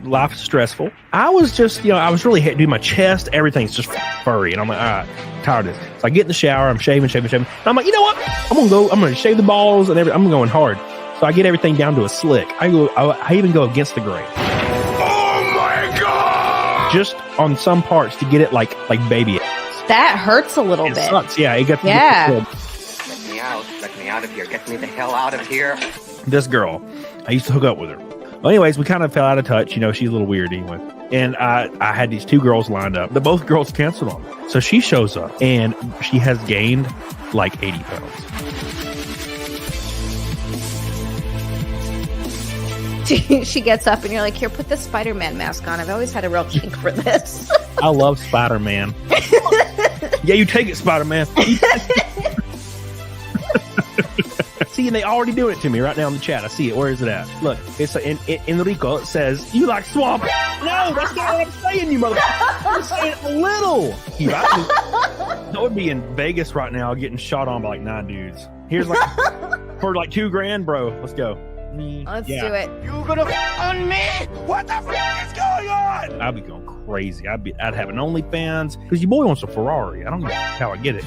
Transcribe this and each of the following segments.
Life's stressful. I was just, I was really doing my chest. Everything's just furry. And I'm like, all right, tired of this. So I get in the shower. I'm shaving. And I'm like, you know what? I'm going to shave the balls and everything. I'm going hard. So I get everything down to a slick. I even go against the grain. Oh my God! Just on some parts to get it like baby. That hurts a little bit. Sucks. Yeah. It gets yeah. Let me out. Let me out of here. Get me the hell out of here. This girl, I used to hook up with her. Well, anyways, we kind of fell out of touch. She's a little weird anyway. And I had these two girls lined up. The both girls canceled on me. So she shows up and she has gained like 80 pounds. She gets up and you're like, here, put the Spider-Man mask on. I've always had a real kink for this. I love Spider-Man. Yeah, you take it, Spider-Man. See, and they already do it to me right now in the chat. I see it. Where is it at? Look, it's in Enrico. It says, you like swamp. No, that's not what I'm saying, you motherfucker. I'm saying a little. I would be in Vegas right now getting shot on by like 9 dudes. Here's like, for like $2,000, bro. Let's go. Let's do it. You gonna on me? What the fuck is going on? I'd be going crazy. I'd have an OnlyFans because your boy wants a Ferrari. I don't know how I get it.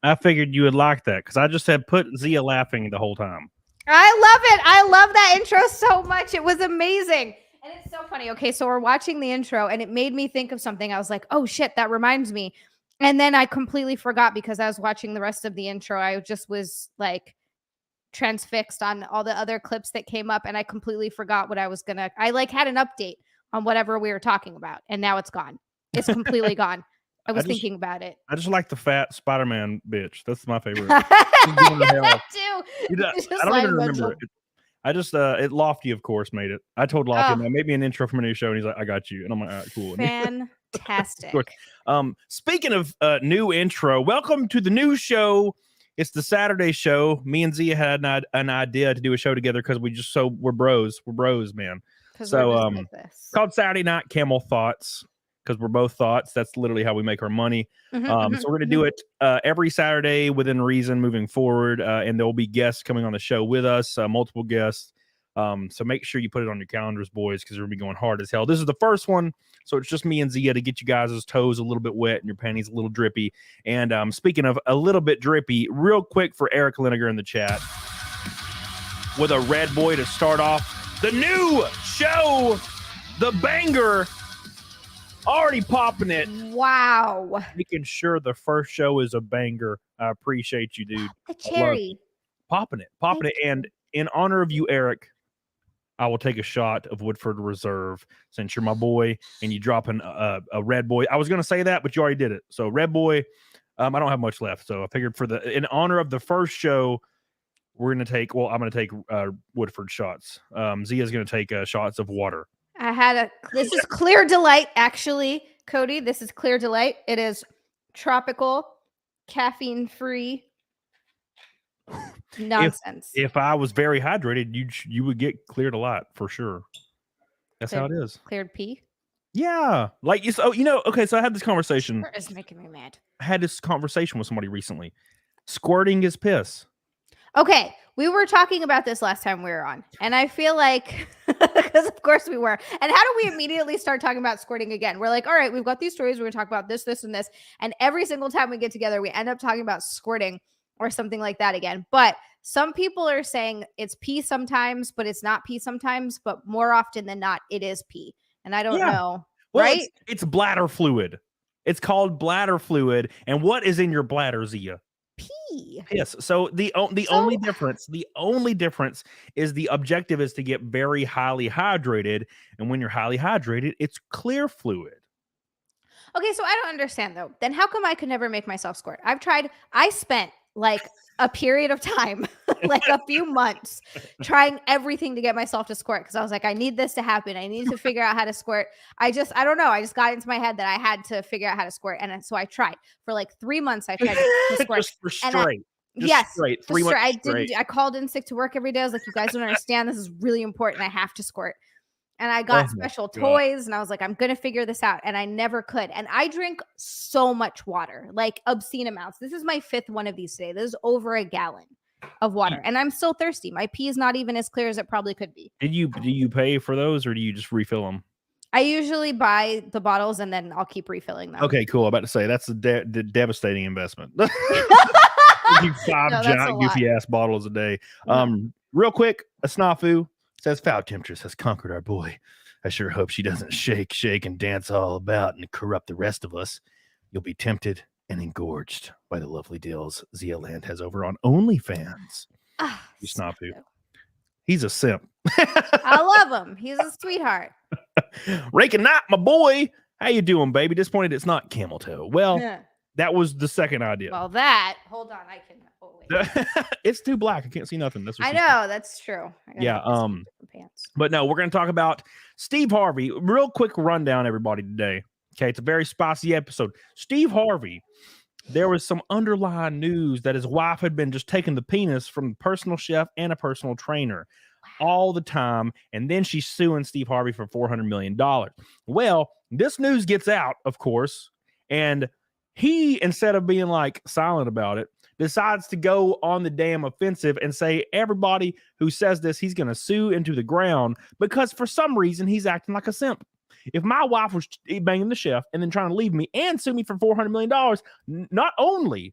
I figured you would like that because I just had put Zia laughing the whole time. I love it. I love that intro so much. It was amazing. And it's so funny. Okay, so we're watching the intro and it made me think of something. I was like, oh shit, that reminds me. And then I completely forgot because I was watching the rest of the intro. I just was like transfixed on all the other clips that came up and I completely forgot what I was gonna. I like had an update on whatever we were talking about and now it's gone. It's completely gone. I was thinking about it. I just like the fat Spider-Man bitch. That's my favorite. That too. I don't even remember it. I just, Lofty, of course, made it. I told Lofty, man, make me an intro from a new show. And he's like, I got you. And I'm like, all right, cool. Fantastic. Speaking of new intro, welcome to the new show. It's the Saturday show. Me and Zia had an idea to do a show together because we're bros. We're bros, man. So, like called Saturday Night Camel Thoughts. Because we're both thoughts. That's literally how we make our money. So we're going to do it every Saturday within reason moving forward. And there will be guests coming on the show with us, multiple guests. So make sure you put it on your calendars, boys, because we're going to be going hard as hell. This is the first one. So it's just me and Zia to get you guys' toes a little bit wet and your panties a little drippy. And speaking of a little bit drippy, real quick for Eric Linegar in the chat with a red boy to start off the new show, The Banger. Already popping it. Wow. Making sure the first show is a banger. I appreciate you, dude. The cherry. Popping it. And in honor of you, Eric, I will take a shot of Woodford Reserve since you're my boy and you dropping a red boy. I was going to say that, but you already did it. So red boy, I don't have much left. So I figured in honor of the first show, I'm going to take Woodford shots. Zia's going to take shots of water. This is Clear Delight, actually, Cody. This is Clear Delight. It is tropical, caffeine-free nonsense. If I was very hydrated, you would get Clear Delight for sure. That's how it is. Cleared pee? Yeah. Okay, so I had this conversation. Sure is making me mad. I had this conversation with somebody recently. Squirting is piss. Okay, we were talking about this last time we were on, and I feel like, because of course we were, and how do we immediately start talking about squirting again? We're like, all right, we've got these stories, we're going to talk about this, this, and this, and every single time we get together, we end up talking about squirting or something like that again. But some people are saying it's pee sometimes, but it's not pee sometimes, but more often than not, it is pee, and I don't know, well, right? It's bladder fluid. It's called bladder fluid, and what is in your bladder, Zia? Pee. Yes. So the only difference is the objective is to get very highly hydrated, and when you're highly hydrated, it's clear fluid. Okay, so I don't understand though. Then how come I could never make myself squirt? I've tried. I spent like a period of time, like a few months, trying everything to get myself to squirt because I was like, I need this to happen. I need to figure out how to squirt. I don't know. I just got into my head that I had to figure out how to squirt. And so I tried for like 3 months. I tried to squirt. Just for straight. Just yes, straight, just 3 months I straight. didn't. I called in sick to work every day. I was like, you guys don't understand. This is really important. I have to squirt. And I got Oh my special God. toys, and I was like, I'm gonna figure this out. And I never could. And I drink so much water, like obscene amounts. This is my 5th one of these today. This is over a gallon of water, and I'm still thirsty. My pee is not even as clear as it probably could be. Do you pay for those or do you just refill them? I usually buy the bottles and then I'll keep refilling them. Okay, cool. I'm about to say that's the devastating investment. You 5 No, that's a giant lot. goofy ass bottles a day. No. Real quick, a snafu says foul temptress has conquered our boy. I sure hope she doesn't shake and dance all about and corrupt the rest of us. You'll be tempted and engorged by the lovely deals Zia Land has over on OnlyFans. You snafu. He's a simp. I love him. He's a sweetheart. Raking Knight, my boy. How you doing, baby? Disappointed it's not camel toe. Well, Yeah. that was the second idea. Well, hold on. I can. Oh, wait. It's too black. I can't see nothing. That's what I she said. know. That's true. I gotta Yeah. get some different pants. But no, we're going to talk about Steve Harvey. Real quick rundown, everybody, today. Okay. It's a very spicy episode. Steve Harvey, there was some underlying news that his wife had been just taking the penis from a personal chef and a personal trainer all the time. And then she's suing Steve Harvey for $400 million. Well, this news gets out, of course, and he, instead of being like silent about it, decides to go on the damn offensive and say everybody who says this, he's going to sue into the ground because for some reason he's acting like a simp. If my wife was banging the chef and then trying to leave me and sue me for $400 million, not only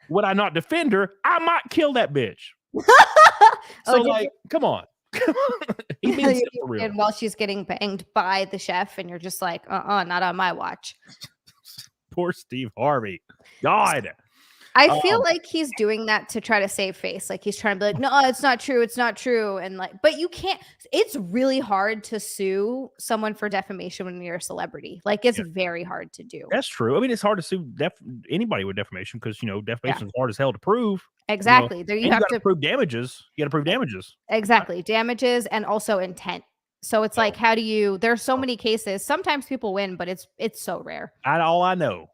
would I not defend her, I might kill that bitch. So, come on. He means it for real. And while she's getting banged by the chef, and you're just like, not on my watch. Poor Steve Harvey. God. I feel like he's doing that to try to save face. Like he's trying to be like, no, it's not true. It's not true. And like, but you can't, it's really hard to sue someone for defamation when you're a celebrity. Like it's very hard to do. That's true. I mean, it's hard to sue anybody with defamation because, defamation is hard as hell to prove. Exactly. There you have to prove damages. You got to prove damages. Exactly. Damages and also intent. So it's like, how do you, there's so many cases. Sometimes people win, but it's so rare. All I know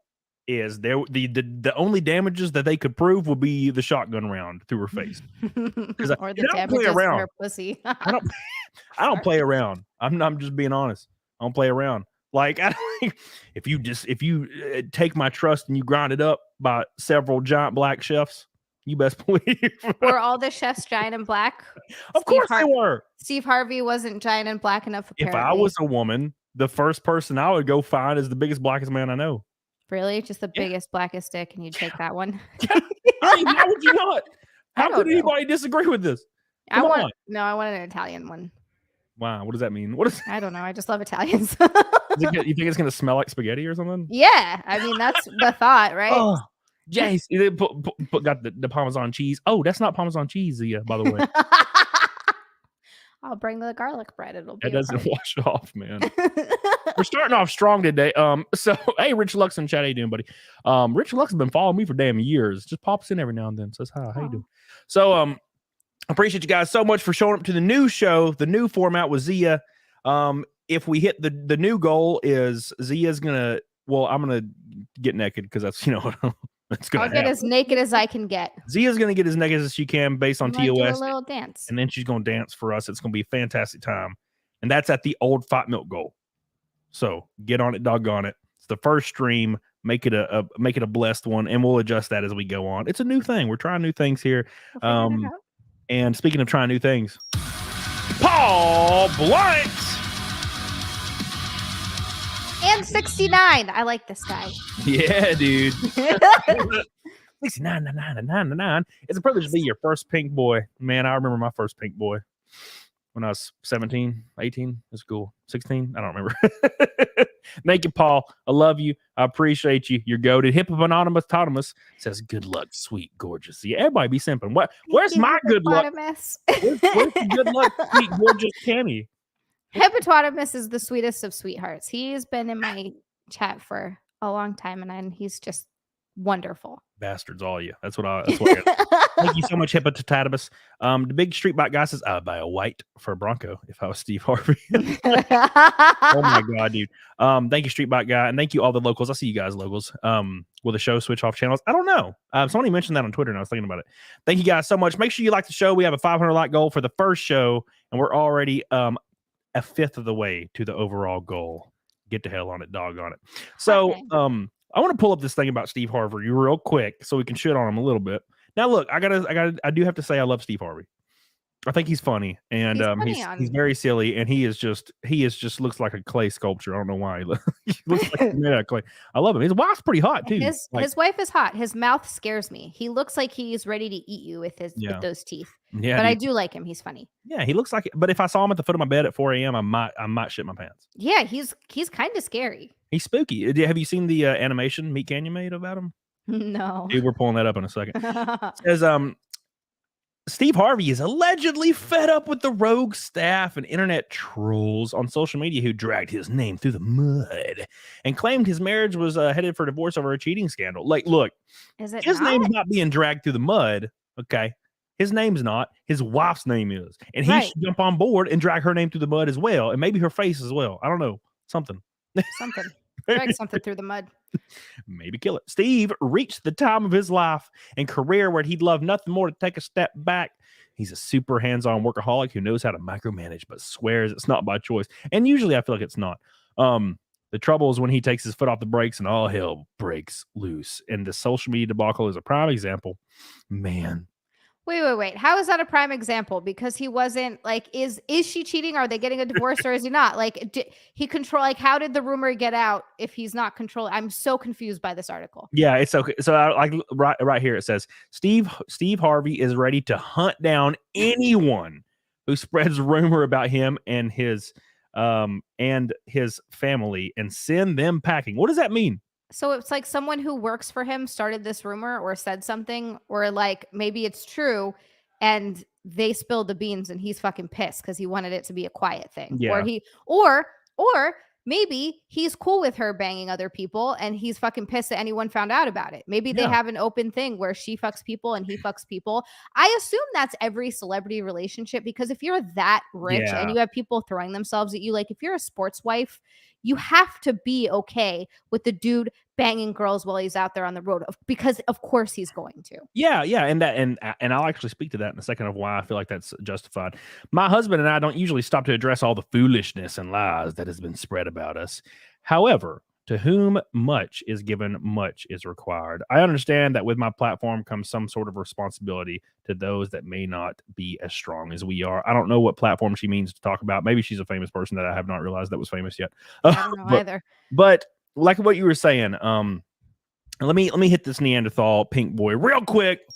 is the only damages that they could prove would be the shotgun round through her face. Or the damages to her pussy. I don't play around. I'm just being honest. I don't play around. Like if you take my trust and you grind it up by several giant black chefs, you best believe. Were all the chefs giant and black? Of course they were. Steve Harvey wasn't giant and black enough. Apparently. If I was a woman, the first person I would go find is the biggest, blackest man I know. Really? Just the biggest, blackest dick, and you'd take that one? I mean, how would you not? How could anybody disagree with this? I want an Italian one. Wow, what does that mean? I don't know. I just love Italians. You think it's gonna smell like spaghetti or something? Yeah, I mean that's the thought, right? Oh, Jace, they got the Parmesan cheese. Oh, that's not Parmesan cheese, by the way. I'll bring the garlic bread. It'll be. It doesn't wash off, man. We're starting off strong today. So hey, Rich Lux in chat, how you doing, buddy? Rich Lux has been following me for damn years. Just pops in every now and then, says hi, how you doing? So appreciate you guys so much for showing up to the new show, the new format with Zia. If we hit the new goal is Zia's gonna. Well, I'm gonna get naked because that's that's gonna. I'll get as naked as I can get. Zia's gonna get as naked as she can based on TOS. Do a little dance, and then she's gonna dance for us. It's gonna be a fantastic time, and that's at the old Fight Milk goal. So get on it, doggone it. It's the first stream. Make it a blessed one, and we'll adjust that as we go on. It's a new thing. We're trying new things here. And speaking of trying new things, Paul Blunt. And 69. I like this guy. Yeah, dude. 69. It's a privilege to be your first pink boy. Man, I remember my first pink boy when I was 17, 18. That's cool. 16. I don't remember. Thank you, Paul. I love you. I appreciate you. You're goated. Hippopotamus says, good luck, sweet, gorgeous. Yeah, everybody be simping. Where's my good luck? Where's the good luck, sweet, gorgeous Cammy? Hippopotamus is the sweetest of sweethearts. He's been in my chat for a long time, and he's just wonderful. Bastards, all you. That's what I got. Thank you so much, Hippotatatabus. The big street bike guy says, I'd buy a white for a Bronco if I was Steve Harvey. Oh my God, dude. Thank you, street bike guy. And thank you, all the locals. I see you guys, locals. Will the show switch off channels? I don't know. Somebody mentioned that on Twitter and I was thinking about it. Thank you guys so much. Make sure you like the show. We have a 500 like goal for the first show, and we're already a fifth of the way to the overall goal. Get the hell on it, dog on it. So, Okay. I want to pull up this thing about Steve Harvey real quick so we can shit on him a little bit. Now, look, I do have to say I love Steve Harvey. I think he's funny, and he's very silly, and he is just looks like a clay sculpture. I don't know why he looks like he's made out of clay. I love him. His wife's pretty hot too. His wife is hot. His mouth scares me. He looks like he's ready to eat you with those teeth. Yeah, but I do like him. He's funny. Yeah, he looks like it. But if I saw him at the foot of my bed at 4 a.m., I might shit my pants. Yeah, he's kind of scary. He's spooky. Have you seen the animation Meat Canyon made about him? No. Dude, we're pulling that up in a second. It says Steve Harvey is allegedly fed up with the rogue staff and internet trolls on social media who dragged his name through the mud and claimed his marriage was headed for divorce over a cheating scandal. Like, look, his name's not being dragged through the mud. Okay. His name's not. His wife's name is. And he should jump on board and drag her name through the mud as well. And maybe her face as well. I don't know. Something. Drag something through the mud. Maybe kill it. Steve reached the time of his life and career where he'd love nothing more to take a step back. He's a super hands-on workaholic who knows how to micromanage, but swears it's not by choice. And usually I feel like it's not. The trouble is when he takes his foot off the brakes and all hell breaks loose. And the social media debacle is a prime example. Man. Wait. How is that a prime example? Because he wasn't like, is she cheating? Are they getting a divorce or is he not? Like, how did the rumor get out if he's not controlling? I'm so confused by this article. Yeah, it's okay. So right here it says Steve Harvey is ready to hunt down anyone who spreads rumor about him and his family and send them packing. What does that mean? So it's like someone who works for him started this rumor or said something, or like maybe it's true and they spilled the beans and he's fucking pissed because he wanted it to be a quiet thing. Yeah. Or maybe he's cool with her banging other people and he's fucking pissed that anyone found out about it. Maybe they have an open thing where she fucks people and he fucks people. I assume that's every celebrity relationship, because if you're that rich and you have people throwing themselves at you, like if you're a sports wife, you have to be okay with the dude banging girls while he's out there on the road, because of course he's going to. Yeah, and I'll actually speak to that in a second of why I feel like that's justified. My husband and I don't usually stop to address all the foolishness and lies that has been spread about us. However, to whom much is given, much is required. I understand that with my platform comes some sort of responsibility to those that may not be as strong as we are. I don't know what platform she means to talk about. Maybe she's a famous person that I have not realized that was famous yet. I don't know either. But like what you were saying, let me hit this Neanderthal pink boy real quick.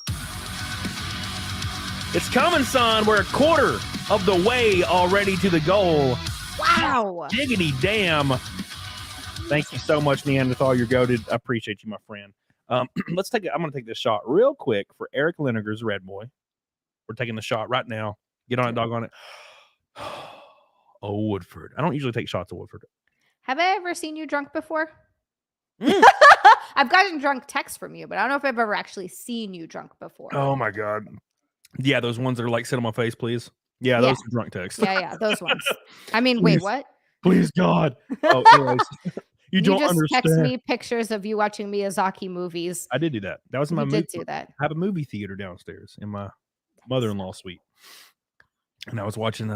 It's coming, son. We're a quarter of the way already to the goal. Wow. Jiggity damn. Thank you so much, Neanderthal. You're goated. I appreciate you, my friend. I'm going to take this shot real quick for Eric Lineker's Red Boy. We're taking the shot right now. Get on it, dog on it. Oh, Woodford. I don't usually take shots of Woodford. Have I ever seen you drunk before? I've gotten drunk texts from you, but I don't know if I've ever actually seen you drunk before. Oh my God. Yeah, those ones that are like, sit on my face, please. Yeah, those are drunk texts. Yeah, those ones. I mean, please, wait, what? Please, God. Oh, anyways. You don't just understand. Text me pictures of you watching Miyazaki movies. I did do that. That was my movie. You did do that. I have a movie theater downstairs in my mother-in-law suite. And I was watching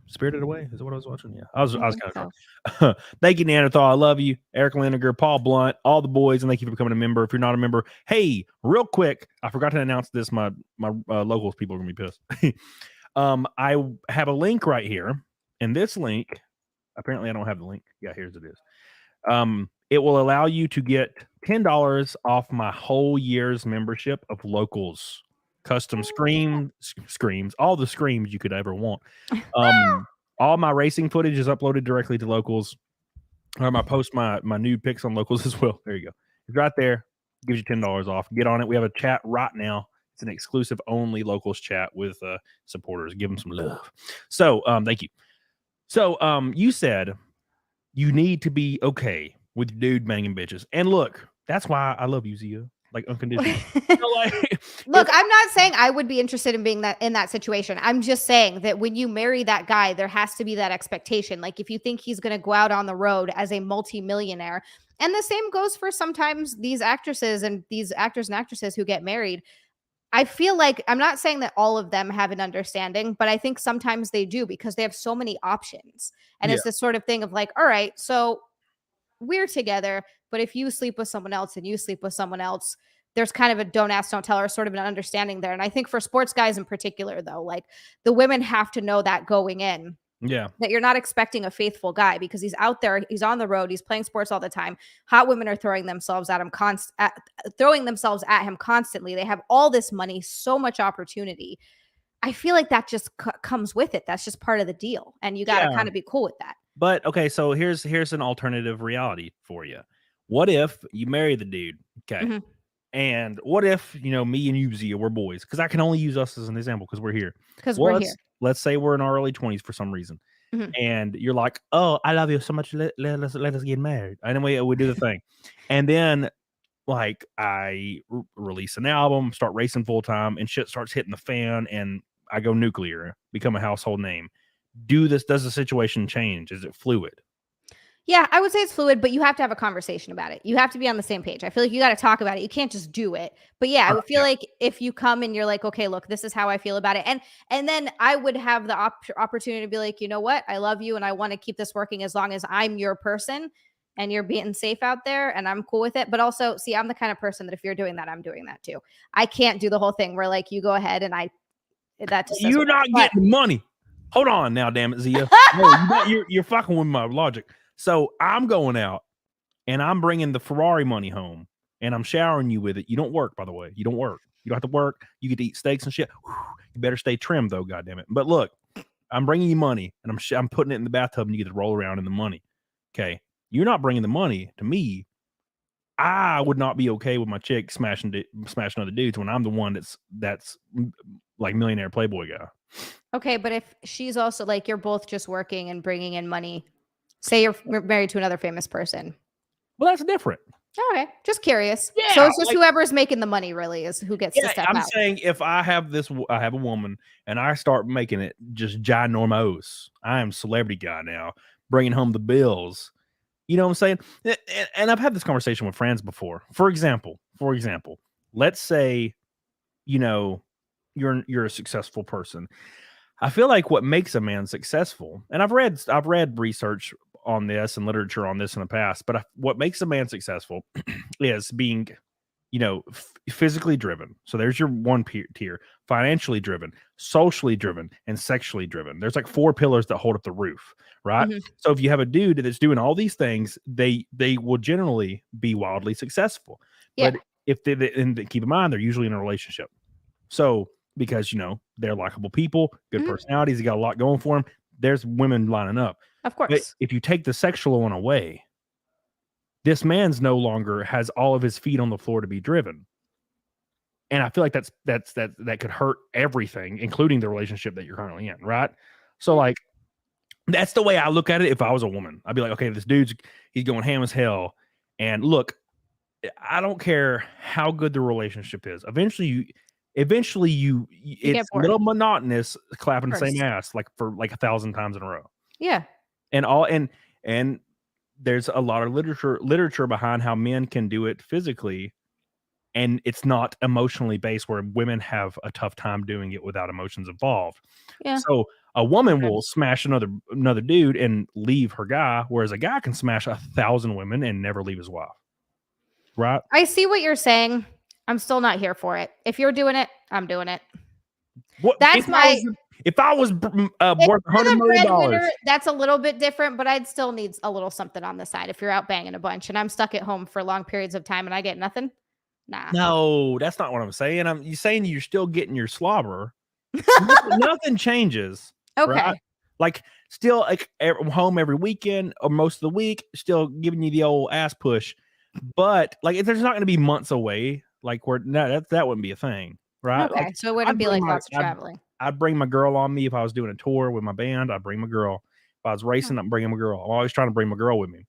Spirited Away. Is that what I was watching? Yeah. I was kind of drunk. Thank you, Neanderthal. I love you. Eric Lineker, Paul Blunt, all the boys, and thank you for becoming a member. If you're not a member, hey, real quick, I forgot to announce this. My locals people are gonna be pissed. I have a link right here, and this link, apparently I don't have the link. Yeah, here's it is. It will allow you to get $10 off my whole year's membership of Locals. Custom screams, all the screams you could ever want. All my racing footage is uploaded directly to Locals. I post my nude pics on Locals as well. There you go. It's right there. Gives you $10 off. Get on it. We have a chat right now. It's an exclusive only Locals chat with supporters. Give them some love. So thank you. So you said you need to be okay with dude banging bitches. And look, That's why I love you, Zia. Like unconditional. Like, Look, I'm not saying I would be interested in being in that situation. I'm just saying that when you marry that guy, there has to be that expectation. Like if you think he's going to go out on the road as a multimillionaire, and the same goes for sometimes these actresses and these actors and actresses who get married. I feel like I'm not saying that all of them have an understanding, but I think sometimes they do because they have so many options. And it's this sort of thing of like, all right, so we're together, but if you sleep with someone else and you sleep with someone else, there's kind of a don't ask, don't tell, or sort of an understanding there. And I think for sports guys in particular, though, like the women have to know that going in. Yeah. That you're not expecting a faithful guy because he's out there, he's on the road, he's playing sports all the time. Hot women are throwing themselves at him constantly. They have all this money, so much opportunity. I feel like that just comes with it. That's just part of the deal. And you got to kind of be cool with that. But okay, so here's an alternative reality for you. What if you marry the dude? Okay. Mm-hmm. And what if, me and you, Zia, we're boys? Because I can only use us as an example because we're here. Let's say we're in our early 20s for some reason. Mm-hmm. And you're like, oh, I love you so much. Let us get married. And then we do the thing. And then like I release an album, start racing full time, and shit starts hitting the fan, and I go nuclear, become a household name. Does the situation change? Is it fluid? Yeah, I would say it's fluid, but you have to have a conversation about it. You have to be on the same page. I feel like you got to talk about it. You can't just do it. But yeah, I would feel like if you come and you're like, okay, look, this is how I feel about it. And then I would have the opportunity to be like, you know what? I love you and I want to keep this working as long as I'm your person and you're being safe out there and I'm cool with it. But also, see, I'm the kind of person that if you're doing that, I'm doing that too. I can't do the whole thing where like you go ahead and you're not getting money. Hold on now, damn it, Zia. No, you're fucking with my logic. So I'm going out and I'm bringing the Ferrari money home and I'm showering you with it. You don't work, by the way. You don't work. You don't have to work. You get to eat steaks and shit. Whew, you better stay trim though, goddammit. But look, I'm bringing you money and I'm putting it in the bathtub and you get to roll around in the money. Okay. You're not bringing the money to me. I would not be okay with my chick smashing other dudes when I'm the one that's like millionaire playboy guy. Okay. But if she's also like, you're both just working and bringing in money. Say you're married to another famous person. Well, that's different. Okay. Just curious. Yeah, so it's just whoever's making the money really is who gets to step out. I'm saying if I have a woman and I start making it just ginormos, I am celebrity guy now, bringing home the bills. You know what I'm saying? And I've had this conversation with friends before. For example, let's say, you're a successful person. I feel like what makes a man successful, and I've read research on this and literature on this in the past, but what makes a man successful is being, physically driven. So there's your one tier: financially driven, socially driven, and sexually driven. There's like 4 pillars that hold up the roof, right? Mm-hmm. So if you have a dude that's doing all these things, they will generally be wildly successful. Yeah. But if and keep in mind, they're usually in a relationship. So because they're likable people, good personalities, they got a lot going for them. There's women lining up. Of course. But if you take the sexual one away, this man's no longer has all of his feet on the floor to be driven. And I feel like that could hurt everything, including the relationship that you're currently in, right? So like that's the way I look at it. If I was a woman, I'd be like, okay, this he's going ham as hell. And look, I don't care how good the relationship is. Eventually it's a little monotonous clapping the same ass like for like 1,000 times in a row. Yeah. And there's a lot of literature behind how men can do it physically, and it's not emotionally based, where women have a tough time doing it without emotions involved. Yeah. So a woman will smash another dude and leave her guy, whereas a guy can smash 1,000 women and never leave his wife. Right? I see what you're saying. I'm still not here for it. If you're doing it, I'm doing it. If I was worth $100 million, that's a little bit different, but I'd still need a little something on the side. If you're out banging a bunch and I'm stuck at home for long periods of time and I get nothing, nah. No, that's not what I'm saying. You're saying you're still getting your slobber. Nothing changes. Okay. Right? Like still like home every weekend or most of the week, still giving you the old ass push. But like, there's not going to be months away. Like that wouldn't be a thing, right? Okay, like, so it wouldn't be like lots of traveling. I'd bring my girl on me if I was doing a tour with my band. I'd bring my girl. If I was racing, I'm bringing my girl. I'm always trying to bring my girl with me.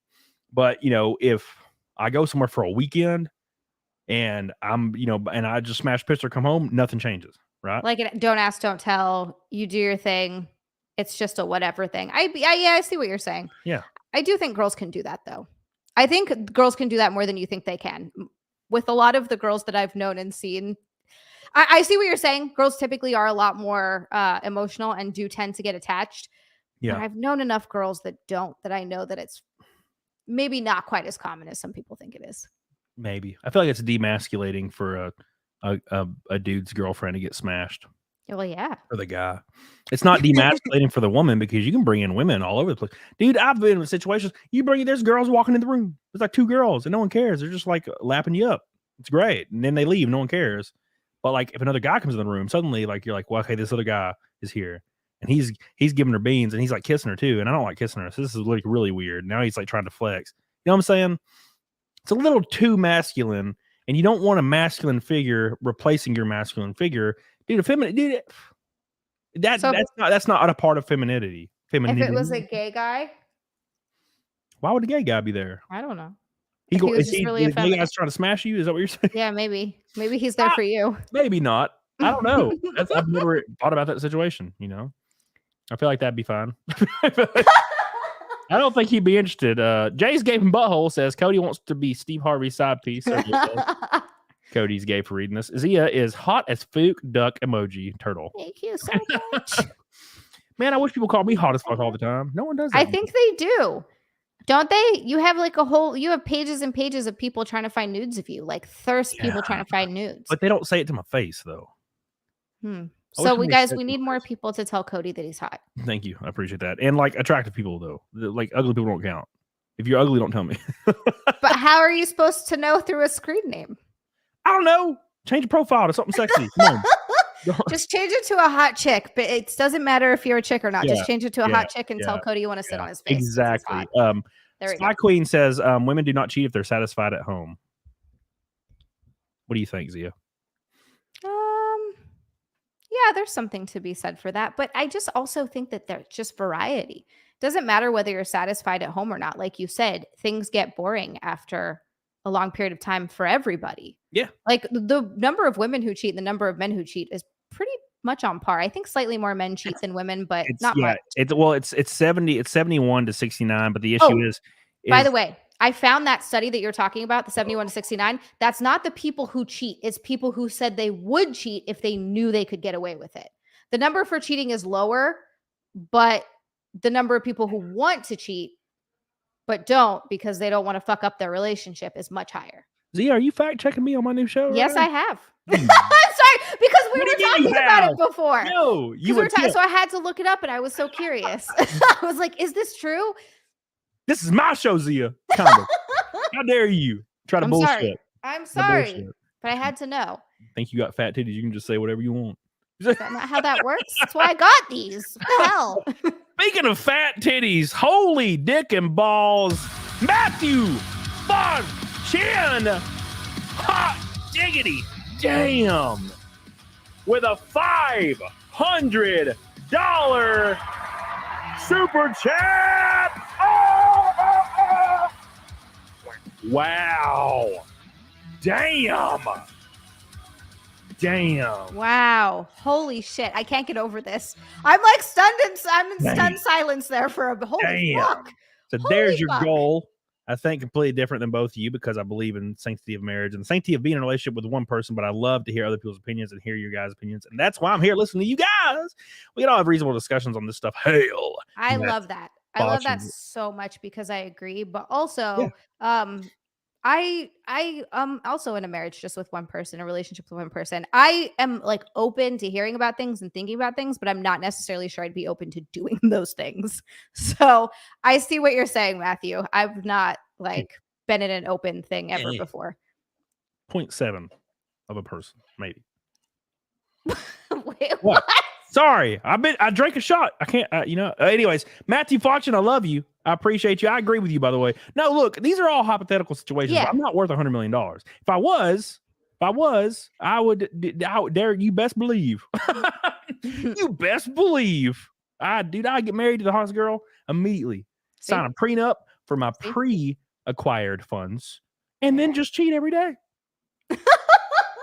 But if I go somewhere for a weekend and I'm, and I just smash picture, come home, nothing changes, right? Like, don't ask, don't tell. You do your thing. It's just a whatever thing. I see what you're saying. Yeah. I do think girls can do that, though. I think girls can do that more than you think they can. With a lot of the girls that I've known and seen, I see what you're saying. Girls typically are a lot more emotional and do tend to get attached. Yeah. But I've known enough girls that don't, that I know that it's maybe not quite as common as some people think it is. Maybe. I feel like it's demasculating for a dude's girlfriend to get smashed. Well, yeah. For the guy. It's not demasculating for the woman because you can bring in women all over the place. Dude, I've been in situations, there's girls walking in the room. There's like 2 girls and no one cares. They're just like lapping you up. It's great. And then they leave. No one cares. But like if another guy comes in the room, suddenly like you're like, well, okay, this other guy is here. And he's giving her beans and he's like kissing her too. And I don't like kissing her. So this is like really weird. Now he's like trying to flex. You know what I'm saying? It's a little too masculine. And you don't want a masculine figure replacing your masculine figure. Dude, that's not a part of femininity. If it was a gay guy, why would a gay guy be there? I don't know. The gay guy's trying to smash you? Is that what you're saying? Yeah, maybe he's there for you. Maybe not. I don't know. I've never thought about that situation. I feel like that'd be fine. I don't think he'd be interested. Jay's Gay from Butthole says Cody wants to be Steve Harvey's side piece. Cody's gay for reading this. Zia is hot as fuck duck emoji turtle. Thank you so much. Man, I wish people called me hot as fuck all the time. No one does that. I think they do. Don't they? You have like you have pages and pages of people trying to find nudes of you, like people trying to find nudes. But they don't say it to my face though. So we need more people to tell Cody that he's hot. Thank you. I appreciate that. And like attractive people though. Like ugly people don't count. If you're ugly, don't tell me. But how are you supposed to know through a screen name? I don't know. Change your profile to something sexy. Come on. Just change it to a hot chick, but it doesn't matter if you're a chick or not. Just change it to a hot chick and tell Cody you want to sit on his face. Exactly. Sky Queen says women do not cheat if they're satisfied at home. What do you think, Zia? Yeah, there's something to be said for that. But I just also think that there's just variety. Doesn't matter whether you're satisfied at home or not. Like you said, things get boring after a long period of time for everybody. Yeah. Like the number of women who cheat and the number of men who cheat is pretty much on par. I think slightly more men cheat than women, but not much. It's 71 to 69, but the issue is by the way, I found that study that you're talking about, the 71 to 69. That's not the people who cheat. It's people who said they would cheat if they knew they could get away with it. The number for cheating is lower, but the number of people who want to cheat but don't because they don't want to fuck up their relationship is much higher. Zia, are you fact checking me on my new show? Yes, I have. I'm sorry, because we were talking about it before. No, so I had to look it up, and I was so curious. I was like, "Is this true?" This is my show, Zia. Kind of. How dare you try to bullshit? I'm sorry, but I had to know. Think you got fat titties? You can just say whatever you want. Is that not how that works? That's why I got these. What the hell? Speaking of fat titties, holy dick and balls, Matthew Von Chin, hot diggity damn, with a $500 super chat. Wow. Damn. Wow. Holy shit. I can't get over this. I'm like stunned I'm in stunned silence there for a holy fuck. So there's your goal. I think completely different than both of you because I believe in sanctity of marriage and the sanctity of being in a relationship with one person, but I love to hear other people's opinions and hear your guys' opinions. And that's why I'm here listening to you guys. We can all have reasonable discussions on this stuff. Hell. I love that. I love that so much because I agree. But also, I also in a marriage just with one person, a relationship with one person. I am like open to hearing about things and thinking about things, but I'm not necessarily sure I'd be open to doing those things. So I see what you're saying, Matthew. I've not like been in an open thing ever before. 0.7 of a person, maybe. Wait, what? Sorry, I drank a shot. I can't, anyways, Matthew Fortune, I love you. I appreciate you. I agree with you, by the way. No, look, these are all hypothetical situations. Yeah. I'm not worth $100 million. If I was, I would, Derek, you best believe. You best believe. I'd get married to the hottest girl immediately. Sign a prenup for my pre-acquired funds and then just cheat every day.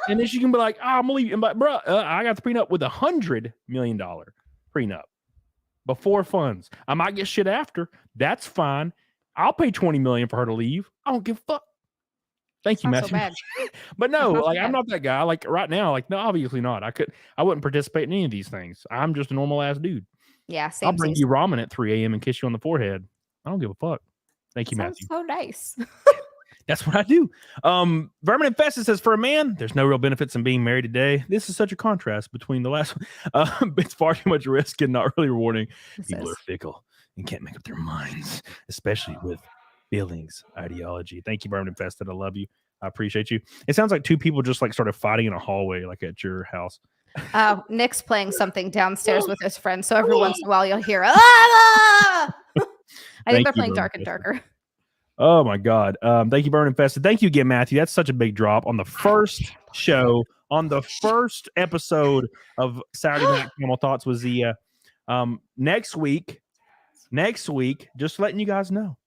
And then she can be like, oh, I'm leaving. But bro, I got the prenup with $100 million prenup before funds. I might get shit after. That's fine. I'll pay $20 million for her to leave. I don't give a fuck. Thank you, Matthew. So But no, like I'm not that guy. Like right now, like no, obviously not. I wouldn't participate in any of these things. I'm just a normal ass dude. Yeah, same. I'll bring you ramen at 3 a.m. and kiss you on the forehead. I don't give a fuck. Thank you, Sounds Matthew. so nice. That's what I do. Vermin Infested says, for a man, there's no real benefits in being married today. This is such a contrast between the last one. It's far too much risk and not really rewarding. People are fickle and can't make up their minds, especially with feelings, ideology. Thank you, Vermin Infested. I love you. I appreciate you. It sounds like two people just like started fighting in a hallway, like at your house. Nick's playing something downstairs with his friends, so every once in a while you'll hear I think they're playing Dark and Darker. Oh my God. Thank you, Burn Infested. Thank you again, Matthew. That's such a big drop on the first show, on the first episode of Saturday Night Camel Thoughts with Zia. Next week, just letting you guys know.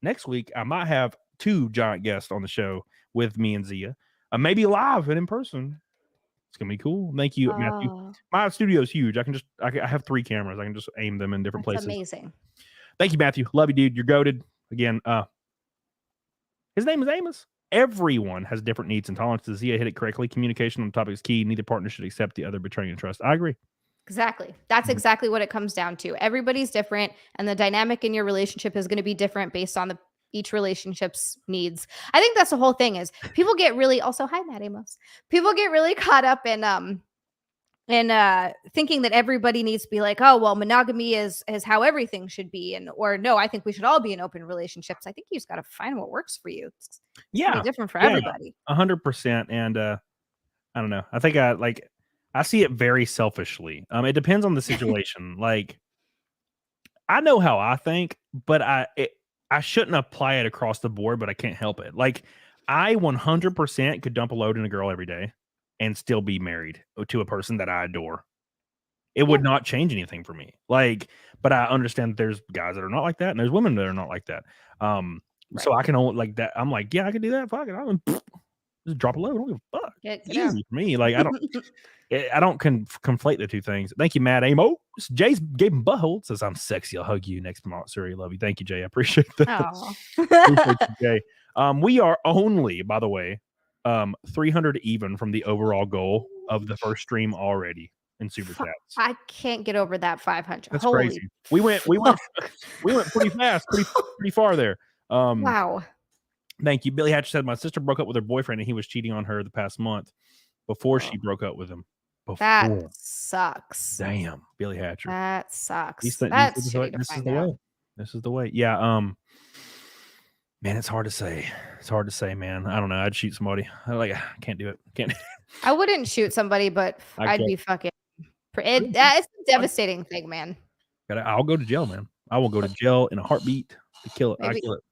Next week, I might have 2 giant guests on the show with me and Zia. Maybe live and in person. It's gonna be cool. Thank you, Matthew. My studio is huge. I have 3 cameras. I can just aim them in different places. Amazing. Thank you, Matthew. Love you, dude. You're goated. Again, his name is Amos. Everyone has different needs and tolerances. Zia hit it correctly. Communication on the topic is key. Neither partner should accept the other betraying your trust. I agree. Exactly. That's exactly what it comes down to. Everybody's different, and the dynamic in your relationship is going to be different based on each relationship's needs. I think that's the whole thing is people get really also hi Matt Amos. People get really caught up in thinking that everybody needs to be like, oh, well, monogamy is how everything should be. Or no, I think we should all be in open relationships. I think you just got to find what works for you. It's different for everybody. 100%. And I don't know. I think I see it very selfishly. It depends on the situation. Like I know how I think, but I shouldn't apply it across the board, but I can't help it. Like I 100% could dump a load in a girl every day and still be married to a person that I adore. It would not change anything for me. Like, but I understand that there's guys that are not like that, and there's women that are not like that. So I can only like that. I'm like, yeah, I can do that. Fuck it. I'll just drop a load. I don't give a fuck. It's easy for me. Like I don't conflate the two things. Thank you, Matt Amo. Jay's gave him butthole. Says I'm sexy. I'll hug you next month. Sorry, love you. Thank you, Jay. I appreciate that. Appreciate you, Jay. We are only, by the way, 300 even from the overall goal of the first stream already in super chats. I can't get over that 500. That's crazy. We went pretty fast, pretty far there. Wow. Thank you. Billy Hatcher said my sister broke up with her boyfriend and he was cheating on her the past month before she broke up with him. That sucks. Damn, Billy Hatcher. That sucks. This is the way. Yeah. Man, it's hard to say. It's hard to say, man. I don't know. I'd shoot somebody. I can't do it. Can't. I wouldn't shoot somebody, but I'd be fucking. It's a devastating thing, man. I'll go to jail, man. I will go to jail in a heartbeat to kill it. I kill it.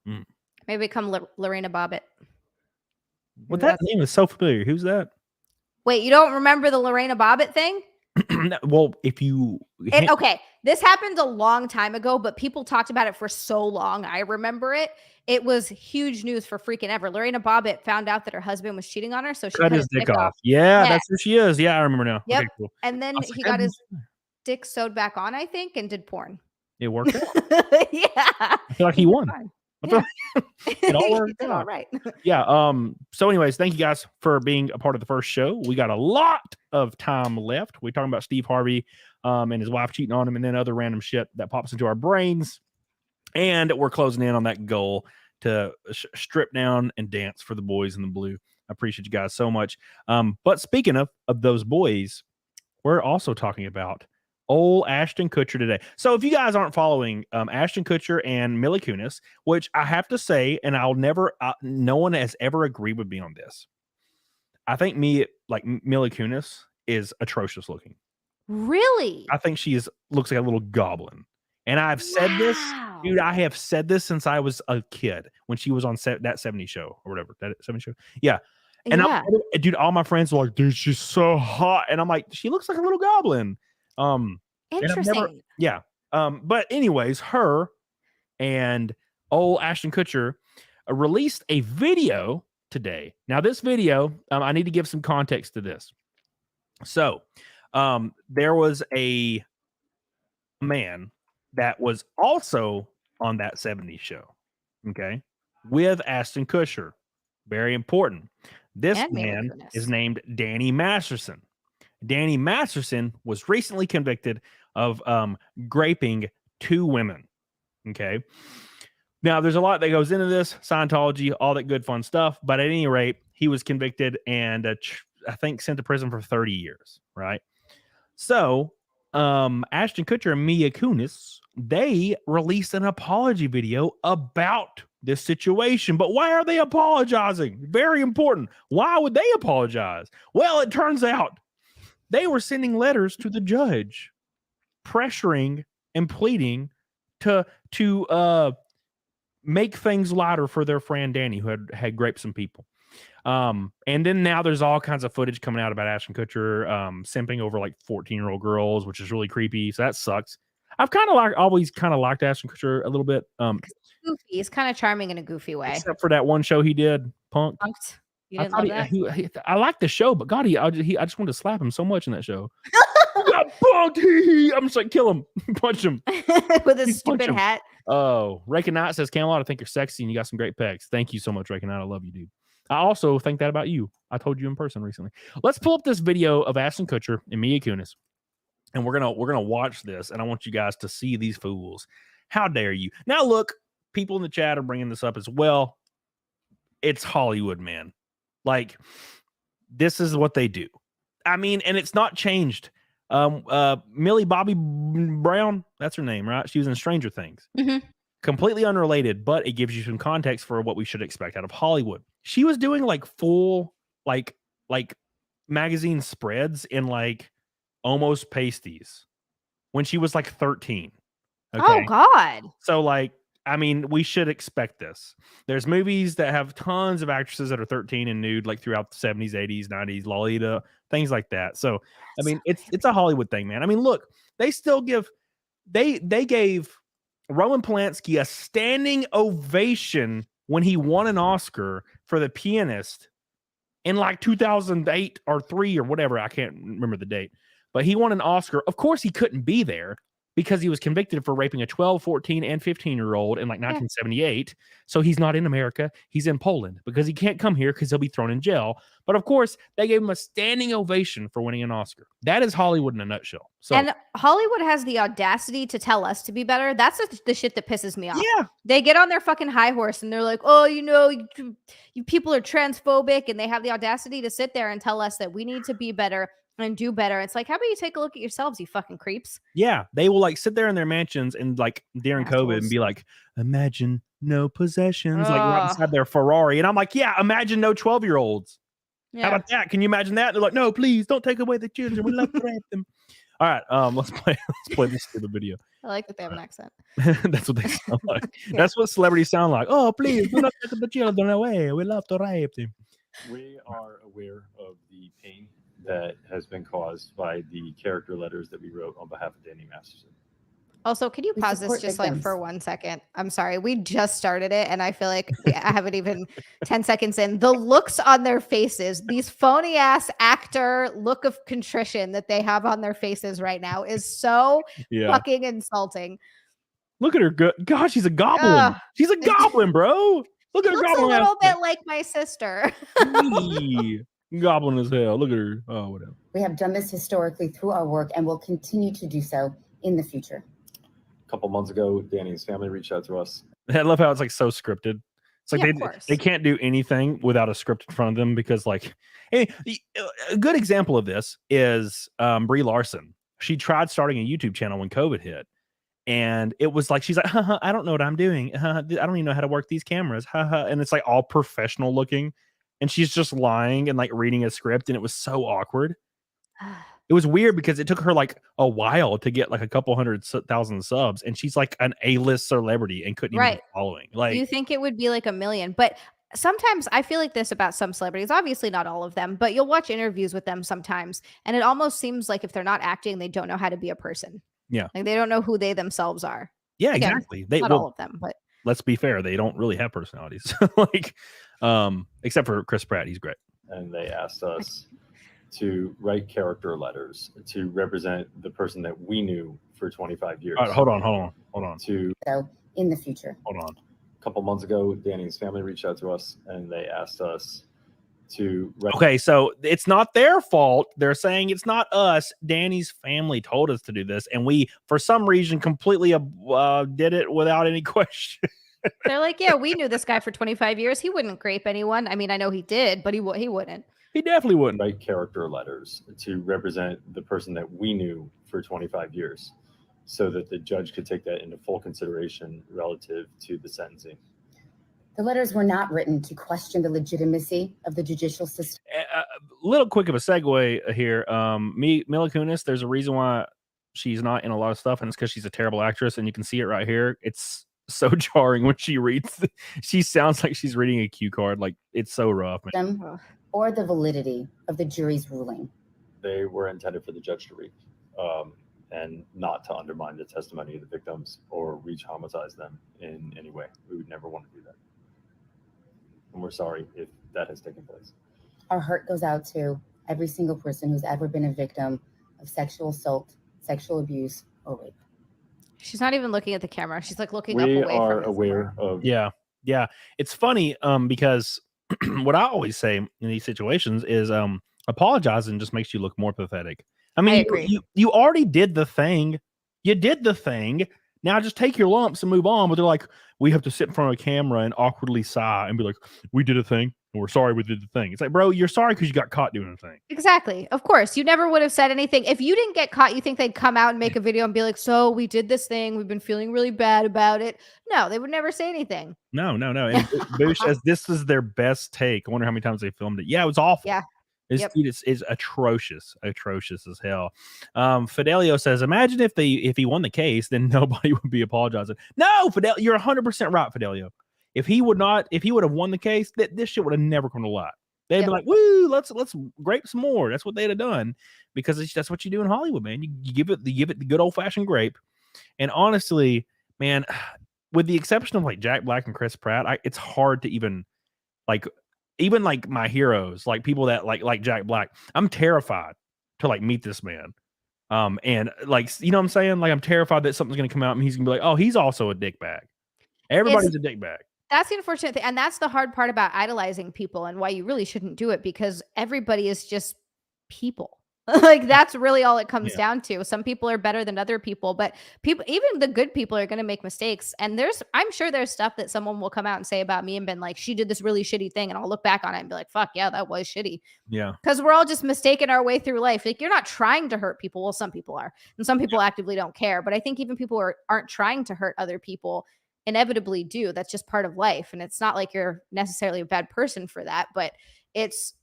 Maybe become Lorena Bobbitt. Well, that name is so familiar. Who's that? Wait, you don't remember the Lorena Bobbitt thing? Well, if you okay, this happened a long time ago, but people talked about it for so long. I remember it. It was huge news for freaking ever. Lorena Bobbitt found out that her husband was cheating on her, so she cut his dick off. Yeah, that's who she is. Yeah, I remember now. Yep. Okay, cool. And then he got his dick sewed back on, I think, and did porn. It worked out. Yeah, I feel like he won. Yeah. It all worked all right. Yeah. So, anyways, thank you guys for being a part of the first show. We got a lot of time left. We're talking about Steve Harvey and his wife cheating on him, and then other random shit that pops into our brains. And we're closing in on that goal to strip down and dance for the boys in the blue. I appreciate you guys so much. But speaking of those boys, we're also talking about old Ashton Kutcher today. So if you guys aren't following Ashton Kutcher and Mila Kunis, which I have to say, and I'll never, no one has ever agreed with me on this. I think Mila Kunis is atrocious looking. Really? I think she looks like a little goblin. And I've said this, dude, I have said this since I was a kid when she was on that 70 show or whatever. That 70 show. Yeah. And dude, all my friends were like, dude, she's so hot. And I'm like, she looks like a little goblin. Interesting. But anyways, her and old Ashton Kutcher released a video today. Now, this video, I need to give some context to this. So, there was a man that was also on that 70s show, okay, with Ashton Kutcher. Very important. This man is named Danny Masterson. Danny Masterson was recently convicted of graping 2 women, okay? Now, there's a lot that goes into this, Scientology, all that good fun stuff, but at any rate, he was convicted and I think sent to prison for 30 years, right? So, Ashton Kutcher and Mila Kunis, they released an apology video about this situation. But why are they apologizing? Very important. Why would they apologize? Well, it turns out they were sending letters to the judge, pressuring and pleading to make things lighter for their friend Danny, who had raped some people. And then now there's all kinds of footage coming out about Ashton Kutcher simping over like 14-year-old girls, which is really creepy. So that sucks. I've always kind of liked Ashton Kutcher a little bit. Goofy. He's kind of charming in a goofy way. Except for that one show he did, Punked. You didn't love that? I like the show, but God, I just wanted to slap him so much in that show. Got punked. I'm just like, kill him, punch him with his stupid hat. Oh, Reckon Knight says, Camelot, I think you're sexy and you got some great pecs. Thank you so much, Reckon Knight. I love you, dude. I also think that about you. I told you in person recently. Let's pull up this video of Ashton Kutcher and Mila Kunis, and we're gonna watch this. And I want you guys to see these fools. How dare you? Now, look, people in the chat are bringing this up as well. It's Hollywood, man. Like, this is what they do. I mean, and it's not changed. Millie Bobby Brown, that's her name, right? She was in Stranger Things. Mm-hmm. Completely unrelated, but it gives you some context for what we should expect out of Hollywood. She was doing like full like magazine spreads in like almost pasties when she was like 13. Okay? Oh God. So like, I mean, we should expect this. There's movies that have tons of actresses that are 13 and nude like throughout the 70s, 80s, 90s, Lolita, things like that. So I mean, it's a Hollywood thing, man. I mean, look, they still give they gave Roman Polanski a standing ovation when he won an Oscar for The Pianist in like 2008 or 3 or whatever. I can't remember the date, but he won an Oscar. Of course, he couldn't be there because he was convicted for raping a 12, 14, and 15-year-old in like 1978. So he's not in America. He's in Poland because he can't come here because he'll be thrown in jail. But of course, they gave him a standing ovation for winning an Oscar. That is Hollywood in a nutshell. So, and Hollywood has the audacity to tell us to be better. That's the shit that pisses me off. Yeah. They get on their fucking high horse and they're like, oh, you people are transphobic. And they have the audacity to sit there and tell us that we need to be better and do better. It's like, how about you take a look at yourselves, you fucking creeps? Yeah, they will like sit there in their mansions and like during COVID and be like, imagine no possessions, like right beside their Ferrari. And I'm like, yeah, imagine no 12-year-olds. Yeah. How about that? Can you imagine that? They're like, no, please don't take away the children. We love to rape them. All right, let's play this stupid video. I like that they have an accent. That's what they sound like. Yeah. That's what celebrities sound like. Oh, please do not take the children away. We love to rape them. We are aware of the pain that has been caused by the character letters that we wrote on behalf of Danny Masterson. Also, can you pause this just like for 1 second? I'm sorry. We just started it and I feel like I haven't even 10 seconds in. The looks on their faces, these phony ass actor look of contrition that they have on their faces right now is so fucking insulting. Look at her. God, she's a goblin. She's a goblin, bro. Look at her goblin. Looks a little bit like my sister. Goblin as hell. Look at her. Oh, whatever. We have done this historically through our work and will continue to do so in the future. A couple months ago, Danny's family reached out to us. I love how it's like so scripted. It's like they can't do anything without a script in front of them because like a good example of this is Brie Larson. She tried starting a YouTube channel when COVID hit. And it was like, she's like, I don't know what I'm doing. I don't even know how to work these cameras. And it's like all professional looking. And she's just lying and like reading a script. And it was so awkward. It was weird because it took her like a while to get like a couple 100,000 subs. And she's like an A-list celebrity and couldn't even be following. Like, you think it would be like 1 million, but sometimes I feel like this about some celebrities, obviously not all of them, but you'll watch interviews with them sometimes. And it almost seems like if they're not acting, they don't know how to be a person. Yeah. Like they don't know who they themselves are. Yeah, Again, exactly. Not all of them, but let's be fair, they don't really have personalities. Like, except for Chris Pratt, he's great. And they asked us to write character letters to represent the person that we knew for 25 years. All right, hold on. To So in the future. Hold on. a couple months ago, Danny's family reached out to us and they asked us to write. Okay, so it's not their fault. They're saying it's not us. Danny's family told us to do this, and we, for some reason, completely did it without any question. They're like, yeah, we knew this guy for 25 years. He wouldn't grape anyone. I mean, I know he did, but he wouldn't. He definitely wouldn't. Write character letters to represent the person that we knew for 25 years so that the judge could take that into full consideration relative to the sentencing. The letters were not written to question the legitimacy of the judicial system. A little quick of a segue here. Mila Kunis, there's a reason why she's not in a lot of stuff, and it's because she's a terrible actress, and you can see it right here. It's so jarring when she reads. She sounds like she's reading a cue card. Like, it's so rough. Man. Or the validity of the jury's ruling. They were intended for the judge to read and not to undermine the testimony of the victims or re-traumatize them in any way. We would never want to do that. And we're sorry if that has taken place. Our heart goes out to every single person who's ever been a victim of sexual assault, sexual abuse, or rape. She's not even looking at the camera. She's like looking up We away are from aware of. Yeah. It's funny because what I always say in these situations is apologizing just makes you look more pathetic. I mean, you already did the thing. You did the thing. Now just take your lumps and move on. But they're like, we have to sit in front of a camera and awkwardly sigh and be like, we did a thing and we're sorry we did the thing. It's like, bro, you're sorry because you got caught doing a thing. Exactly. Of course. You never would have said anything. If you didn't get caught, you think they'd come out and make a video and be like, so we did this thing. We've been feeling really bad about it. No, they would never say anything. No. And Boosh says this is their best take. I wonder how many times they filmed it. Yeah, it was awful. Yeah. It's atrocious as hell. Fidelio says, imagine if he won the case, then nobody would be apologizing. No, Fidelio, you're 100% right, Fidelio. If he would have won the case, this shit would have never come to light. They'd be like, woo, let's grape some more. That's what they'd have done, because that's what you do in Hollywood, man. You give it the good old fashioned grape. And honestly, man, with the exception of like Jack Black and Chris Pratt, it's hard to even like my heroes, like people that like Jack Black, I'm terrified to like meet this man. And like, you know what I'm saying? Like, I'm terrified that something's going to come out and he's going to be like, oh, he's also a dickbag. Everybody's a dickbag. That's the unfortunate thing. And that's the hard part about idolizing people and why you really shouldn't do it, because everybody is just people. Like, that's really all it comes down to. Some people are better than other people, but even the good people are going to make mistakes. And I'm sure there's stuff that someone will come out and say about me and been like, she did this really shitty thing. And I'll look back on it and be like, fuck yeah, that was shitty. Yeah. Because we're all just mistaking our way through life. Like, you're not trying to hurt people. Well, some people are. And some people actively don't care. But I think even people who aren't trying to hurt other people inevitably do. That's just part of life. And it's not like you're necessarily a bad person for that, but it's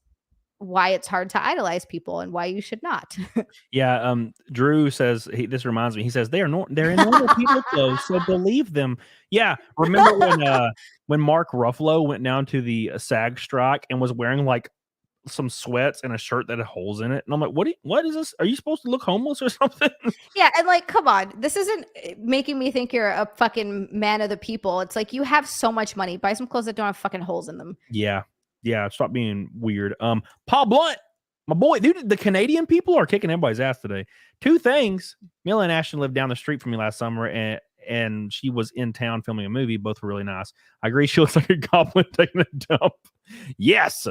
why it's hard to idolize people and why you should not. Yeah. Drew says, this reminds me, he says they're in normal people clothes, so believe them. Yeah. Remember when Mark Ruffalo went down to the SAG strike and was wearing like some sweats and a shirt that had holes in it, and I'm like, what is this? Are you supposed to look homeless or something? Yeah. And like, come on, this isn't making me think you're a fucking man of the people. It's like, you have so much money, buy some clothes that don't have fucking holes in them. Yeah, stop being weird. Paul Blunt, my boy, dude, the Canadian people are kicking everybody's ass today. Two things. Mila and Ashton lived down the street from me last summer, and she was in town filming a movie. Both were really nice. I agree, she looks like a goblin taking a dump. Yes,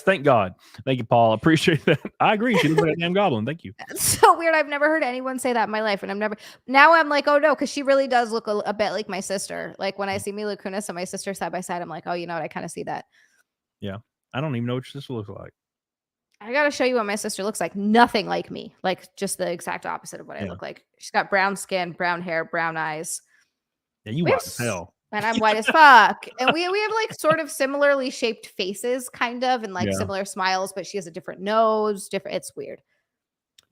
thank God. Thank you, Paul. I appreciate that. I agree. She looks like a damn goblin. Thank you. That's so weird. I've never heard anyone say that in my life. And now I'm like, oh no, because she really does look a bit like my sister. Like, when I see Mila Kunis and my sister side by side, I'm like, oh, you know what? I kind of see that. Yeah. I don't even know what your sister looks like. I got to show you what my sister looks like. Nothing like me. Like, just the exact opposite of what I look like. She's got brown skin, brown hair, brown eyes. Yeah, you white as hell. And I'm white as fuck. And we have like sort of similarly shaped faces, kind of, and like similar smiles, but she has a different nose. It's weird.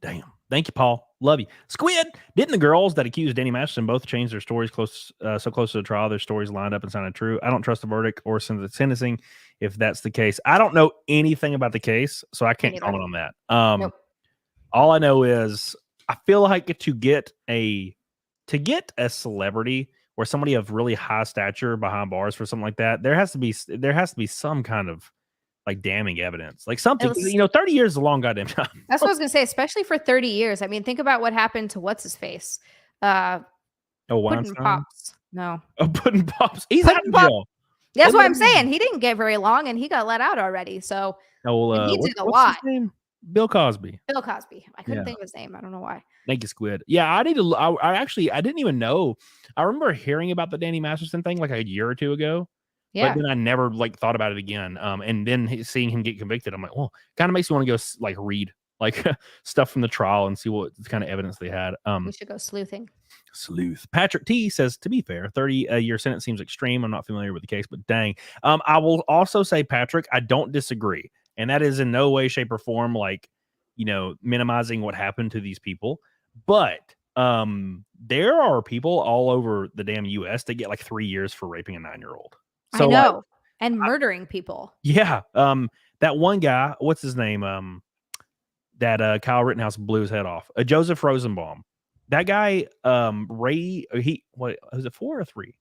Damn. Thank you, Paul. Love you. Squid. Didn't the girls that accused Danny Masterson both change their stories so close to the trial? Their stories lined up and sounded true. I don't trust the verdict or sentencing if that's the case. I don't know anything about the case, so I can't comment on that. Nope. All I know is I feel like to get a celebrity or somebody of really high stature behind bars for something like that, there has to be some kind of like damning evidence, like something. 30 years is a long goddamn time. That's what I was gonna say, especially for 30 years. I mean, think about what happened to what's his face. Puddin' Weinstein? Pops. No. Puddin' Pops. He's out of jail. That's what I'm saying. He didn't get very long, and he got let out already. So he did a lot. His name? Bill Cosby. Bill Cosby. I couldn't think of his name. I don't know why. Thank you, Squid. Yeah, I need to. I didn't even know. I remember hearing about the Danny Masterson thing like a year or two ago. Yeah. But then I never like thought about it again. And then seeing him get convicted, I'm like, well, kind of makes me want to go like read like stuff from the trial and see what kind of evidence they had. We should go sleuthing. Sleuth. Patrick T says, to be fair, 30-year sentence seems extreme. I'm not familiar with the case, but dang. I will also say, Patrick, I don't disagree. And that is in no way, shape, or form like, minimizing what happened to these people. But there are people all over the damn US that get like 3 years for raping a 9-year-old. So, I know. And murdering people. Yeah. That one guy, what's his name? That Kyle Rittenhouse blew his head off. Joseph Rosenbaum. That guy, what was it, 4 or 3?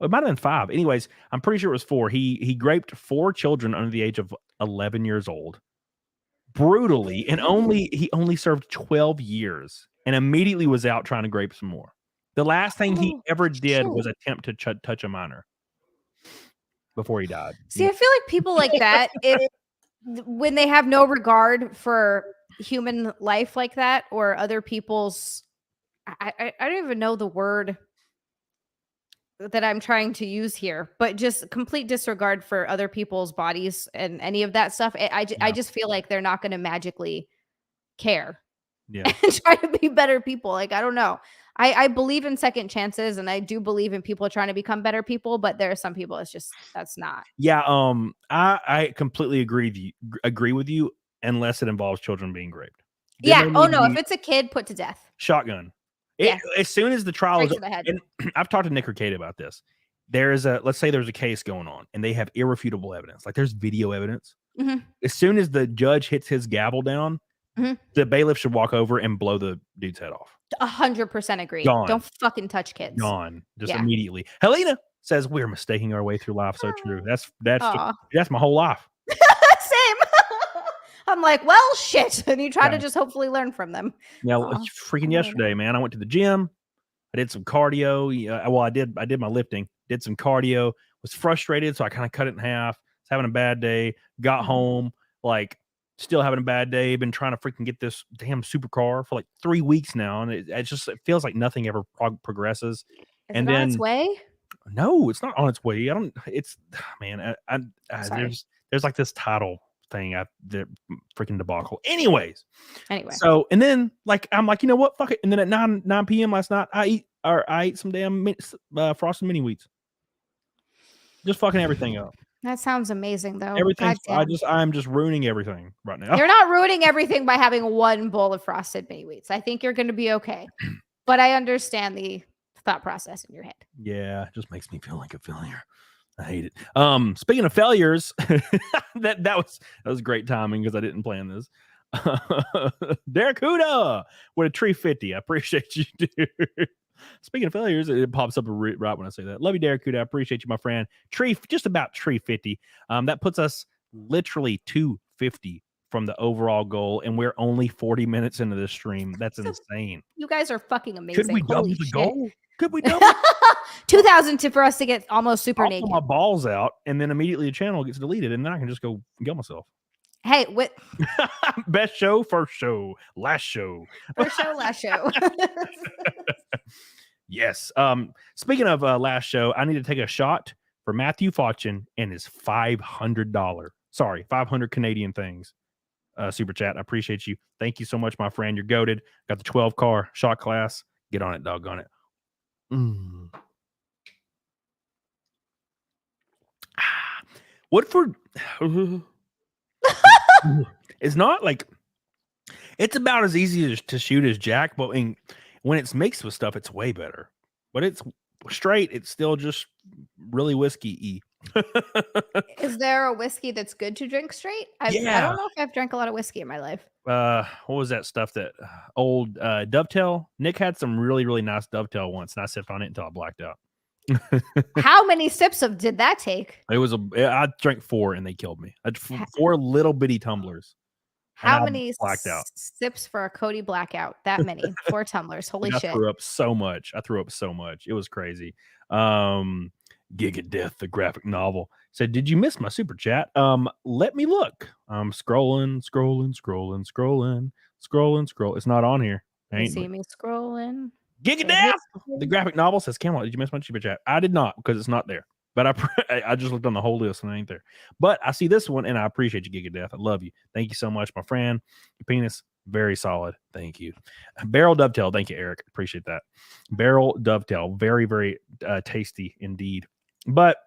It might have been 5. Anyways, I'm pretty sure it was 4. He raped 4 children under the age of 11 years old. Brutally. And he only served 12 years and immediately was out trying to rape some more. The last thing he ever did was attempt to touch a minor before he died. See, I feel like people like that, when they have no regard for human life like that or other people's, I don't even know the word that I'm trying to use here, but just complete disregard for other people's bodies and any of that stuff. I just feel like they're not going to magically care and try to be better people. Like, I don't know. I believe in second chances, and I do believe in people trying to become better people, but there are some people that's not. Yeah, I completely agree with you unless it involves children being raped. Then no, if it's a kid, put to death. Shotgun. As soon as the trial is over, and I've talked to Nick or Kate about this. Let's say there's a case going on and they have irrefutable evidence, like there's video evidence. Mm-hmm. As soon as the judge hits his gavel down, the bailiff should walk over and blow the dude's head off. 100% agree. Gone. Don't fucking touch kids. Gone. Just immediately. Helena says we're mistaking our way through life. So true. That's my whole life. Same. I'm like, well, shit. And you try to just hopefully learn from them. Now, freaking yesterday, man, I went to the gym. I did some cardio. Well, I did my lifting. Did some cardio. Was frustrated, so I kind of cut it in half. Was having a bad day. Got home, like still having a bad day. Been trying to freaking get this damn supercar for like 3 weeks now, and it feels like nothing ever progresses. Is it on its way? No, it's not on its way. Man. There's like this title thing the freaking debacle. Anyway. So and then like I'm like, you know what? Fuck it. And then at 9 p.m. last night, I ate some damn frosted mini wheats. Just fucking everything up. That sounds amazing, though. I'm just ruining everything right now. You're not ruining everything by having one bowl of frosted mini wheats. I think you're going to be okay. But I understand the thought process in your head. Yeah, it just makes me feel like a failure. I hate it. Speaking of failures, that was great timing because I didn't plan this. Derek Huda with a tree 50. I appreciate you, dude. Speaking of failures, it pops up right when I say that. Love you, Derek Huda. I appreciate you, my friend. Just about tree 50. That puts us literally 250 from the overall goal, and we're only 40 minutes into this stream. That's insane. You guys are fucking amazing. Could we double the goal? Could we double? 2,000 for us to get almost super I'll naked. pull my balls out, and then immediately the channel gets deleted, and then I can just go kill myself. Hey, best show, first show, last show. First show, last show. Yes. Speaking of last show, I need to take a shot for Matthew Fauchin and his $500 Canadian things. Super chat. I appreciate you. Thank you so much, my friend. You're goated. Got the 12 car shot class. Get on it, doggone it. Woodford. It's not like it's about as easy to shoot as Jack, but when it's mixed with stuff, it's way better. But it's straight, it's still just really whiskey-y. Is there a whiskey that's good to drink straight? I don't know if I've drank a lot of whiskey in my life. What was that stuff that old Dovetail? Nick had some really, really nice Dovetail once, and I sipped on it until I blacked out. How many sips of did that take? It was I drank 4 and they killed me. I had 4 little bitty tumblers. How I many blacked out. sips for a Cody blackout? That many. 4 tumblers. Holy I shit. threw up so much. It was crazy. Gig of Death, the graphic novel, said, "Did you miss my super chat? Let me look. I'm scrolling. It's not on here. You see me scrolling. Gig of Death, the graphic novel, says, Camelot, did you miss my super chat? I did not, because it's not there. But I just looked on the whole list and it ain't there. But I see this one and I appreciate you, Gig of Death. I love you. Thank you so much, my friend. Your penis, very solid. Thank you. Barrel Dovetail. Thank you, Eric. Appreciate that. Barrel Dovetail. Very, very tasty indeed. But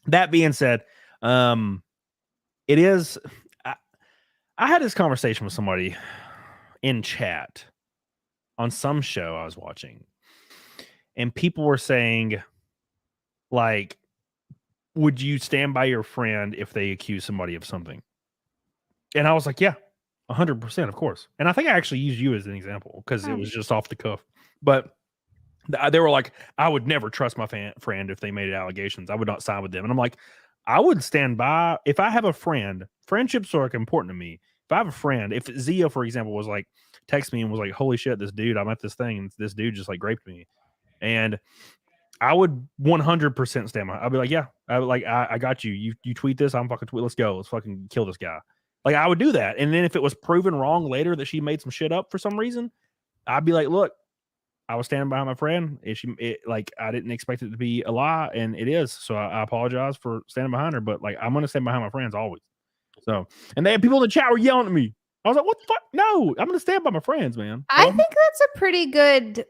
that being said, it is. I had this conversation with somebody in chat on some show I was watching, and people were saying, like, would you stand by your friend if they accuse somebody of something? And I was like, yeah, 100%, of course. And I think I actually used you as an example because it was just off the cuff. But they were like, I would never trust my friend if they made allegations. I would not side with them. And I'm like, I would stand by. If I have a friend, friendships are like important to me. If I have a friend, if Zia, for example, was like, text me and was like, holy shit, this dude, I'm at this thing and this dude just like raped me. And I would 100% stand by. I'd be like, yeah, I got you. You tweet this, I'm fucking tweet. Let's go. Let's fucking kill this guy. Like, I would do that. And then if it was proven wrong later that she made some shit up for some reason, I'd be like, look, I was standing behind my friend. Like, I didn't expect it to be a lie, and it is. So I apologize for standing behind her, but like, I'm gonna stand behind my friends always. So, and they had people in the chat were yelling at me. I was like, what the fuck? No, I'm gonna stand by my friends, man. I think that's a pretty good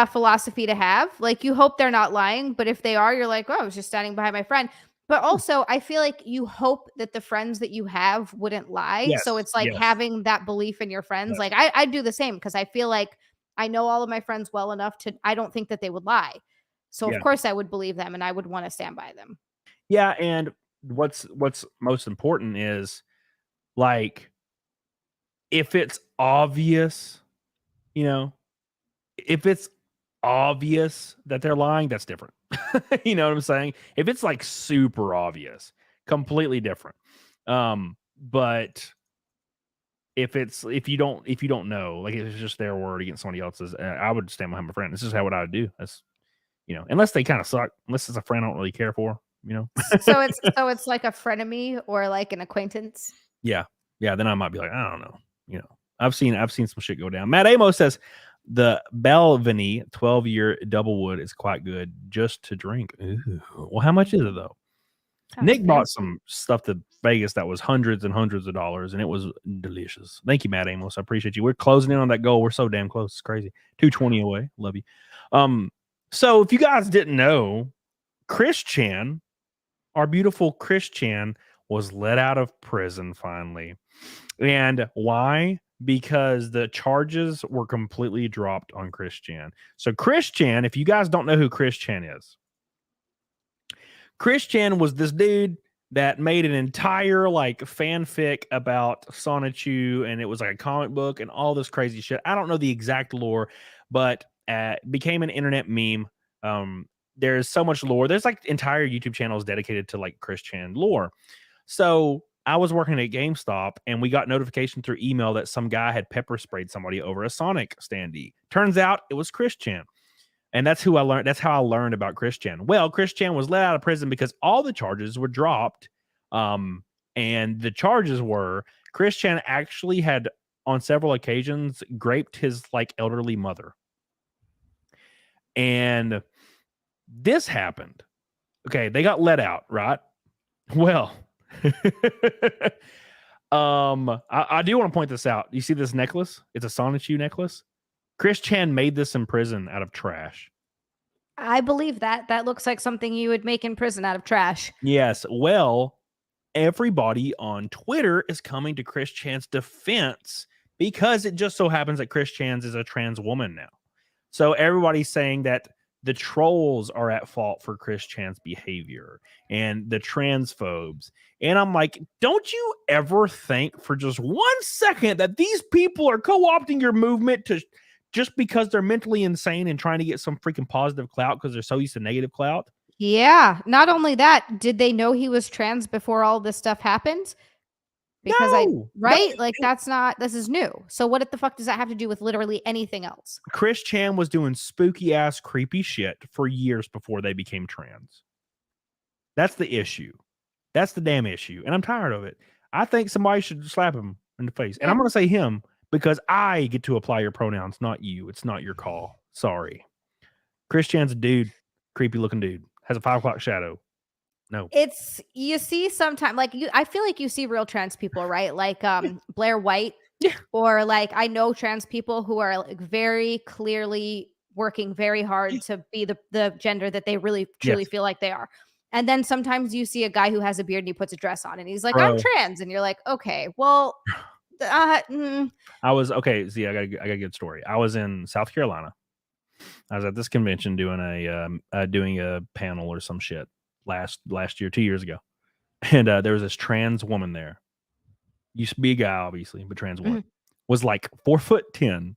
philosophy to have. Like, you hope they're not lying, but if they are, you're like, oh, I was just standing behind my friend. But also, I feel like you hope that the friends that you have wouldn't lie. Yes, So it's like yes. having that belief in your friends. Yes. Like, I do the same because I feel like I know all of my friends well enough to, I don't think that they would lie. So of course I would believe them and I would want to stand by them. Yeah. And what's most important is, like, if it's obvious, you know, if it's obvious that they're lying, that's different. You know what I'm saying? If it's like super obvious, completely different. But if you don't know, like, if it's just their word against somebody else's, I would stand behind my friend. This is what I would do. That's, you know, unless they kind of suck, unless it's a friend I don't really care for, you know. So it's like a frenemy or like an acquaintance. Yeah. Then I might be like, I don't know. You know, I've seen some shit go down. Matt Amos says the Belvini 12-year double wood is quite good just to drink. Ooh. Well, how much is it though? Nick bought some stuff to Vegas that was hundreds and hundreds of dollars, and it was delicious. Thank you, Matt Amos. I appreciate you. We're closing in on that goal. We're so damn close. It's crazy. 220 away. Love you. So if you guys didn't know, Chris Chan, our beautiful Chris Chan, was let out of prison finally. And why? Because the charges were completely dropped on Chris Chan. So Chris Chan, if you guys don't know who Chris Chan is, Chris Chan was this dude that made an entire like fanfic about Sonichu, and it was like a comic book and all this crazy shit. I don't know the exact lore, but became an internet meme. There's so much lore. There's like entire YouTube channels dedicated to like Chris Chan lore. So I was working at GameStop and we got notification through email that some guy had pepper sprayed somebody over a Sonic standee. Turns out it was Chris Chan. And that's how I learned about Chris Chan. Well, Chris Chan was let out of prison because all the charges were dropped. And the charges were Chris Chan actually had on several occasions raped his like elderly mother. And this happened. Okay, they got let out, right? Well, I do want to point this out. You see this necklace? It's a Sonichu necklace. Chris Chan made this in prison out of trash. I believe that. That looks like something you would make in prison out of trash. Yes. Well, everybody on Twitter is coming to Chris Chan's defense because it just so happens that Chris Chan's is a trans woman now. So everybody's saying that the trolls are at fault for Chris Chan's behavior and the transphobes. And I'm like, don't you ever think for just 1 second that these people are co-opting your movement just because they're mentally insane and trying to get some freaking positive clout because they're so used to negative clout. Yeah. Not only that, did they know he was trans before all this stuff happened? Because No, right? Like this is new. So what the fuck does that have to do with literally anything else? Chris Chan was doing spooky ass creepy shit for years before they became trans. That's the issue. That's the damn issue. And I'm tired of it. I think somebody should slap him in the face. And I'm going to say him because I get to apply your pronouns, not you. It's not your call. Sorry. Chris Chan's a dude, creepy looking dude, has a 5 o'clock shadow. No. It's, you see sometimes, like I feel like you see real trans people, right? Like Blair White, or like I know trans people who are like very clearly working very hard to be the gender that they really truly feel like they are. And then sometimes you see a guy who has a beard and he puts a dress on and he's like, I'm trans. And you're like, okay, well, I was okay. See, I got a good story. I was in South Carolina. I was at this convention doing a panel or some shit last year, 2 years ago. And there was this trans woman there. Used to be a guy, obviously, but trans woman. Was like 4'10"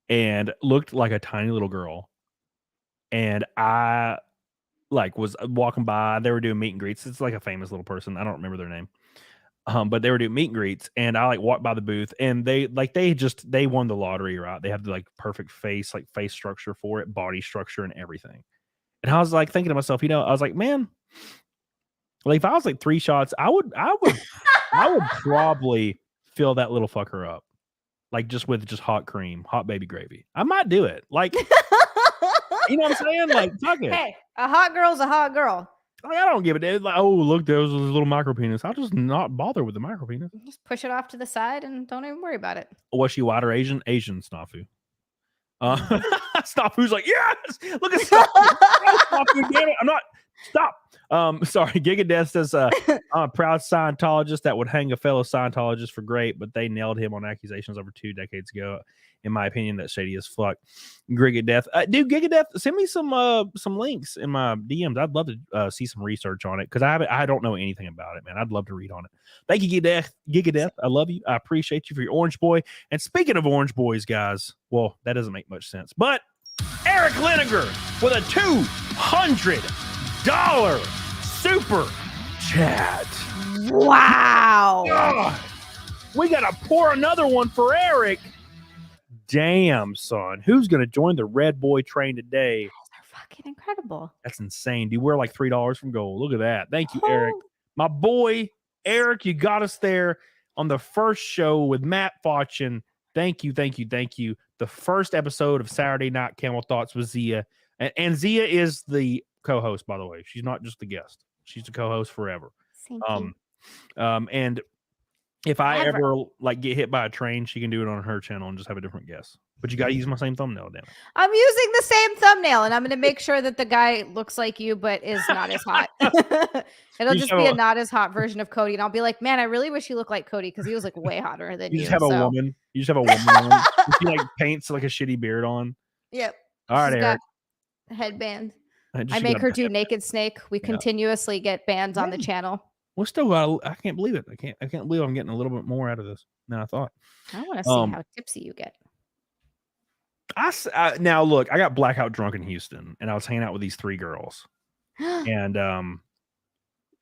and looked like a tiny little girl. And I like was walking by. They were doing meet and greets. It's like a famous little person. I don't remember their name. But they were doing meet and greets, and I like walked by the booth, and they won the lottery, right? They had the like perfect face structure for it, body structure, and everything. And I was like thinking to myself, I was like, man, like if I was like 3 shots, I would probably fill that little fucker up, like just with hot cream, hot baby gravy. I might do it, like, you know what I'm saying? Like, fuck it. Hey, a hot girl's a hot girl. Like, I don't give a damn. Like, oh, look, there was a little micro penis. I'll just not bother with the micro penis. Just push it off to the side and don't even worry about it. Was she white or Asian? Asian Snafu. Snafu's like, yes! Look at Snafu, damn it. I'm not. Stop. Sorry. Gigadeath says, I'm a proud Scientologist that would hang a fellow Scientologist for great, but they nailed him on accusations over 2 decades ago. In my opinion, that's shady as fuck. Gigadeath, dude, Gigadeath, send me some links in my DMs. I'd love to see some research on it because I don't know anything about it, man. I'd love to read on it. Thank you, Gigadeath. I love you. I appreciate you for your Orange Boy. And speaking of Orange Boys, guys, well, that doesn't make much sense, but Eric Liniger with a $200 super chat. Wow. Oh, we gotta pour another one for Eric. Damn, son. Who's going to join the Red Boy train today? They're fucking incredible. That's insane. Dude, we're like $3 from gold. Look at that. Thank you, Eric. My boy, Eric, you got us there on the first show with Matt Fauchen. Thank you, thank you, thank you. The first episode of Saturday Night Camel Thoughts with Zia. And Zia is the co-host, by the way. She's not just the guest. She's the co-host forever. Thank you. And if I ever like get hit by a train, she can do it on her channel and just have a different guest. But you got to use my same thumbnail, damn it. I'm using the same thumbnail, and I'm going to make sure that the guy looks like you, but is not as hot. It'll just be a not as hot version of Cody, and I'll be like, man, I really wish you looked like Cody because he was like way hotter than you. You just have a woman. You just have a woman on. She like paints like a shitty beard on. Yep. All right, She's Eric. got a headband. I make her do Naked Snake. We continuously get bans on the channel. Well, still got. I can't believe it. I can't believe I'm getting a little bit more out of this than I thought. I want to see how tipsy you get. Now look, I got blackout drunk in Houston, and I was hanging out with these 3 girls, and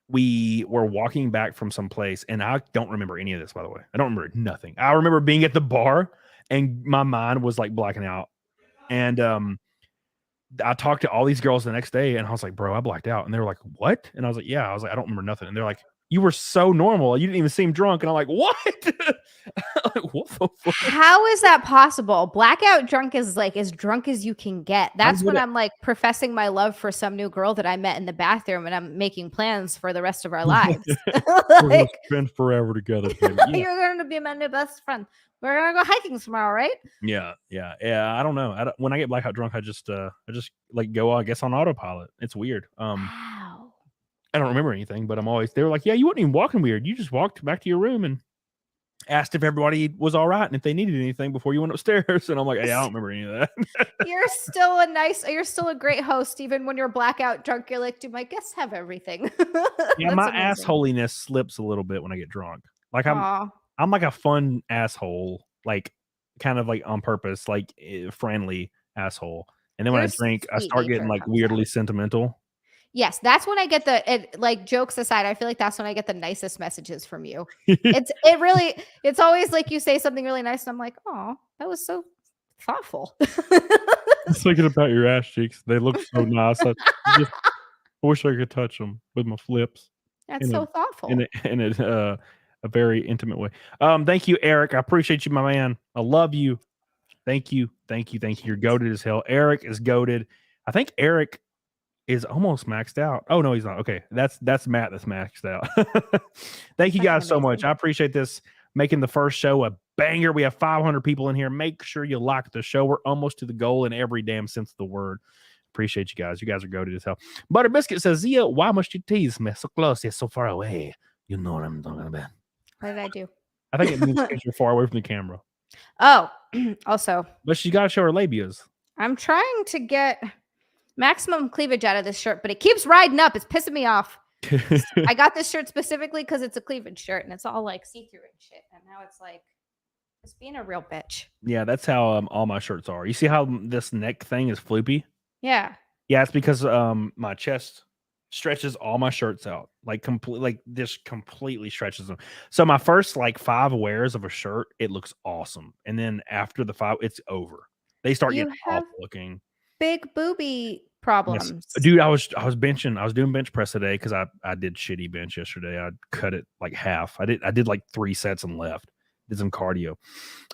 we were walking back from some place, and I don't remember any of this, by the way. I don't remember nothing. I remember being at the bar, and my mind was like blacking out, and I talked to all these girls the next day, and I was like, bro, I blacked out. And they were like, what? And I was like, yeah. I was like, I don't remember nothing. And they're like, you were so normal. You didn't even seem drunk. And I'm like, what? Like, what the fuck? How is that possible? Blackout drunk is like as drunk as you can get. That's when I'm like professing my love for some new girl that I met in the bathroom, and I'm making plans for the rest of our lives. We're gonna spend forever together. Yeah. You're going to be my new best friend. We're gonna go hiking tomorrow, right? Yeah. I don't know. When I get blackout drunk, I just like go, I guess, on autopilot. It's weird. Wow. I don't remember anything, but they were like, yeah, you weren't even walking weird. You just walked back to your room and asked if everybody was all right and if they needed anything before you went upstairs. And I'm like, hey, I don't remember any of that. You're still a great host, even when you're blackout drunk. You're like, do my guests have everything? Yeah, my assholiness slips a little bit when I get drunk. Like I'm like a fun asshole. Like kind of like on purpose, like friendly asshole. And then when Your I drink, I sweet start getting nature like comes weirdly out. sentimental. Yes, that's when I get like jokes aside, I feel like that's when I get the nicest messages from you. It's always like you say something really nice, and I'm like, oh, that was so thoughtful. I was thinking about your ass cheeks. They look so nice. I wish I could touch them with my flips. That's so thoughtful. In a very intimate way. Thank you, Eric. I appreciate you, my man. I love you. Thank you. You're goated as hell. Eric is goated. I think Eric is almost maxed out. Oh no, he's not. Okay, that's Matt that's maxed out. Thank you guys so much. I appreciate this, making the first show a banger. We have 500 people in here. Make sure you like the show. We're almost to the goal in every damn sense of the word. Appreciate you guys. You guys are goated as hell. Butter Biscuit says, Zia, why must you tease me so close yet so far away? You know what I'm talking about. What did I do? I think it means you're far away from the camera. Oh, also, But she got to show her labias. I'm trying to get maximum cleavage out of this shirt, but it keeps riding up. It's pissing me off. I got this shirt specifically because it's a cleavage shirt and it's all like see-through and shit. And now it's like, it's being a real bitch. Yeah, that's how all my shirts are. You see how this neck thing is floopy? Yeah. Yeah, it's because my chest stretches all my shirts out. Like this completely stretches them. So my first like 5 wears of a shirt, it looks awesome. And then after the 5, it's over. They start getting awful looking. Big booby problems. Yes. Dude, I was benching. I was doing bench press today because I did shitty bench yesterday. I cut it like half. I did like 3 sets and left. Did some cardio.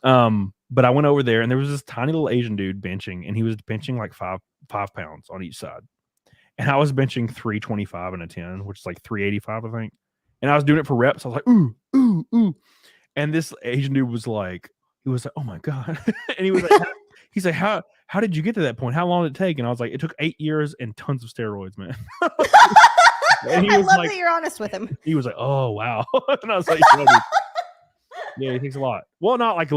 But I went over there and there was this tiny little Asian dude benching, and he was benching like 5 pounds on each side. And I was benching 325 and a 10, which is like 385, I think. And I was doing it for reps. I was like, ooh, ooh, ooh. And this Asian dude was like, oh my God. And he was like, he's like, how did you get to that point? How long did it take? And I was like, it took 8 years and tons of steroids, man. And he I was love like, that you're honest with him. He was like, oh wow. And I was like, yeah, it takes a lot. Well, not like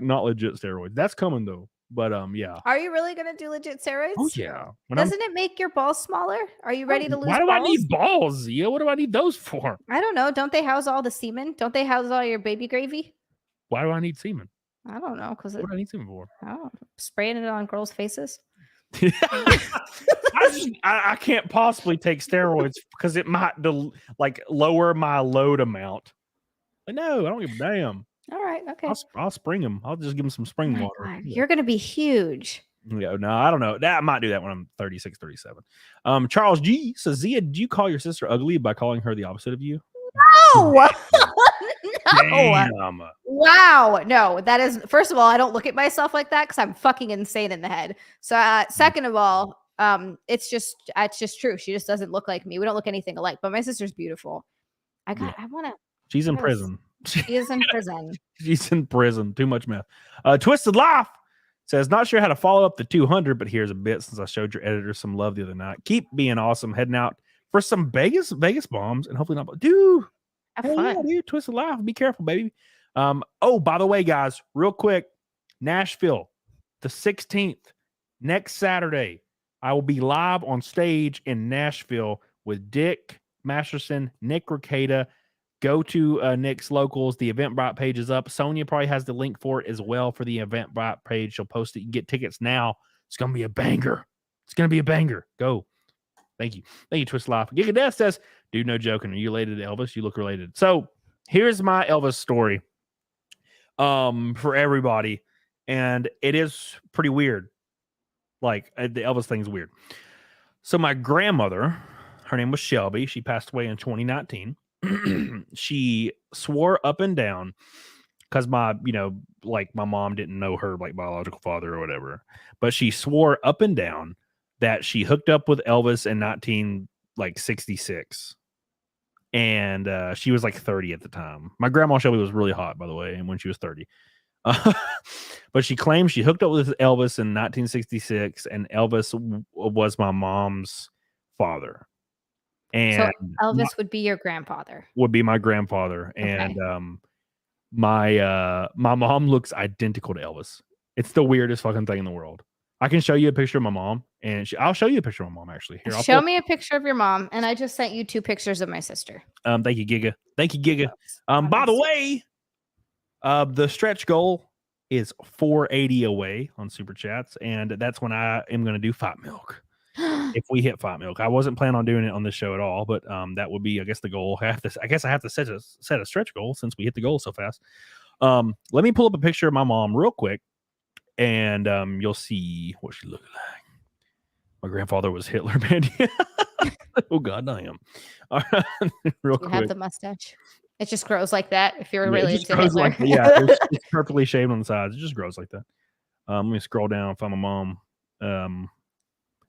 not legit steroids. That's coming though. But yeah. Are you really gonna do legit steroids? Oh yeah. Doesn't it make your balls smaller? Are you ready to lose? Why do balls? I need balls, Zia? What do I need those for? I don't know. Don't they house all the semen? Don't they house all your baby gravy? Why do I need semen? I don't know. Because what do I need semen for? Spraying it on girls' faces. I can't possibly take steroids because it might lower my load amount. But no, I don't give a damn. All right, okay. I'll spring them. I'll just give them some spring water. God, you're gonna be huge. Yeah, no, I don't know. I might do that when I'm 36, 37. Charles G says, Zia, do you call your sister ugly by calling her the opposite of you? No. No. Damn. Wow. No, that is, first of all, I don't look at myself like that because I'm fucking insane in the head. So second of all, it's just true. She just doesn't look like me. We don't look anything alike, but my sister's beautiful. She's in prison. She is in prison. She's in prison. Too much meth. Twisted Life says, not sure how to follow up the 200, but here's a bit since I showed your editor some love the other night. Keep being awesome. Heading out for some Vegas bombs and hopefully not. Dude, have fun. Yeah, dude, Twisted Life. Be careful, baby. Oh, by the way, guys, real quick, Nashville, the 16th, next Saturday, I will be live on stage in Nashville with Dick Masterson, Nick Ricada. Go to Nick's Locals. The Eventbrite page is up. Sonia probably has the link for it as well for the Eventbrite page. She'll post it. You can get tickets now. It's going to be a banger. It's going to be a banger. Go. Thank you. Thank you, Twist Life. Giga Death says, dude, no joking. Are you related to Elvis? You look related. So here's my Elvis story for everybody. And it is pretty weird. Like, the Elvis thing's weird. So my grandmother, her name was Shelby. She passed away in 2019. She swore up and down because my mom didn't know her like biological father or whatever, but she swore up and down that she hooked up with Elvis in 1966, and she was like 30 at the time. My grandma Shelby was really hot, by the way, and when she was 30. But she claims she hooked up with Elvis in 1966, and Elvis was my mom's father. And so Elvis would be your grandfather. Would be my grandfather. Okay. And my mom looks identical to Elvis. It's the weirdest fucking thing in the world. I can show you a picture of my mom, and I'll show you a picture of my mom actually. Here, show me a picture of your mom, and I just sent you 2 pictures of my sister. Thank you, Giga. Thank you, Giga. By the way, the stretch goal is $4.80 away on Super Chats, and that's when I am going to do Fight Milk. If we hit Fight Milk, I wasn't planning on doing it on this show at all, but that would be, I guess, the goal. I guess I have to set a stretch goal since we hit the goal so fast. Let me pull up a picture of my mom real quick, and you'll see what she looked like. My grandfather was Hitler, man. Oh God, I am. All right, real quick. You have the mustache. It just grows like that. If you're related to grows Hitler, like, it's perfectly shaved on the sides. It just grows like that. Let me scroll down and find my mom.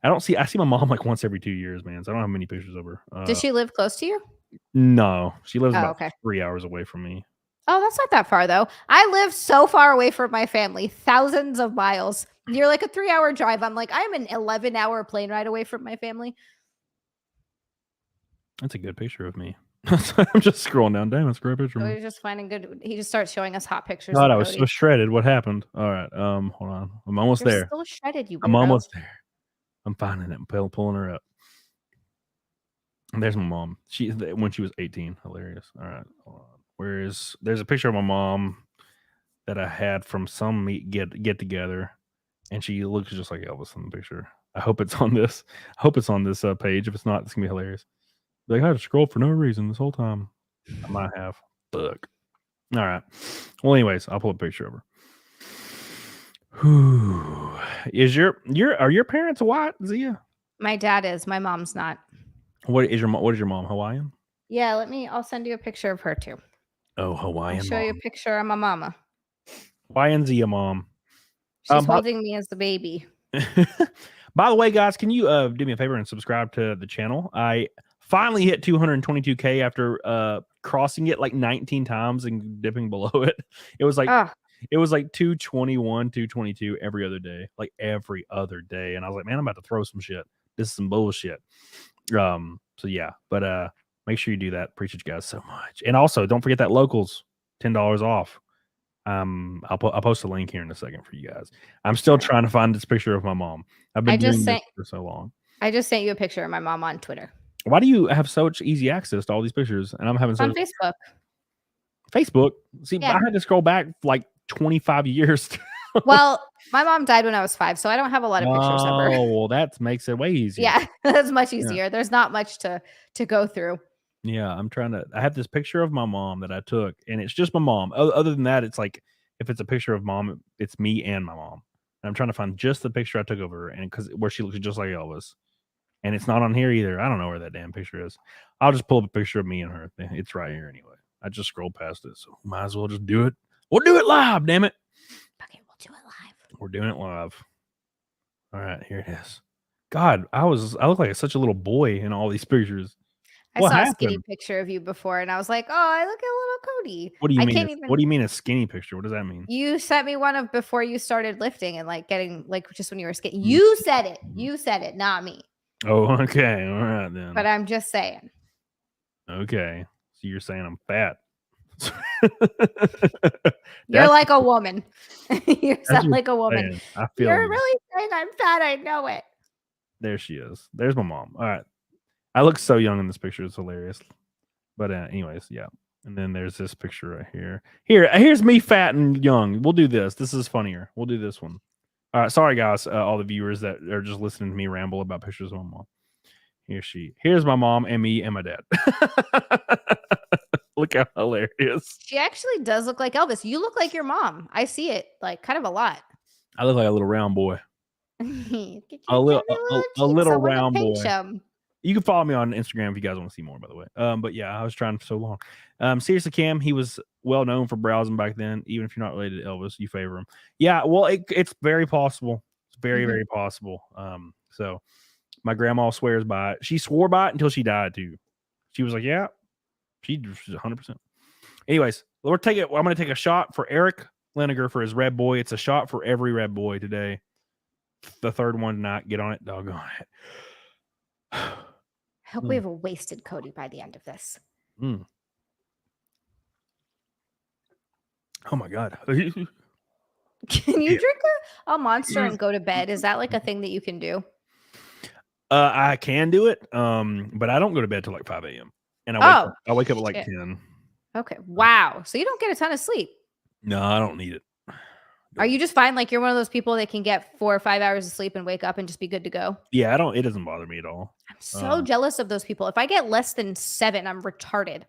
I see my mom like once every 2 years, man. So I don't have many pictures of her. Does she live close to you? No, she lives about okay. 3 hours away from me. Oh, that's not that far though. I live so far away from my family, thousands of miles. You're like a 3-hour drive. I'm like, I'm an 11-hour plane ride away from my family. That's a good picture of me. I'm just scrolling down. Damn, it's a great picture. So we're just finding good. He just starts showing us hot pictures. God, I was so shredded. What happened? All right, hold on. I'm almost there. Still shredded, you. I'm almost there. I'm finding it. I'm pulling her up. And there's my mom. When she was 18. Hilarious. All right, hold on. There's a picture of my mom that I had from some get together, and she looks just like Elvis in the picture. I hope it's on this. Page. If it's not, it's gonna be hilarious. Like, I had to scroll for no reason this whole time. I might have. Fuck. All right. Well, anyways, I'll pull a picture of her. Who is are your parents white, Zia? My dad is. My mom's not. What is your mom? Hawaiian? Yeah, I'll send you a picture of her too. Oh, Hawaiian. I'll show you a picture of my mama. Hawaiian Zia mom. She's holding me as the baby. By the way, guys, can you do me a favor and subscribe to the channel? I finally hit 222K after crossing it like 19 times and dipping below it. It was like 221, 222 every other day. And I was like, man, I'm about to throw some shit. This is some bullshit. So yeah, but make sure you do that. Appreciate you guys so much. And also don't forget that locals $10 off. I'll post a link here in a second for you guys. I'm still trying to find this picture of my mom. I've been doing this for so long. I just sent you a picture of my mom on Twitter. Why do you have such easy access to all these pictures? And I'm having on Facebook. Facebook. See, yeah. I had to scroll back like 25 years. Well, my mom died when I was 5, so I don't have a lot of pictures of her. Oh, well, that makes it way easier. Yeah, that's much easier. Yeah. There's not much to go through. Yeah, I have this picture of my mom that I took, and it's just my mom. Other than that, it's like, if it's a picture of mom, it's me and my mom. And I'm trying to find just the picture I took of her, and where she looks just like Elvis. And it's not on here either. I don't know where that damn picture is. I'll just pull up a picture of me and her. It's right here anyway. I just scrolled past it, so might as well just do it. We'll do it live, damn it. Okay, we'll do it live. We're doing it live. All right, here it is. God, I look like such a little boy in all these pictures. I saw a skinny picture of you before, and I was like, "Oh, I look at little Cody." What do you mean? What do you mean a skinny picture? What does that mean? You sent me one of before you started lifting and like getting like just when you were skinny. You said it. You said it, not me. Oh, okay. All right then. But I'm just saying. Okay, so you're saying I'm fat. You're like a woman. You sound like a woman. I feel you're really saying I'm fat. I know it. There she is. There's my mom. All right. I look so young in this picture. It's hilarious. But anyways, yeah. And then there's this picture right here. Here's me fat and young. We'll do this. This is funnier. We'll do this one. All right. Sorry, guys. All the viewers that are just listening to me ramble about pictures of my mom. Here's my mom and me and my dad. Look how hilarious. She actually does look like Elvis. You look like your mom. I see it like kind of a lot. I look like a little round boy. a little round boy. You can follow me on Instagram if you guys want to see more, by the way. But yeah, I was trying for so long. Seriously, Cam, he was well known for browsing back then. Even if you're not related to Elvis, you favor him. Yeah, well, it's very possible. It's very, very possible. So my grandma swears by it. She swore by it until she died too. She was like, yeah, she's 100%. Anyways, I'm going to take a shot for Eric Leniger for his red boy. It's a shot for every red boy today. The third one tonight. Get on it. Doggone it. I hope we have a wasted Cody by the end of this. Oh my God. Can you drink a Monster and go to bed? Is that like a thing that you can do? I can do it, but I don't go to bed till like 5 a.m. And I wake up at like 10. Okay. Wow. So you don't get a ton of sleep. No, I don't need it. Are you just fine? Like you're one of those people that can get 4 or 5 hours of sleep and wake up and just be good to go? Yeah, it doesn't bother me at all. I'm so jealous of those people. If I get less than 7, I'm retarded.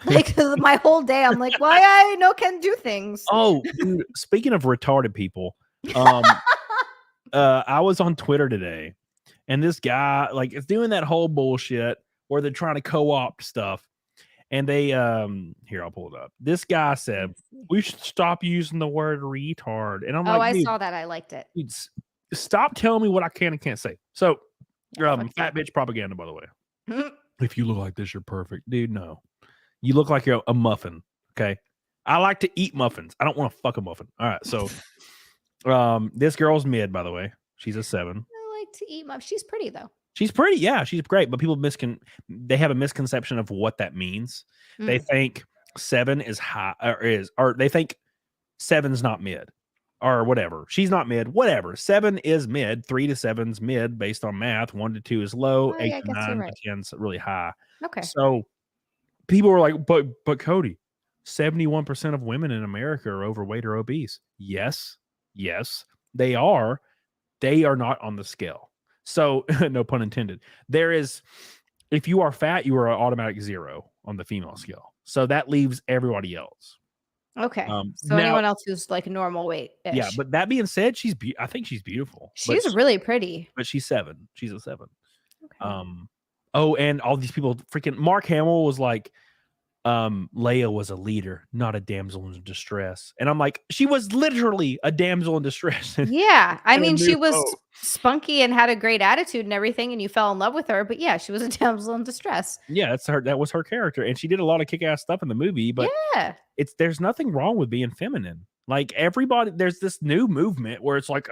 Like my whole day, I'm like, why I can do things. Oh, dude, speaking of retarded people, I was on Twitter today, and this guy like is doing that whole bullshit where they're trying to co-opt stuff, and they here, I'll pull it up. This guy said we should stop using the word retard, and I'm like, I saw that. I liked it. Dude, stop telling me what I can and can't say. So, fat bitch propaganda, by the way. If you look like this, you're perfect, dude. No. You look like you're a muffin. Okay. I like to eat muffins. I don't want to fuck a muffin. All right. So this girl's mid, by the way. She's a 7. I like to eat muffins. She's pretty though. She's pretty. Yeah, she's great. But people they have a misconception of what that means. They think 7 is high or they think 7's not mid or whatever. She's not mid, whatever. 7 is mid. 3 to 7's mid based on math. 1 to 2 is low. 8 to 9 to 10's really high. Okay. So people were like, but Cody, 71% of women in America are overweight or obese. Yes, they are. They are not on the scale. So no pun intended. If you are fat, you are an automatic 0 on the female scale. So that leaves everybody else. Okay. So anyone else who's like normal weight. Yeah. But that being said, I think she's beautiful. She's really pretty. But she's 7. She's a 7. Okay. Oh, and all these people freaking Mark Hamill was like, Leia was a leader, not a damsel in distress. And I'm like, she was literally a damsel in distress. Yeah. I mean, she was spunky and had a great attitude and everything, and you fell in love with her. But yeah, she was a damsel in distress. Yeah, that was her character. And she did a lot of kick-ass stuff in the movie, but there's nothing wrong with being feminine. Like everybody, there's this new movement where it's like,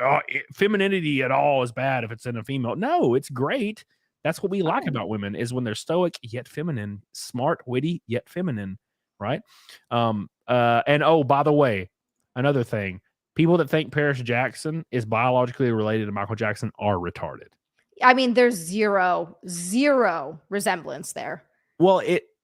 femininity at all is bad if it's in a female. No, it's great. That's what we like about women is when they're stoic yet feminine, smart, witty yet feminine, right? And by the way, another thing, people that think Paris Jackson is biologically related to Michael Jackson are retarded. I mean, there's zero resemblance there. Well,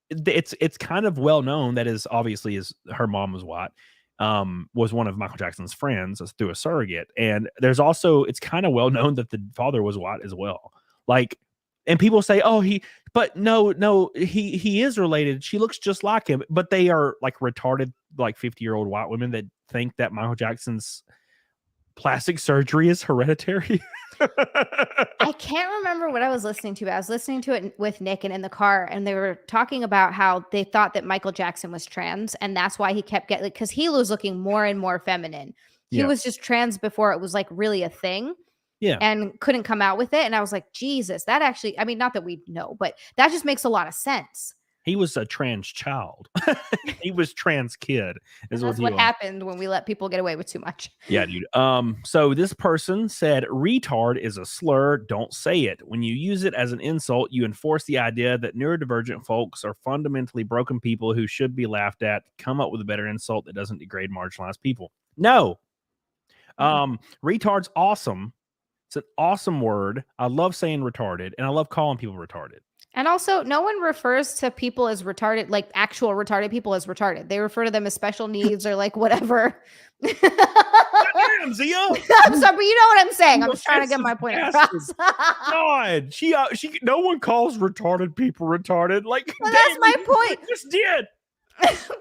it's kind of well known that is obviously her mom was white, was one of Michael Jackson's friends through a surrogate, and there's also it's kind of well known that the father was white as well, like. And people say, he is related. She looks just like him. But they are like retarded, like 50-year-old white women that think that Michael Jackson's plastic surgery is hereditary. I can't remember what I was listening to. I was listening to it with Nick and in the car, and they were talking about how they thought that Michael Jackson was trans. And that's why he kept getting, because he was looking more and more feminine. He was just trans before it was like really a thing. Yeah. And couldn't come out with it. And I was like, Jesus, that actually, I mean, not that we know, but that just makes a lot of sense. He was a trans child. He was trans kid. That's what happened when we let people get away with too much. Yeah, dude. So this person said, retard is a slur. Don't say it. When you use it as an insult, you enforce the idea that neurodivergent folks are fundamentally broken people who should be laughed at. Come up with a better insult that doesn't degrade marginalized people. No. Retard's awesome. It's an awesome word. I love saying retarded, and I love calling people retarded. And also, no one refers to people as retarded, like actual retarded people as retarded. They refer to them as special needs or like whatever. Damn, Zia. I'm sorry, but you know what I'm saying. I'm just trying to get my point across. God, no one calls retarded people retarded. Like, well, that's my point. Just did.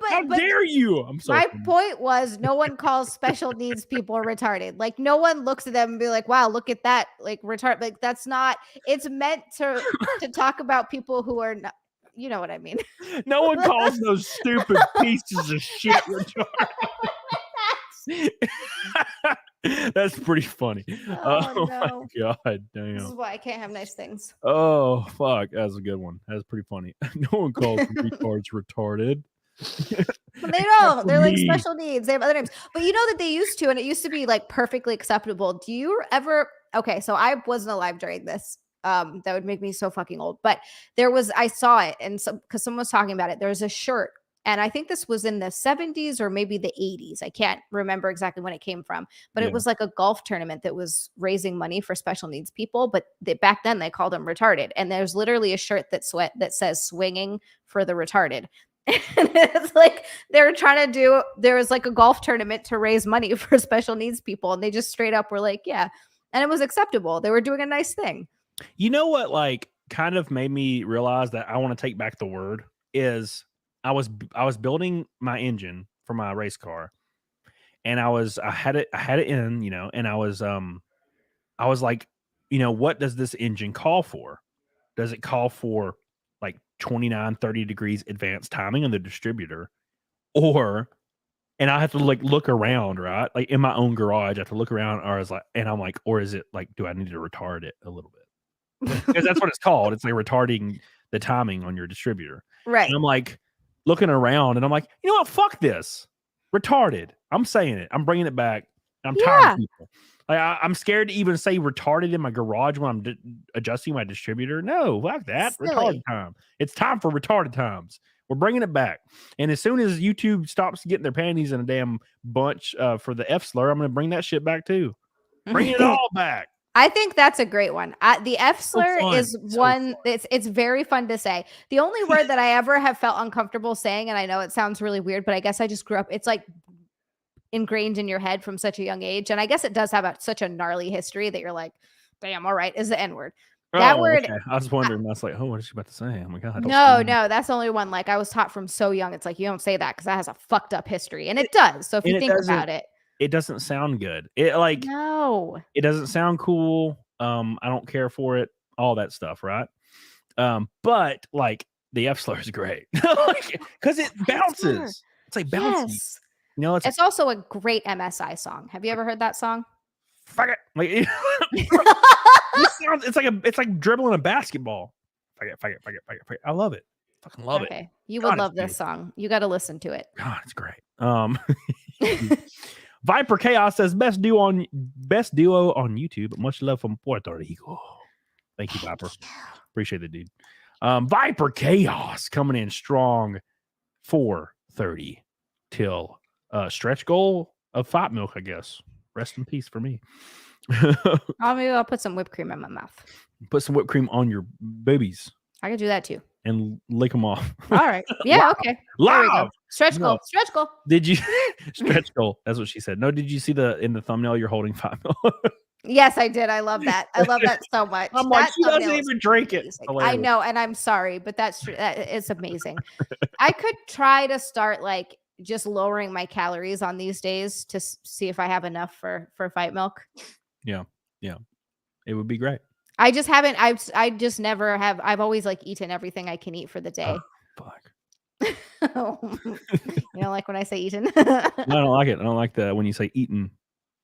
How dare you? I'm sorry. My point was no one calls special needs people retarded. Like no one looks at them and be like, wow, look at that. Like retarded. Like that's not, it's meant to talk about people who are not, you know what I mean? No one calls those stupid pieces of shit retarded. That's pretty funny. Oh no. My God, damn. This is why I can't have nice things. Oh, fuck. That's a good one. That's pretty funny. No one calls retards retarded. But they don't. They're like special needs. They have other names. But you know that they used to, and it used to be like perfectly acceptable. Do you ever? Okay, so I wasn't alive during this. That would make me so fucking old. But I saw it, and so because someone was talking about it, there was a shirt, and I think this was in the 70s or maybe the 80s. I can't remember exactly when it came from, but it was like a golf tournament that was raising money for special needs people. But back then they called them retarded, and there's literally a shirt that says "swinging for the retarded." And it's like they're trying to do, there was like a golf tournament to raise money for special needs people. And they just straight up were like, yeah. And it was acceptable. They were doing a nice thing. You know what, like, kind of made me realize that I want to take back the word is I was building my engine for my race car, and I had it in, you know, and I was like, you know, what does this engine call for? Does it call for like 29, 30 degrees advanced timing on the distributor? Or, and I have to like look around, right? Like in my own garage, I have to look around, or is like, and I'm like, or is it like, do I need to retard it a little bit? Because that's what it's called. It's like retarding the timing on your distributor. Right. And I'm like looking around, and I'm like, you know what? Fuck this. Retarded. I'm saying it. I'm bringing it back. I'm tired of people. Like, I'm scared to even say retarded in my garage when I'm adjusting my distributor. No, fuck that. Silly. Retarded time. It's time for retarded times. We're bringing it back. And as soon as YouTube stops getting their panties in a damn bunch for the F slur, I'm going to bring that shit back too. Bring it all back. I think that's a great one. The F slur is one. It's very fun to say. The only word that I ever have felt uncomfortable saying, and I know it sounds really weird, but I guess I just grew up. It's like ingrained in your head from such a young age, and I guess it does have such a gnarly history that you're like, damn, all right, is the N word. That word. Okay. I was wondering. I was like, oh, what is she about to say? Oh my god. No, that's the only one. Like I was taught from so young. It's like you don't say that because that has a fucked up history, and it does. So if you think about it. It doesn't sound good. It like no. It doesn't sound cool. I don't care for it. All that stuff, right? But like the F slur is great because it bounces. It's like bouncy. Yes. You know, it's also a great MSI song. Have you ever heard that song? Fuck it. Like it's like dribbling a basketball. Fuck it. I love it. Fucking love it. You would love this song. You got to listen to it. God, it's great. Viper Chaos says best duo on YouTube. Much love from Puerto Rico. Thank you, Viper. Appreciate it, dude. Viper Chaos coming in strong. 4:30 till stretch goal of Fight Milk, I guess. Rest in peace for me. Maybe I'll put some whipped cream in my mouth. Put some whipped cream on your babies. I could do that too. And lick them off. All right. Yeah. Okay. Live. Stretch goal. Stretch goal. Did you stretch goal? That's what she said. No, did you see in the thumbnail you're holding 5 mil? Yes, I did. I love that. I love that so much. I'm like, she doesn't even drink it. I know, and I'm sorry, but that's true. It's amazing. I could try to start like just lowering my calories on these days to see if I have enough for Fight Milk. Yeah. It would be great. I just haven't. I just never have. I've always like eaten everything I can eat for the day. Oh, fuck. You don't like when I say eaten? No, I don't like it. I don't like when you say eaten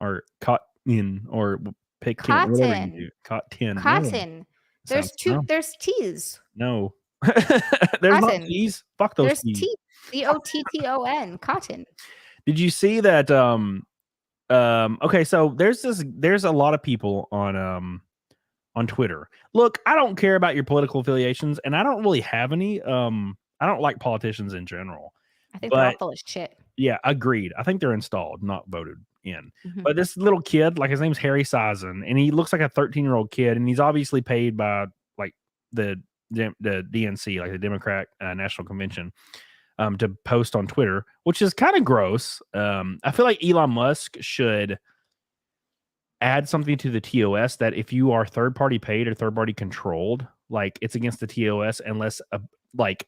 or caught in or pick cotton. Whatever you do. Cotton. Cotton. No. There's T's. No. There's not T's. Fuck those T's. There's Cotton. Cotton. Did you see that? Okay, so there's a lot of people on Twitter. Look, I don't care about your political affiliations, and I don't really have any. I don't like politicians in general. I think they're all full of shit. Yeah, agreed. I think they're installed, not voted in. Mm-hmm. But this little kid, like his name's Harry Sison, and he looks like a 13-year-old kid, and he's obviously paid by like the DNC, like the Democrat National Convention, to post on Twitter, which is kind of gross. I feel like Elon Musk should add something to the TOS that if you are third-party paid or third-party controlled, like it's against the TOS unless like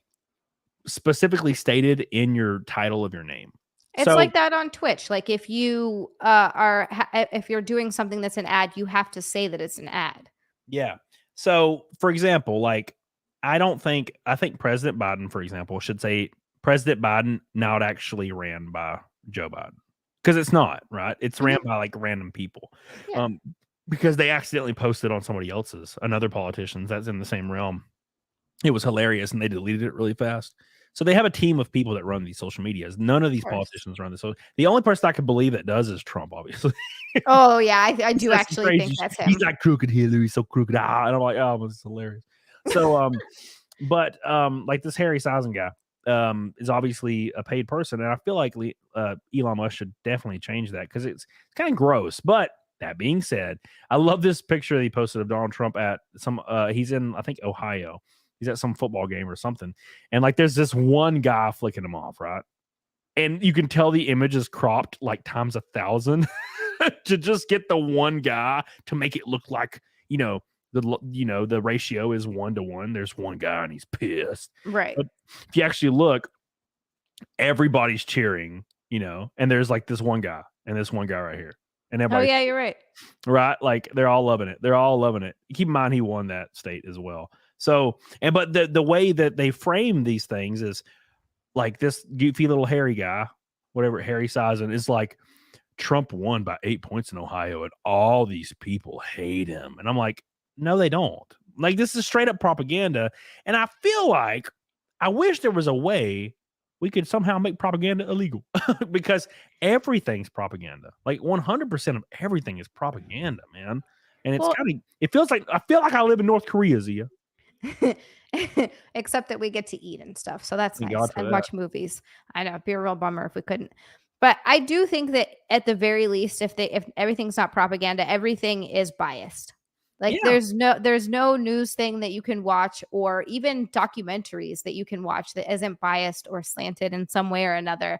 specifically stated in your title of your name. It's like that on Twitch. Like if you if you're doing something that's an ad, you have to say that it's an ad. Yeah. So for example, like I think President Biden, for example, should say President Biden not actually ran by Joe Biden. Because it's not, right? It's ran by like random people. Yeah. Because they accidentally posted on somebody else's, another politician's that's in the same realm. It was hilarious and they deleted it really fast. So they have a team of people that run these social medias. None of these politicians run this. So the only person I can believe that does is Trump, obviously. Oh, yeah. I do actually think that's him. He's not crooked here. He's so crooked. And I'm like, oh, this is hilarious. So, but like this Harry Sison guy is obviously a paid person. And I feel like Elon Musk should definitely change that because it's kind of gross. But that being said, I love this picture that he posted of Donald Trump at he's in, I think, Ohio. He's at some football game or something. And like there's this one guy flicking him off, right? And you can tell the image is cropped like times 1,000 to just get the one guy to make it look like, the ratio is 1-to-1. There's one guy and he's pissed. Right. But if you actually look, everybody's cheering, and there's like this one guy and this one guy right here. And everybody, yeah, you're right. Right? Like they're all loving it. They're all loving it. Keep in mind he won that state as well. So, but the way that they frame these things is like this goofy little hairy guy, whatever, Harry Sison, is like, Trump won by 8 points in Ohio and all these people hate him. And I'm like, no, they don't. Like, this is straight up propaganda. And I feel like I wish there was a way we could somehow make propaganda illegal because everything's propaganda. Like 100% of everything is propaganda, man. And it's it feels like, I feel like I live in North Korea, Zia. Except that we get to eat and stuff. So that's Thank nice. God for And that. watch movies. I know it'd be a real bummer if we couldn't. But I do think that at the very least, if everything's not propaganda, everything is biased. Like there's no news thing that you can watch or even documentaries that you can watch that isn't biased or slanted in some way or another.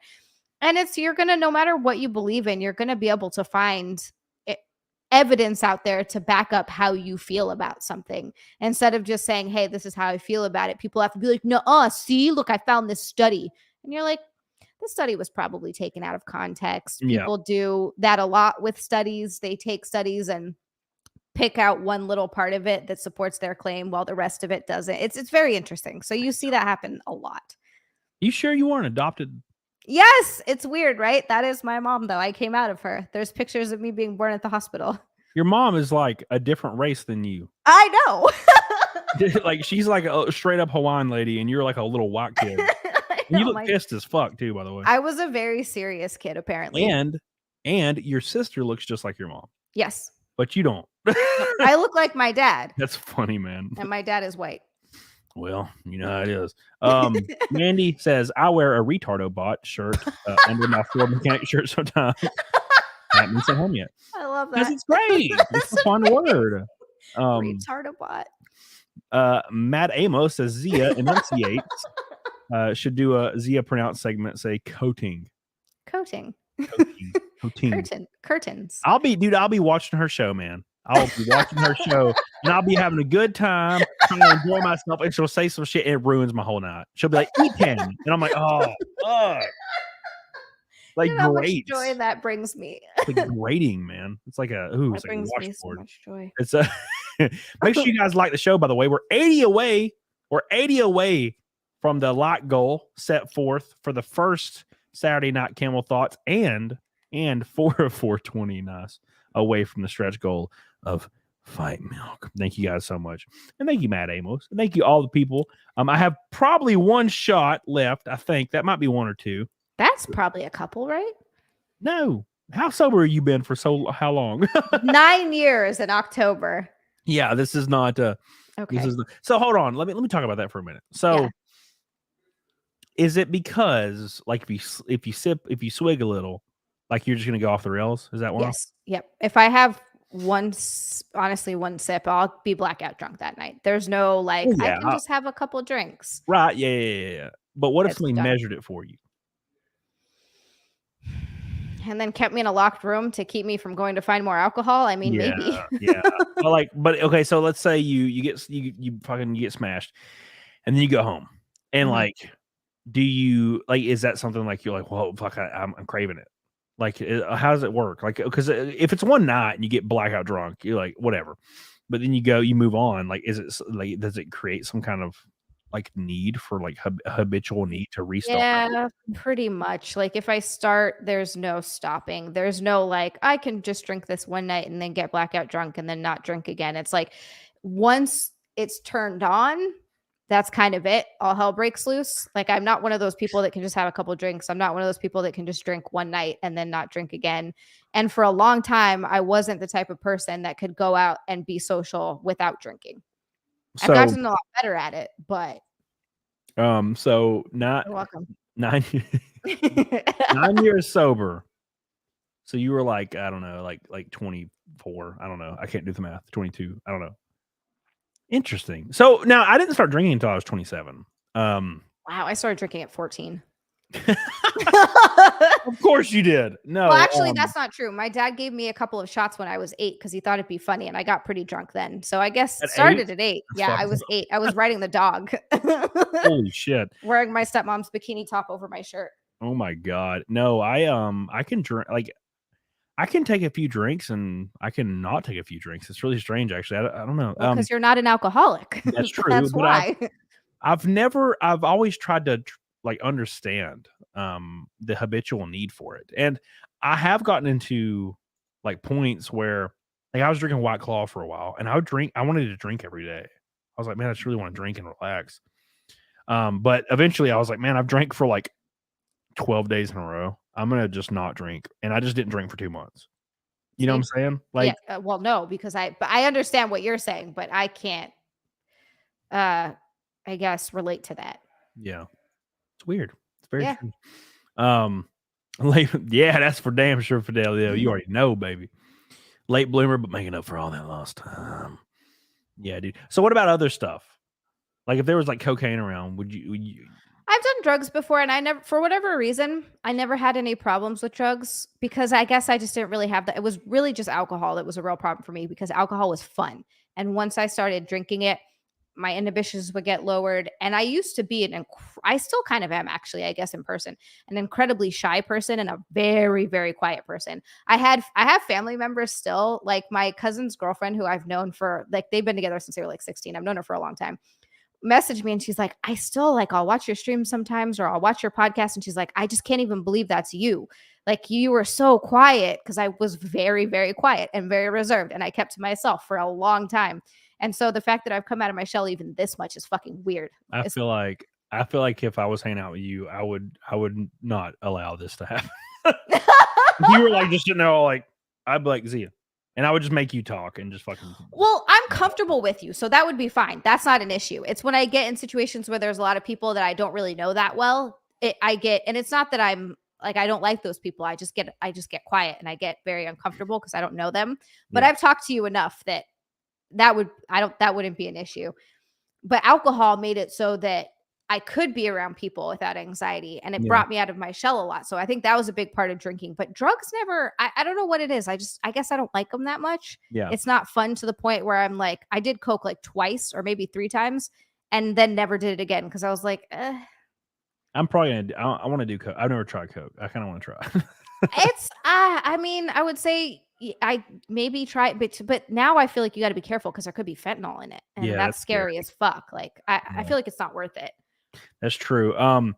And you're going to, no matter what you believe in, you're going to be able to find evidence out there to back up how you feel about something. Instead of just saying, hey, this is how I feel about it. People have to be like, no, see, look, I found this study. And you're like, this study was probably taken out of context. People do that a lot with studies. They take studies and pick out one little part of it that supports their claim while the rest of it doesn't. It's very interesting. So you see that happen a lot. You sure you weren't adopted? Yes, it's weird, right? That is my mom, though. I came out of her. There's pictures of me being born at the hospital. Your mom is like a different race than you. I know. Like she's like a straight up Hawaiian lady, and you're like a little white kid. And you look pissed as fuck too, by the way. I was a very serious kid, apparently. And your sister looks just like your mom. Yes. But you don't. I look like my dad. That's funny, man. And my dad is white. Well, you know how it is. Mandy says, I wear a retardobot shirt under my Ford mechanic shirt sometimes. I haven't been sent home yet. I love that. Because it's great. It's a fun word. Retardobot. Matt Amos says, Zia enunciates. Should do a Zia pronounced segment, say coating. Coating. Curtains. I'll be watching her show, man. I'll be watching her show and I'll be having a good time, trying to enjoy myself, and she'll say some shit and it ruins my whole night. She'll be like, E10. And I'm like, oh, fuck. Like, you know great. How much joy that brings me. It's like grating, man. It's like That it's brings like a me so washboard. much joy. It's a make sure you guys like the show, by the way. We're 80 away. We're 80 away from the like goal set forth for the first Saturday night Camel Thoughts and 420 nice away from the stretch goal of Fight Milk. Thank you guys so much. And thank you, Matt Amos. And thank you all the people. I have probably one shot left. I think that might be one or two. That's probably a couple, right? No. How sober have you been for how long? 9 years in October. Yeah, this is not Okay. so hold on. Let me talk about that for a minute. So is it because like if you swig a little, like you're just gonna go off the rails? Is that why? Yes. Yep. If I have one sip, I'll be blackout drunk that night. There's no like I can just have a couple drinks. Right. Yeah. But what if somebody measured it for you? And then kept me in a locked room to keep me from going to find more alcohol. I mean, maybe. Yeah. But okay. So let's say you get smashed, and then you go home, and like, do you like? Is that something like you're like, well, fuck, I'm craving it. Like, how does it work? Like, because if it's one night and you get blackout drunk, you're like, whatever. But then you move on. Like, is it like, does it create some kind of like need for like habitual need to restart? Yeah, pretty much. Like if I start, there's no stopping. There's no like, I can just drink this one night and then get blackout drunk and then not drink again. It's like once it's turned on, that's kind of it. All hell breaks loose. Like I'm not one of those people that can just have a couple drinks. I'm not one of those people that can just drink one night and then not drink again. And for a long time, I wasn't the type of person that could go out and be social without drinking. I've gotten a lot better at it, but so not you're welcome. 9 years sober. So you were like, I don't know, like 24. I don't know. I can't do the math. 22. I don't know. Interesting. So now I didn't start drinking until I was 27. Wow, I started drinking at 14. Of course you did. No, Well, actually, that's not true. My dad gave me a couple of shots when I was 8 because he thought it'd be funny, and I got pretty drunk then. So I guess At it started 8? at 8. That's Yeah, I fucking was 8. I was riding the dog, holy shit. wearing my stepmom's bikini top over my shirt. Oh my god. No, I can drink like I can take a few drinks and I can not take a few drinks. It's really strange, actually. I don't know. Because you're not an alcoholic. That's true. That's but why. I've always tried to like understand the habitual need for it. And I have gotten into like points where like I was drinking White Claw for a while and I wanted to drink every day. I was like, man, I just really want to drink and relax. But eventually I was like, man, I've drank for like 12 days in a row. I'm going to just not drink. And I just didn't drink for 2 months. You know what I'm saying? Like, yeah, well, no, because but I understand what you're saying, but I can't, I guess, relate to that. yeah, it's weird. It's very Yeah. true. Yeah, that's for damn sure, Fidelity. You already know, baby. Late bloomer, but making up for all that lost time. Yeah, dude. So what about other stuff? Like if there was like cocaine around, would you I've done drugs before, and I never, for whatever reason, I never had any problems with drugs because I guess I just didn't really have that. It was really just alcohol that was a real problem for me because alcohol was fun. And once I started drinking it, my inhibitions would get lowered. And I used to be I still kind of am actually, I guess, in person, an incredibly shy person and a very, very quiet person. I have family members still, like my cousin's girlfriend, who I've known for like, they've been together since they were like 16. I've known her for a long time. Message me and she's like, I still like, I'll watch your streams sometimes or I'll watch your podcast. And she's like, I just can't even believe that's you. Like you were so quiet because I was very, very quiet and very reserved. And I kept to myself for a long time. And so the fact that I've come out of my shell even this much is fucking weird. I feel like if I was hanging out with you, I would not allow this to happen. You were like just sitting there all like, I'd be like, Zia. And I would just make you talk and just fucking. Well, I'm comfortable with you, so that would be fine. That's not an issue. It's when I get in situations where there's a lot of people that I don't really know that well. And it's not that I'm like I don't like those people. I just get quiet and I get very uncomfortable because I don't know them. But Yeah. I've talked to you enough that wouldn't be an issue. But alcohol made it so that I could be around people without anxiety, and it brought me out of my shell a lot. So I think that was a big part of drinking. But drugs never, I don't know what it is. I guess I don't like them that much. Yeah. It's not fun to the point where I'm like, I did coke like twice or maybe 3 times and then never did it again because I was like, I'm probably gonna. I want to do coke. I've never tried coke. I kind of want to try. it's I mean, I would say I maybe try it, but now I feel like you got to be careful because there could be fentanyl in it, and Yeah, that's that's scary as fuck. Like I feel like it's not worth it. That's true. Mr.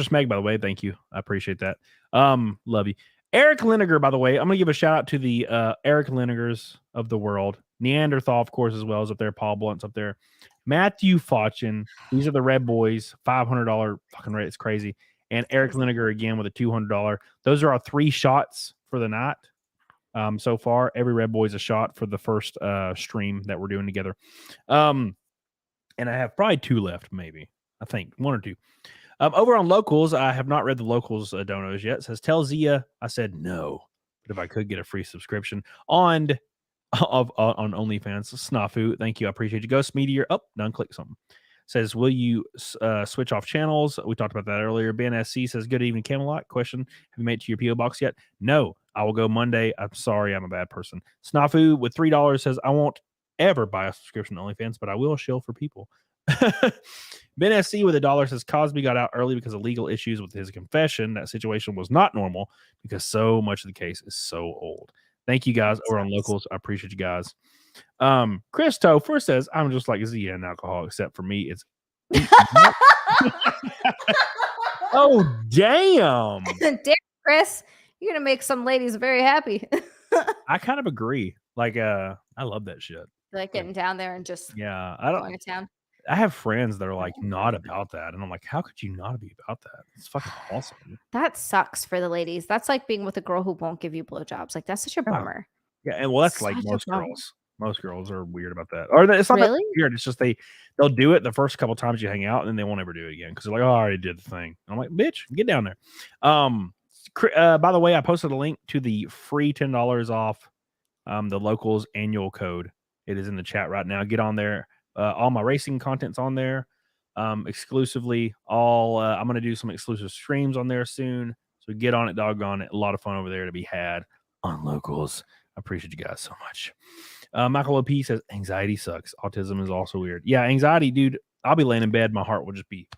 Smeg, by the way, thank you. I appreciate that. Love you. Eric Linegar, by the way, I'm gonna give a shout out to the Eric Linegars of the world. Neanderthal, of course, as well as up there. Paul Blunt's up there. Matthew Fauchin. These are the Red Boys. $500 fucking rate. It's crazy. And Eric Linegar again with a $200. Those are our 3 shots for the night. So far, every Red Boy is a shot for the first stream that we're doing together. And I have probably 2 left, maybe. I think 1 or 2. Over on locals, I have not read the locals donos yet. It says, tell Zia I said no, but if I could get a free subscription on OnlyFans. Snafu, thank you. I appreciate you. Ghost Meteor. Oh, done. Click something. Says, will you switch off channels? We talked about that earlier. Ben SC says, good evening, Camelot. Question, have you made it to your P.O. box yet? No, I will go Monday. I'm sorry, I'm a bad person. Snafu with $3 says, I won't ever buy a subscription to OnlyFans, but I will shill for people. Ben SC with $1 says Cosby got out early because of legal issues with his confession. That situation was not normal because so much of the case is so old. Thank you guys over on locals. I appreciate you guys. Chris Topher says, I'm just like Zia and alcohol, except for me, it's oh damn. Damn, Chris, you're gonna make some ladies very happy. I kind of agree. Like I love that shit. Like getting down there and just going to town. I have friends that are like not about that, and I'm like, how could you not be about that? It's fucking awesome. That sucks for the ladies. That's like being with a girl who won't give you blowjobs. Like that's such a bummer. Yeah, and well, that's like Such a most bummer. girls. Most girls are weird about that, or it's not Really? that weird. It's just they'll do it the first couple times you hang out, and then they won't ever do it again because they're like, oh, I already did the thing. And I'm like, bitch, get down there. By the way, I posted a link to the free $10 off the locals annual code. It is in the chat right now. Get on there. all my racing content's on there exclusively. I'm going to do some exclusive streams on there soon. So get on it, doggone it. A lot of fun over there to be had on Locals. I appreciate you guys so much. Michael OP says, anxiety sucks. Autism is also weird. Yeah, anxiety, dude. I'll be laying in bed. My heart will just be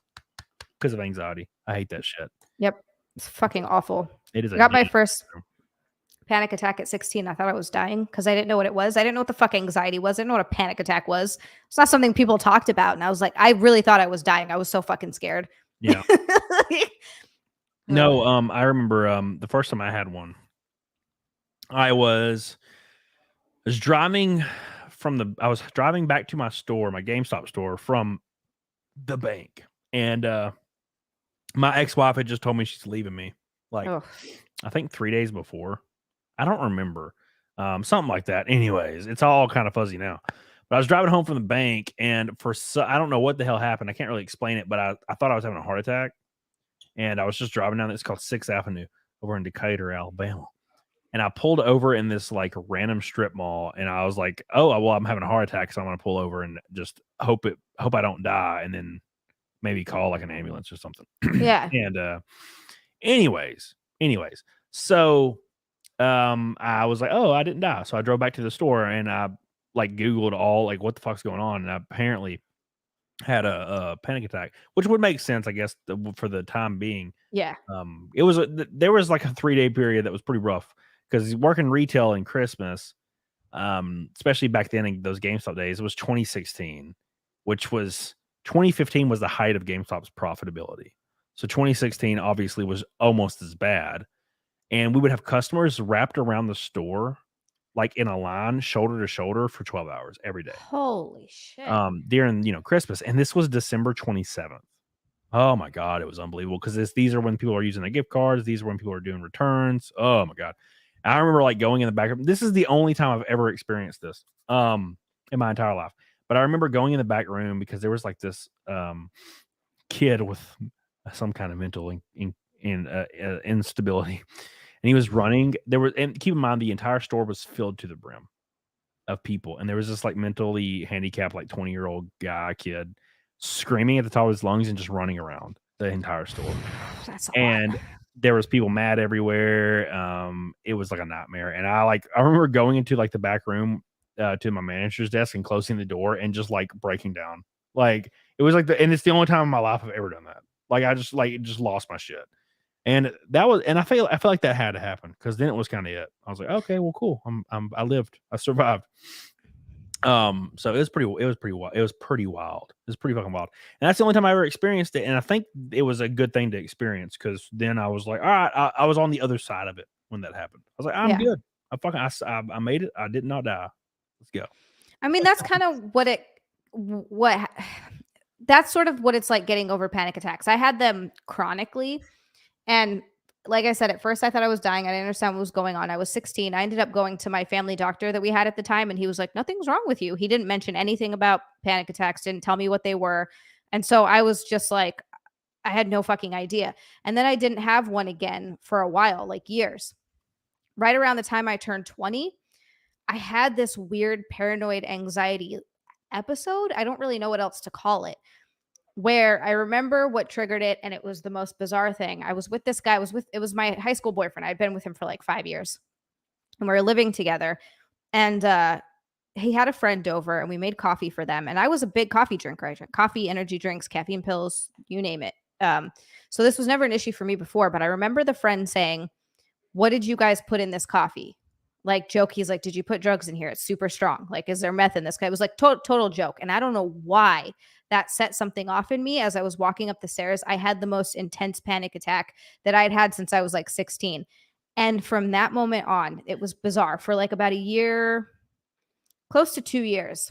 because of anxiety. I hate that shit. Yep. It's fucking awful. It is. I got my first panic attack at 16. I thought I was dying because I didn't know what it was. I didn't know what the fuck anxiety was. I didn't know what a panic attack was. It's not something people talked about. And I was like, I really thought I was dying. I was so fucking scared. Yeah. No, I remember the first time I had one. I was driving back to my store, my GameStop store from the bank. And my ex-wife had just told me she's leaving me. Like, I think 3 days before. I don't remember. Something like that. Anyways, it's all kind of fuzzy now. But I was driving home from the bank, and I don't know what the hell happened. I can't really explain it, but I thought I was having a heart attack. And I was just driving down. It's called 6th Avenue over in Decatur, Alabama. And I pulled over in this like random strip mall, and I was like, "Oh, well, I'm having a heart attack, so I'm gonna pull over and just hope I don't die, and then maybe call like an ambulance or something." Yeah. And anyways, so I was like, "Oh, I didn't die," so I drove back to the store and I like Googled all like what the fuck's going on, and I apparently had a panic attack, which would make sense, I guess, for the time being. Yeah. There was like a 3-day period that was pretty rough. Because working retail in Christmas, especially back then in those GameStop days, it was 2016, which was 2015 was the height of GameStop's profitability. So 2016 obviously was almost as bad. And we would have customers wrapped around the store, like in a line, shoulder to shoulder for 12 hours every day. Holy shit. During, Christmas. And this was December 27th. Oh my God, it was unbelievable. Because these are when people are using the gift cards. These are when people are doing returns. Oh my God. I remember like going in the back room. This is the only time I've ever experienced this in my entire life. But I remember going in the back room because there was like this kid with some kind of mental instability, and he was running. And keep in mind, the entire store was filled to the brim of people, and there was this like mentally handicapped, like 20-year-old kid screaming at the top of his lungs and just running around the entire store. That's a lot. There was people mad everywhere. It was like a nightmare. And I remember going into like the back room to my manager's desk and closing the door and just like breaking down. Like it was like and it's the only time in my life I've ever done that. Like I just lost my shit. And I feel like that had to happen because then it was kind of it. I was like, okay, well, cool. I lived. I survived. So it was pretty wild. It was pretty fucking wild. And that's the only time I ever experienced it. And I think it was a good thing to experience because then I was like, all right, I was on the other side of it when that happened. I was like, I'm good. I made it. I did not die. Let's go. I mean, that's kind of that's sort of what it's like getting over panic attacks. I had them chronically. And like I said, at first I thought I was dying. I didn't understand what was going on. I was 16. I ended up going to my family doctor that we had at the time. And he was like, nothing's wrong with you. He didn't mention anything about panic attacks, didn't tell me what they were. And so I was just like, I had no fucking idea. And then I didn't have one again for a while, like years. Right around the time I turned 20, I had this weird paranoid anxiety episode. I don't really know what else to call it. Where I remember what triggered it, and it was the most bizarre thing. I was with this guy. It was my high school boyfriend. I'd been with him for like 5 years, and we were living together. And he had a friend over, and we made coffee for them. And I was a big coffee drinker. I drank coffee, energy drinks, caffeine pills, you name it. So this was never an issue for me before. But I remember the friend saying, "What did you guys put in this coffee?" Like joke. He's like, "Did you put drugs in here? It's super strong. Like, is there meth in this?" Guy was like total joke. And I don't know why that set something off in me. As I was walking up the stairs, I had the most intense panic attack that I'd had since I was like 16. And from that moment on, it was bizarre. For like about a year, close to 2 years,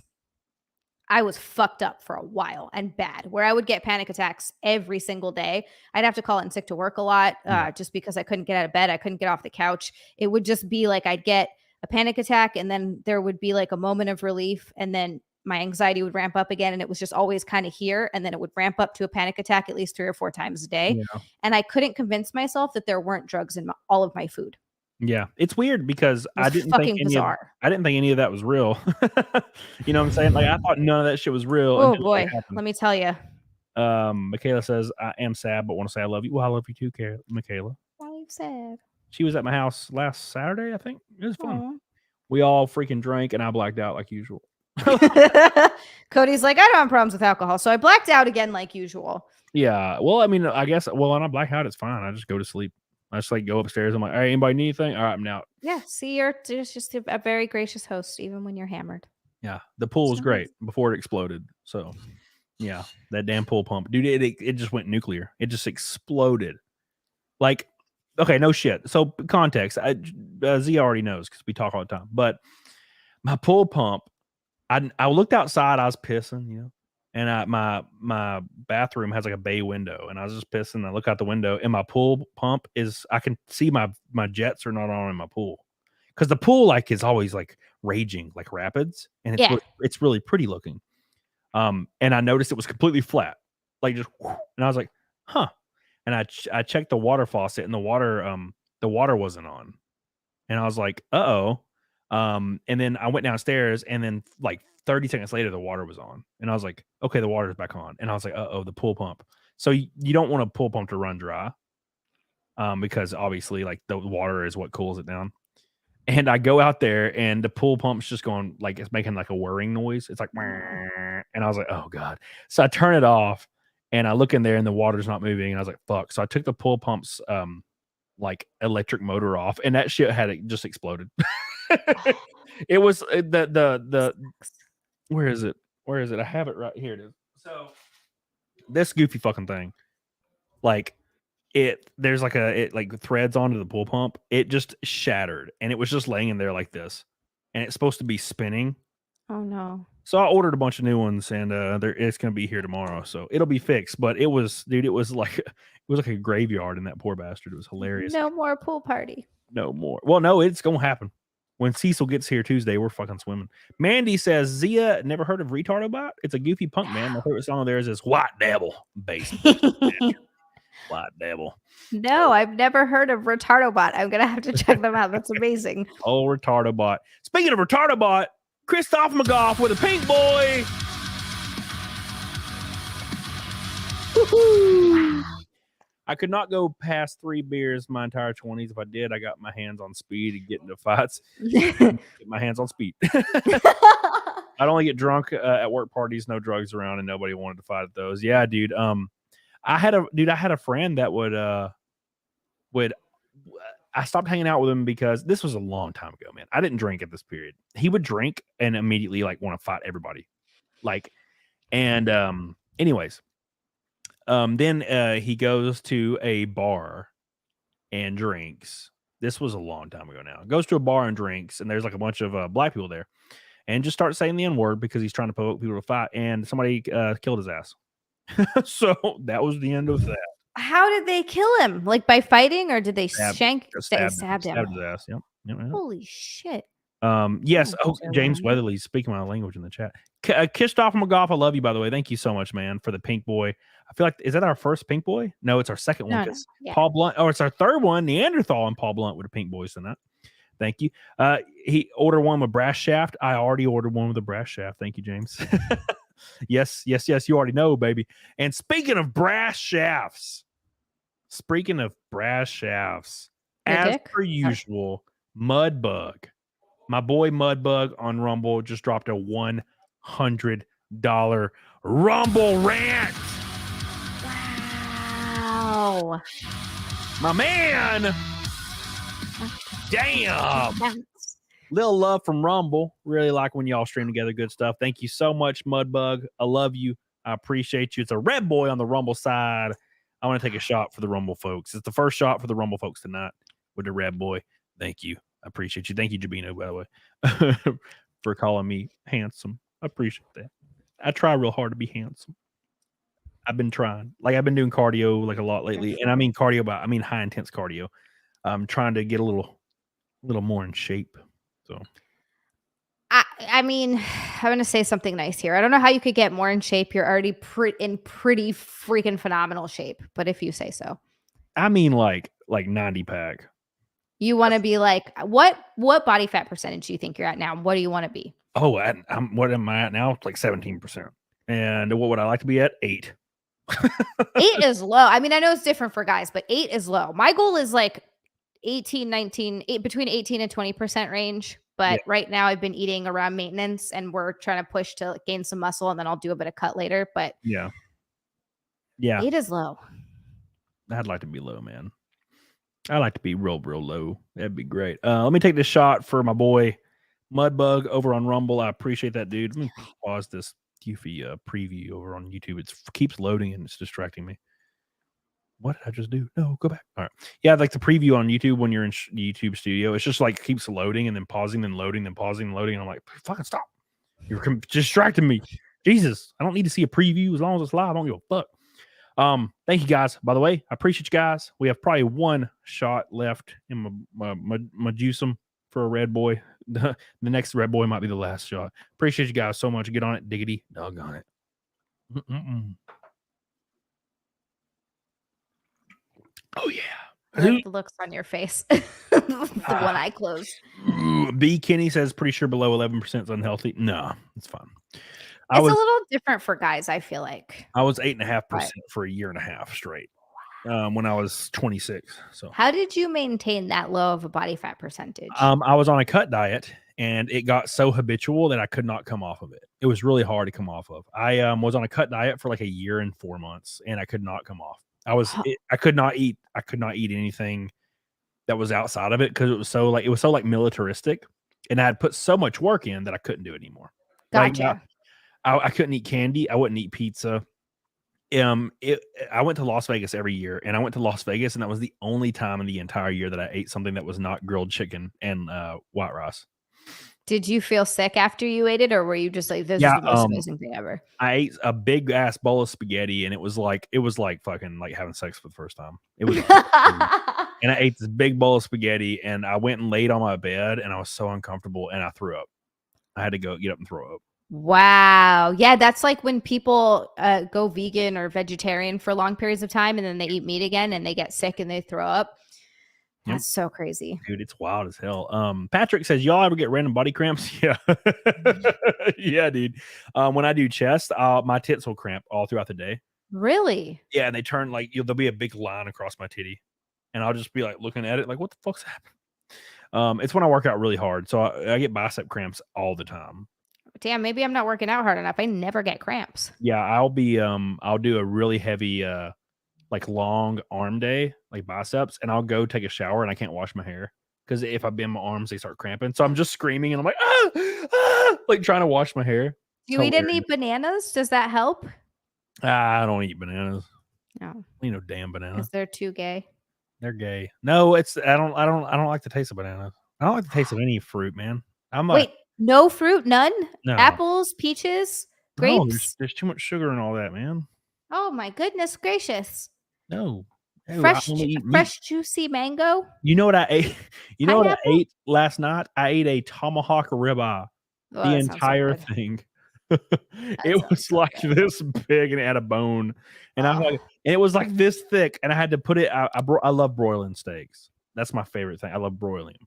I was fucked up for a while and bad, where I would get panic attacks every single day. I'd have to call in sick to work a lot just because I couldn't get out of bed. I couldn't get off the couch. It would just be like I'd get a panic attack, and then there would be like a moment of relief, and then my anxiety would ramp up again. And it was just always kind of here. And then it would ramp up to a panic attack at least 3 or 4 times a day. Yeah. And I couldn't convince myself that there weren't drugs in all of my food. Yeah, it's weird because It's fucking bizarre. I didn't think any of that was real. You know what I'm saying? Like I thought none of that shit was real. Oh until boy, it happened. let me tell you. Michaela says I am sad, but want to say I love you. Well, I love you too, Michaela. Why are you sad? She was at my house last Saturday, I think. It was fun. Aw. We all freaking drank, and I blacked out like usual. Cody's like, I don't have problems with alcohol, so I blacked out again like usual. Yeah. Well, I mean, I guess. Well, when I black out, it's fine. I just go to sleep. I just like go upstairs. I'm like, hey, anybody need anything? All right, I'm out. Yeah. See, you're just a very gracious host, even when you're hammered. Yeah. The pool was So great before it exploded. So, yeah, that damn pool pump, dude. It just went nuclear. It just exploded. Like, okay, no shit. So context, Z already knows because we talk all the time. But my pool pump, I looked outside. I was pissing, you know, and my bathroom has like a bay window, and I was just pissing. I look out the window, and my pool pump I can see my jets are not on in my pool because the pool like is always like raging like rapids, and it's really pretty looking. And I noticed it was completely flat, like just, and I was like, huh. And I checked the water faucet, and the water wasn't on, and I was like, uh-oh. And then I went downstairs, and then like 30 seconds later, the water was on, and I was like, okay, the water's back on, and I was like, uh-oh, the pool pump. So you don't want a pool pump to run dry, because obviously like the water is what cools it down. And I go out there, and the pool pump's just going like it's making like a whirring noise. It's like, and I was like, oh god. So I turn it off. And I look in there, and the water's not moving. And I was like, fuck. So I took the pool pump's like electric motor off, and that shit had just exploded. It was the where is it? Where is it? I have it right here. It is. So this goofy fucking thing, like there's like like threads onto the pool pump. It just shattered, and it was just laying in there like this, and it's supposed to be spinning. Oh no. So I ordered a bunch of new ones, and it's gonna be here tomorrow, so it'll be fixed. But it was like a graveyard in that poor bastard. It was hilarious. No more pool party. No more. Well, no, it's gonna happen when Cecil gets here Tuesday. We're fucking swimming. Mandy says Zia never heard of Retardobot. It's a goofy punk band. My favorite song of theirs is White Devil. Bass. White Devil. No, I've never heard of Retardobot. I'm gonna have to check them out. That's amazing. Oh, Retardobot. Speaking of Retardobot, Christoph McGough with a pink boy. Woo-hoo. I could not go past 3 beers my entire 20s. If I did, I got my hands on speed and get into fights. Get my hands on speed. I'd only get drunk at work parties, no drugs around, and nobody wanted to fight at those. Yeah, dude. I had a friend that would I stopped hanging out with him because this was a long time ago, man. I didn't drink at this period. He would drink and immediately like want to fight everybody. Like, and anyways, then he goes to a bar and drinks. This was a long time ago now. Goes to a bar and drinks, and there's like a bunch of black people there, and just starts saying the N-word because he's trying to provoke people to fight, and somebody killed his ass. So that was the end of that. How did they kill him? Like by fighting, or did they stabbed him? Stabbed his ass. Yep. Holy shit. Yes. Oh, James Weatherly's speaking my language in the chat. Christoph McGough, I love you, by the way. Thank you so much, man, for the pink boy. I feel like, is that our first pink boy? No, it's our second one. Yeah. Paul Blunt, it's our third one. Neanderthal and Paul Blunt with the pink boys tonight. Thank you. He ordered one with brass shaft. I already ordered one with a brass shaft. Thank you, James. Yes. You already know, baby. And speaking of brass shafts, as per usual, Mudbug, my boy Mudbug on Rumble just dropped a $100 Rumble rant. Wow. My man. Damn. Little love from Rumble. Really like when y'all stream together. Good stuff. Thank you so much, Mudbug. I love you. I appreciate you. It's a red boy on the Rumble side. I want to take a shot for the Rumble folks. It's the first shot for the Rumble folks tonight with the red boy. Thank you. I appreciate you. Thank you, Jabino, by the way, for calling me handsome. I appreciate that. I try real hard to be handsome. I've been trying. Like, I've been doing cardio like a lot lately. And I mean cardio, but I mean high intense cardio. I'm trying to get a little more in shape. So I mean, I'm going to say something nice here. I don't know how you could get more in shape. You're already in pretty freaking phenomenal shape, but if you say so. I mean like 90 pack. You want to be like, what body fat percentage do you think you're at now? What do you want to be? Oh, what am I at now? It's like 17%. And what would I like to be at? 8. 8 is low. I mean, I know it's different for guys, but 8 is low. My goal is like 18, 19, between 18 and 20% range. But right now I've been eating around maintenance and we're trying to push to gain some muscle and then I'll do a bit of cut later. But yeah, 8 is low. I'd like to be low, man. I like to be real low. That'd be great. Let me take this shot for my boy Mudbug over on Rumble. I appreciate that, dude. Let me pause this goofy preview over on YouTube. It keeps loading and it's distracting me. What did I just do? No, go back. All right. Yeah, like the preview on YouTube when you're in YouTube Studio. It's just like keeps loading and then pausing, then loading, then pausing, and loading. And I'm like, fucking stop. You're distracting me. Jesus, I don't need to see a preview as long as it's live. I don't give a fuck. Thank you guys. By the way, I appreciate you guys. We have probably one shot left in my juiceum for a red boy. The next red boy might be the last shot. Appreciate you guys so much. Get on it, diggity, doggone it. Oh yeah. I like the looks on your face. The one eye closed. B Kenny says pretty sure below 11% is unhealthy. No, it's fine. It's a little different for guys, I feel like. I was 8.5% for a year and a half straight when I was 26. So how did you maintain that low of a body fat percentage? I was on a cut diet and it got so habitual that I could not come off of it. It was really hard to come off of. I was on a cut diet for like a year and 4 months and I could not come off. I could not eat anything that was outside of it because it was so like militaristic and I had put so much work in that I couldn't do it anymore. Gotcha. Like, I couldn't eat candy. I wouldn't eat pizza. I went to Las Vegas every year, and I went to Las Vegas, and that was the only time in the entire year that I ate something that was not grilled chicken and white rice. Did you feel sick after you ate it, or were you just like, "This is the most amazing thing ever"? I ate a big ass bowl of spaghetti, and it was like fucking like having sex for the first time. It was, and I ate this big bowl of spaghetti, and I went and laid on my bed, and I was so uncomfortable, and I threw up. I had to get up and throw up. Wow. Yeah, that's like when people go vegan or vegetarian for long periods of time and then they eat meat again and they get sick and they throw up. That's so crazy. Dude, it's wild as hell. Patrick says, y'all ever get random body cramps? Yeah. Yeah, dude. When I do chest, my tits will cramp all throughout the day. Really? Yeah, and they turn like there'll be a big line across my titty. And I'll just be like looking at it like, what the fuck's happening? It's when I work out really hard. So I get bicep cramps all the time. Damn, maybe I'm not working out hard enough. I never get cramps. Yeah, I'll do a really heavy like long arm day, like biceps, and I'll go take a shower and I can't wash my hair because if I bend my arms, they start cramping. So I'm just screaming and I'm like, like trying to wash my hair. Do you eat any bananas? Does that help? I don't eat bananas. No. You know, damn bananas. Because they're too gay. They're gay. No, I don't like the taste of bananas. I don't like the taste of any fruit, man. Wait. No fruit, none? No. Apples, peaches, grapes? No, there's too much sugar and all that, man. Oh my goodness gracious. No. Fresh juicy mango? You know what I ate? You know what I ate last night? I ate a tomahawk ribeye. The entire thing. It was like this big and it had a bone. And and it was like this thick. And I had to put it out. I love broiling steaks. That's my favorite thing. I love broiling.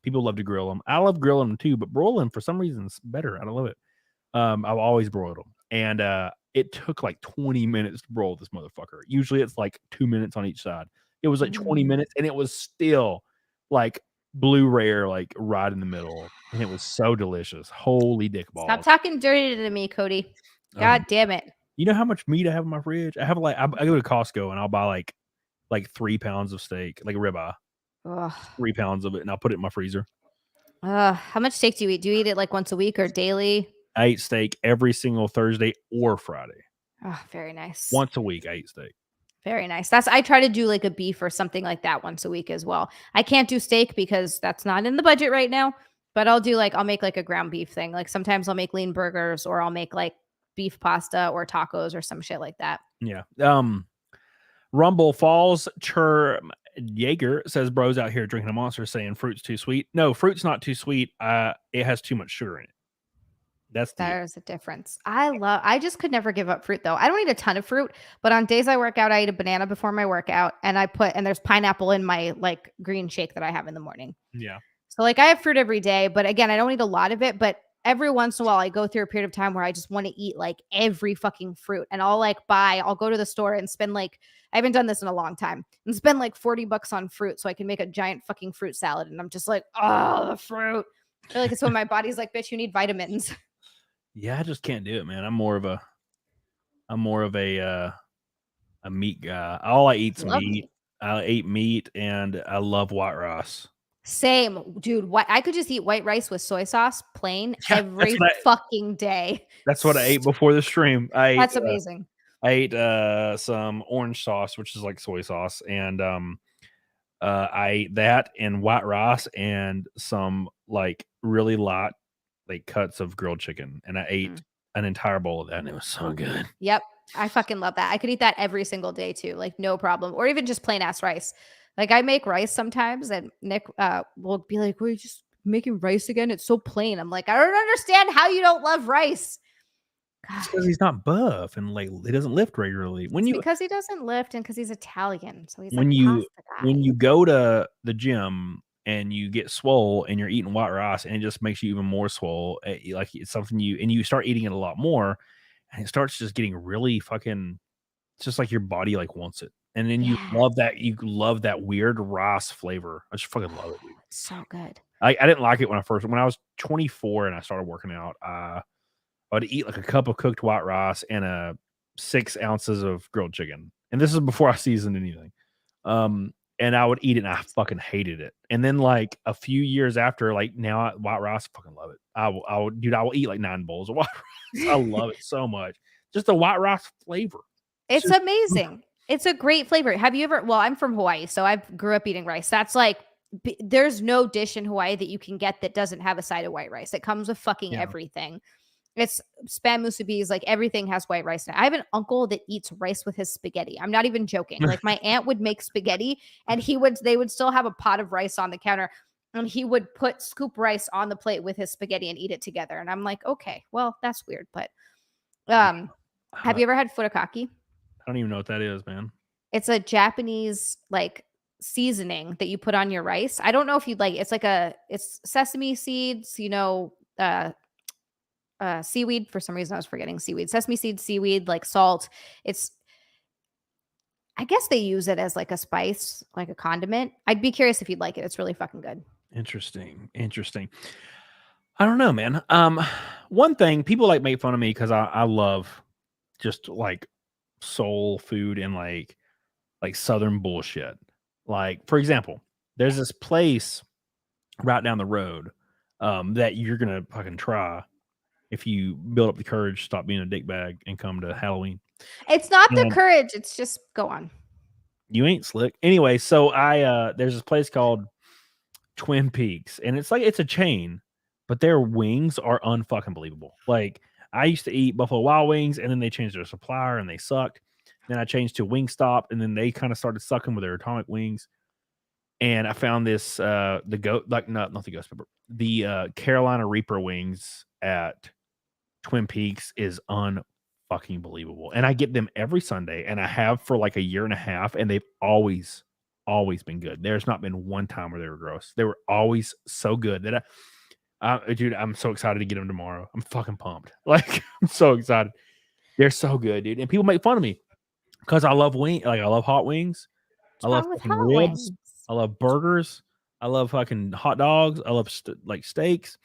People love to grill them. I love grilling them too, but broiling for some reason is better. I love it. I've always broiled them. And it took like 20 minutes to broil this motherfucker. Usually it's like 2 minutes on each side. It was like 20 minutes and it was still like blue rare, like right in the middle. And it was so delicious. Holy dick balls. Stop talking dirty to me, Cody. God damn it. You know how much meat I have in my fridge? I have like, I go to Costco and I'll buy like 3 pounds of steak, like a ribeye. 3 pounds of it, and I'll put it in my freezer. How much steak do you eat? Do you eat it like once a week or daily? I eat steak every single Thursday or Friday. Oh, very nice. Once a week, I eat steak. Very nice. I try to do like a beef or something like that once a week as well. I can't do steak because that's not in the budget right now, but I'll make like a ground beef thing. Like sometimes I'll make lean burgers or I'll make like beef pasta or tacos or some shit like that. Yeah. Rumble Falls Jaeger says bros out here drinking a Monster saying fruit's too sweet. No, fruit's not too sweet. It has too much sugar in it. That's the There's a difference. I just could never give up fruit though. I don't eat a ton of fruit, but on days I work out, I eat a banana before my workout and there's pineapple in my like green shake that I have in the morning. yeah. So like I have fruit every day, but again, I don't eat a lot of it, but every once in a while I go through a period of time where I just want to eat like every fucking fruit and I'll go to the store and spend like, I haven't done this in a long time, and spend like $40 on fruit so I can make a giant fucking fruit salad. And I'm just like, oh, the fruit. I feel like it's when my body's like, bitch, you need vitamins. Yeah, I just can't do it, man. I'm more of a meat guy. All I eat's Love meat. meat. I eat meat and I love white rice. Same, dude. What I could just eat white rice with soy sauce, plain, Yeah, every fucking day. That's what I ate before the stream. That's amazing. I ate some orange sauce, which is like soy sauce, and I ate that and white rice and some like really light like cuts of grilled chicken, and I ate an entire bowl of that, and it was so good. Yep. I fucking love that. I could eat that every single day too, like no problem. Or even just plain ass rice. Like I make rice sometimes and Nick will be like, "Well, you just making rice again? It's so plain." I'm like, "I don't understand how you don't love rice." It's because he's not buff and like he doesn't lift regularly. Because he doesn't lift and because he's Italian. So he's when like you pasta guy. when you go to the gym and you get swole and you're eating white rice and it just makes you even more swole, like it's something you start eating it a lot more, and it starts just getting really fucking. It's just like your body like wants it, and then you love that weird rice flavor. I just fucking love it, dude. It's so good. I didn't like it when I was 24 and I started working out. I would eat like a cup of cooked white rice and 6 ounces of grilled chicken, and this is before I seasoned anything. And I would eat it, and I fucking hated it. And then like a few years after, like now, white rice, I fucking love it. I will eat like 9 bowls of white rice. I love it so much. Just the white rice flavor. It's amazing. It's a great flavor. Have you ever? Well, I'm from Hawaii, so I grew up eating rice. That's like, there's no dish in Hawaii that you can get that doesn't have a side of white rice. It comes with fucking everything. It's spam musubis, like everything has white rice in it. I have an uncle that eats rice with his spaghetti. I'm not even joking. Like my aunt would make spaghetti and they would still have a pot of rice on the counter and he would scoop rice on the plate with his spaghetti and eat it together. And I'm like, okay, well, that's weird. But have you ever had furikake? I don't even know what that is, man. It's a Japanese like seasoning that you put on your rice. I don't know if you'd like, it's sesame seeds, seaweed. For some reason I was forgetting seaweed. Sesame seeds, seaweed, like salt. I guess they use it as like a spice, like a condiment. I'd be curious if you'd like it. It's really fucking good. Interesting. I don't know, man. One thing people like make fun of me because I love just like soul food and like Southern bullshit. Like, for example, there's this place right down the road that you're gonna fucking try if you build up the courage, stop being a dickbag, and come to Halloween. It's not the courage. It's just go on. You ain't slick. Anyway, so there's this place called Twin Peaks, and it's a chain, but their wings are unfucking believable. Like I used to eat Buffalo Wild Wings, and then they changed their supplier and they sucked. Then I changed to Wingstop, and then they kind of started sucking with their atomic wings. And I found this not the ghost pepper, the Carolina Reaper wings at Twin Peaks is unfucking believable. And I get them every Sunday, and I have for like a year and a half, and they've always been good. There's not been one time where they were gross. They were always so good that dude, I'm so excited to get them tomorrow. I'm fucking pumped. Like I'm so excited. They're so good, dude. And people make fun of me because I love I love hot wings. I love fucking ribs. I love burgers. I love fucking hot dogs. I love like steaks.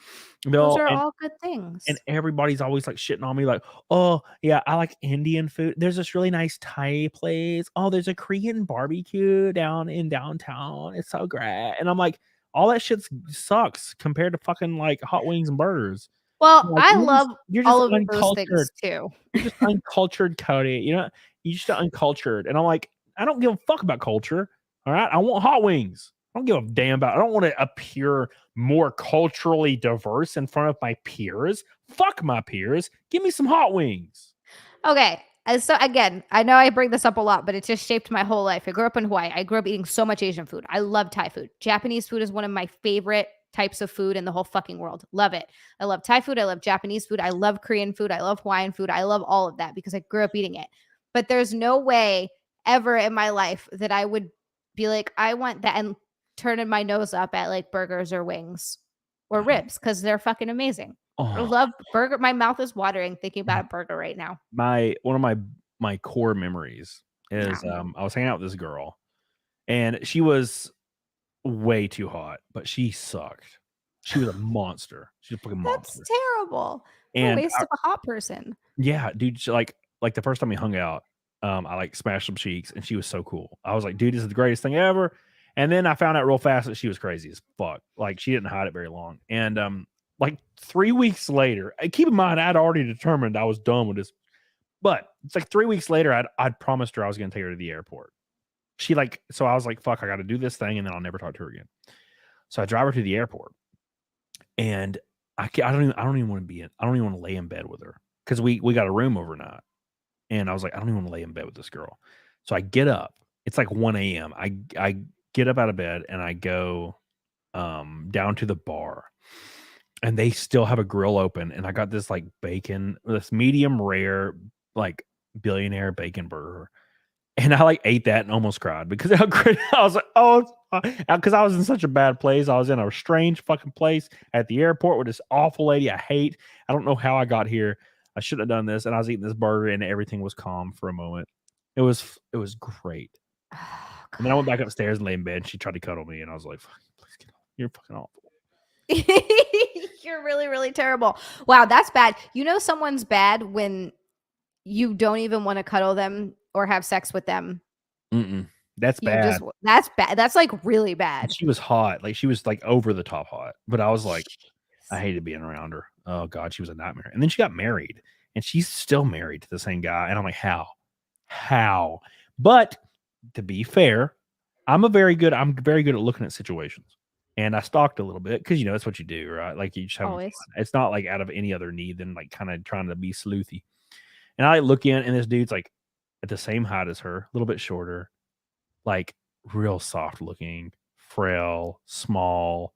Those are all good things. And everybody's always like shitting on me like, oh, yeah, I like Indian food. There's this really nice Thai place. Oh, there's a Korean barbecue down in downtown. It's so great. And I'm like, all that shit sucks compared to fucking like hot wings and burgers. Well, like, I love all of those uncultured. things too. You're just uncultured, Cody. You're just uncultured. And I'm like, I don't give a fuck about culture. All right. I want hot wings. I don't give a damn about. I don't want to appear more culturally diverse in front of my peers. Fuck my peers. Give me some hot wings. Okay. So again, I know I bring this up a lot, but it just shaped my whole life. I grew up in Hawaii. I grew up eating so much Asian food. I love Thai food. Japanese food is one of my favorite types of food in the whole fucking world. Love it. I love Thai food. I love Japanese food. I love Korean food. I love Hawaiian food. I love all of that because I grew up eating it. But there's no way ever in my life that I would be like, I want that, and turning my nose up at like burgers or wings or ribs because they're fucking amazing. I love burger. My mouth is watering thinking about a burger right now. One of my core memories is I was hanging out with this girl, and she was way too hot, but she sucked. She was a monster. She's a fucking monster. That's terrible. And a waste of a hot person. Yeah, dude. She, like the first time we hung out, I like smashed some cheeks, and she was so cool. I was like, dude, this is the greatest thing ever. And then I found out real fast that she was crazy as fuck. Like, she didn't hide it very long. And like 3 weeks later, keep in mind, I'd already determined I was done with this. But it's like 3 weeks later, I'd promised her I was going to take her to the airport. So I was like, fuck, I got to do this thing, and then I'll never talk to her again. So I drive her to the airport, and I don't even want to be in. I don't even want to lay in bed with her because we got a room overnight, and I was like, I don't even want to lay in bed with this girl. So I get up. It's like 1 a.m. I get up out of bed and I go down to the bar, and they still have a grill open, and I got this like bacon, this medium rare like billionaire bacon burger. And I like ate that and almost cried because how great I was like, because I was in such a bad place. I was in a strange fucking place at the airport with this awful lady I hate. I don't know how I got here. I shouldn't have done this. And I was eating this burger, and everything was calm for a moment. It was great. And then I went back upstairs and lay in bed, and she tried to cuddle me, and I was like, please get off. You're fucking awful. You're really, really terrible. Wow, that's bad. You know someone's bad when you don't even want to cuddle them or have sex with them. That's bad. That's bad. That's like really bad. And she was hot. Like, she was like over the top hot. But I was like, I hated being around her. Oh God, she was a nightmare. And then she got married, and she's still married to the same guy. And I'm like, how? But to be fair, I'm very good at looking at situations. And I stalked a little bit because, that's what you do, right? Like, you just have fun. It's not like out of any other need than like kind of trying to be sleuthy. And I look in, and this dude's like at the same height as her, a little bit shorter, like real soft looking, frail, small,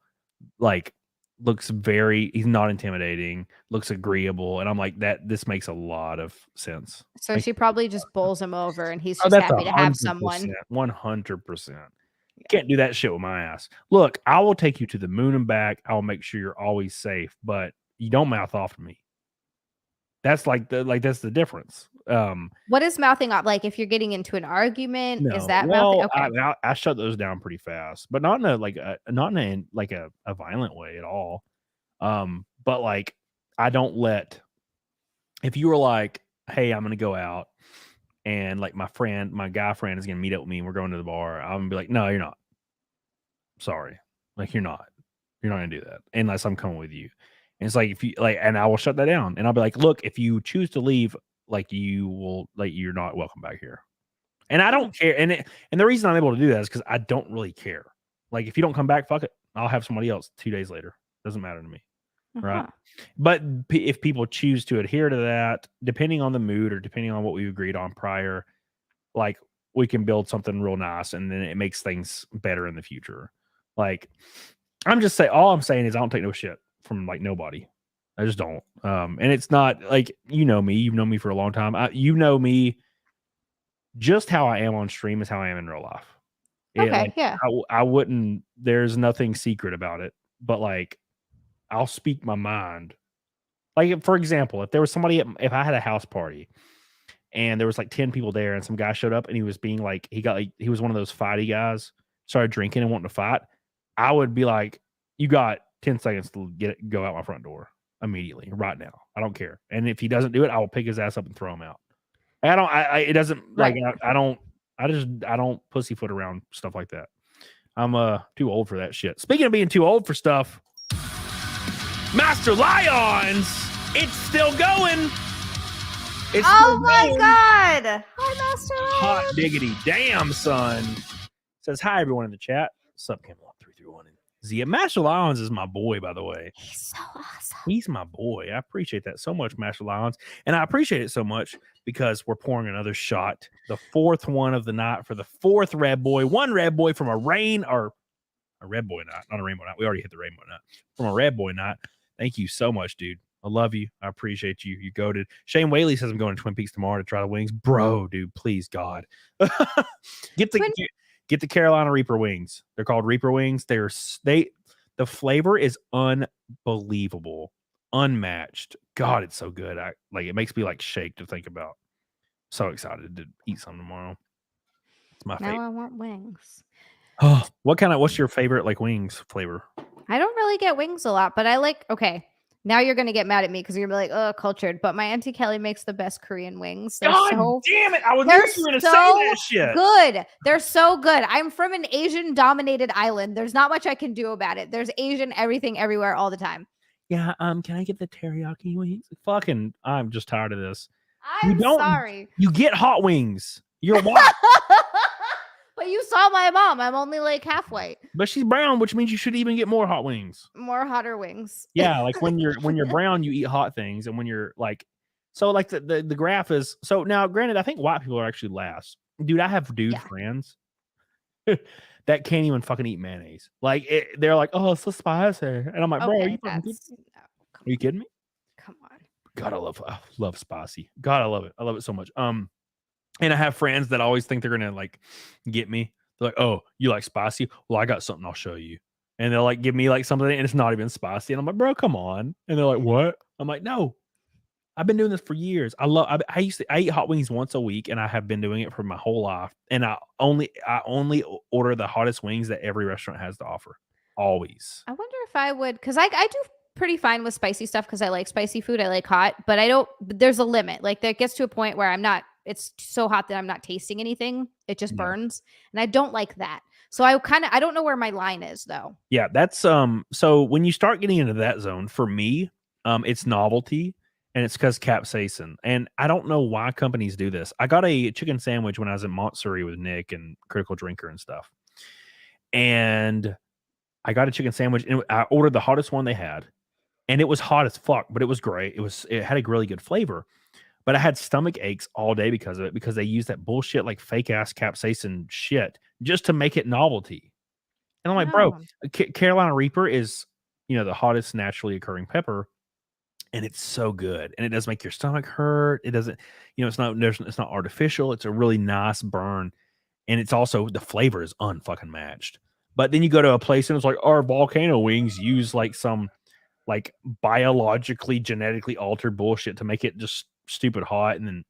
like he's not intimidating, looks agreeable. And I'm like, this makes a lot of sense. So like, she probably just bowls him over, and he's just happy to have someone. 100%. Can't do that shit with my ass. Look, I will take you to the moon and back. I will make sure you're always safe, but you don't mouth off to me. That's that's the difference. What is mouthing off? Like, if you're getting into an argument, no. is that mouthing? Okay. I shut those down pretty fast, but not in a violent way at all. But like, I don't let, if you were like, hey, I'm gonna go out, and like my guy friend is gonna meet up with me, and we're going to the bar, I'm gonna be like, no, you're not. Sorry, like, you're not gonna do that unless I'm coming with you. And it's like, if you like, and I will shut that down, and I'll be like, look, if you choose to leave, like, you will, like, you're not welcome back here. And I don't care. And the reason I'm able to do that is because I don't really care. Like, if you don't come back, fuck it, I'll have somebody else 2 days later. Doesn't matter to me. Right. But if people choose to adhere to that, depending on the mood or depending on what we agreed on prior, like, we can build something real nice, and then it makes things better in the future. Like, all I'm saying is I don't take no shit from like nobody. I just don't. And it's not like, you've known me for a long time. Me, just how I am on stream is how I am in real life. Okay, yeah. I wouldn't, there's nothing secret about it, but like, I'll speak my mind. Like, for example, if there was somebody, if I had a house party and there was like 10 people there, and some guy showed up and he was being like, he was one of those fighty guys, started drinking and wanting to fight, I would be like, you got 10 seconds to go out my front door immediately, right now. I don't care. And if he doesn't do it, I will pick his ass up and throw him out. It doesn't, like, I don't pussyfoot around stuff like that. I'm too old for that shit. Speaking of being too old for stuff, Master Lions, it's still going. Oh my God. Hi, Master Lions. Hot diggity damn, son. Says hi, everyone in the chat. What's up, Camelot 331 and Zia? Master Lions is my boy, by the way. He's so awesome. He's my boy. I appreciate that so much, Master Lions. And I appreciate it so much because we're pouring another shot, the fourth one of the night for the fourth Red Boy. One Red Boy from a rain, or a red boy night, not a rainbow night. We already hit the rainbow night. From a red boy night. Thank you so much, dude. I love you. I appreciate you. You goated. Shane Whaley says I'm going to Twin Peaks tomorrow to try the wings. Bro, dude, please, God. get the Carolina Reaper wings. They're called Reaper wings. The flavor is unbelievable. Unmatched. God, it's so good. It makes me like shake to think about. So excited to eat some tomorrow. It's my favorite. Now I want wings. Oh, what's your favorite like wings flavor? I don't really get wings a lot, but I like, okay. Now you're going to get mad at me because you're going to be like, oh, cultured. But my Auntie Kelly makes the best Korean wings. They're God so, damn it. I was they're going to say so that shit. good. They're so good. I'm from an Asian dominated island. There's not much I can do about it. There's Asian everything everywhere all the time. Yeah, can I get the teriyaki wings? Fucking, I'm just tired of this. I'm sorry. You get hot wings. You're white. But you saw my mom. I'm only like half white. But she's brown, which means you should even get more hot wings. More hotter wings. Yeah, like when you're brown, you eat hot things, and when you're like, so like the graph is so now. Granted, I think white people are actually last. Dude, I have friends that can't even fucking eat mayonnaise. Like they're like, oh, it's so spicy, and I'm like, bro, are you kidding me? Come on. God, I love spicy. God, I love it. I love it so much. And I have friends that always think they're gonna like get me. They're like, oh, you like spicy? Well, I got something I'll show you. And they'll like give me like something and it's not even spicy. And I'm like, bro, come on. And they're like, what? I'm like, no. I've been doing this for years. I eat hot wings once a week and I have been doing it for my whole life. And I only order the hottest wings that every restaurant has to offer. Always. I wonder if I would, because I do pretty fine with spicy stuff because I like spicy food. I like hot, but there's a limit. Like that gets to a point where it's so hot that I'm not tasting anything. It just burns. And I don't like that. So I don't know where my line is though. Yeah, that's so when you start getting into that zone, for me, it's novelty and it's because capsaicin. And I don't know why companies do this. I got a chicken sandwich when I was in Montsouris with Nick and Critical Drinker and stuff. And I got a chicken sandwich and I ordered the hottest one they had. And it was hot as fuck, but it was great. It had a really good flavor. But I had stomach aches all day because of it, because they use that bullshit, like fake ass capsaicin shit just to make it novelty. And I'm like, bro, Carolina Reaper is, the hottest naturally occurring pepper. And it's so good. And it does make your stomach hurt. It doesn't, it's not artificial. It's a really nice burn. And it's also, the flavor is unfucking matched. But then you go to a place and it's like, our volcano wings use like some like biologically, genetically altered bullshit to make it just stupid hot. And then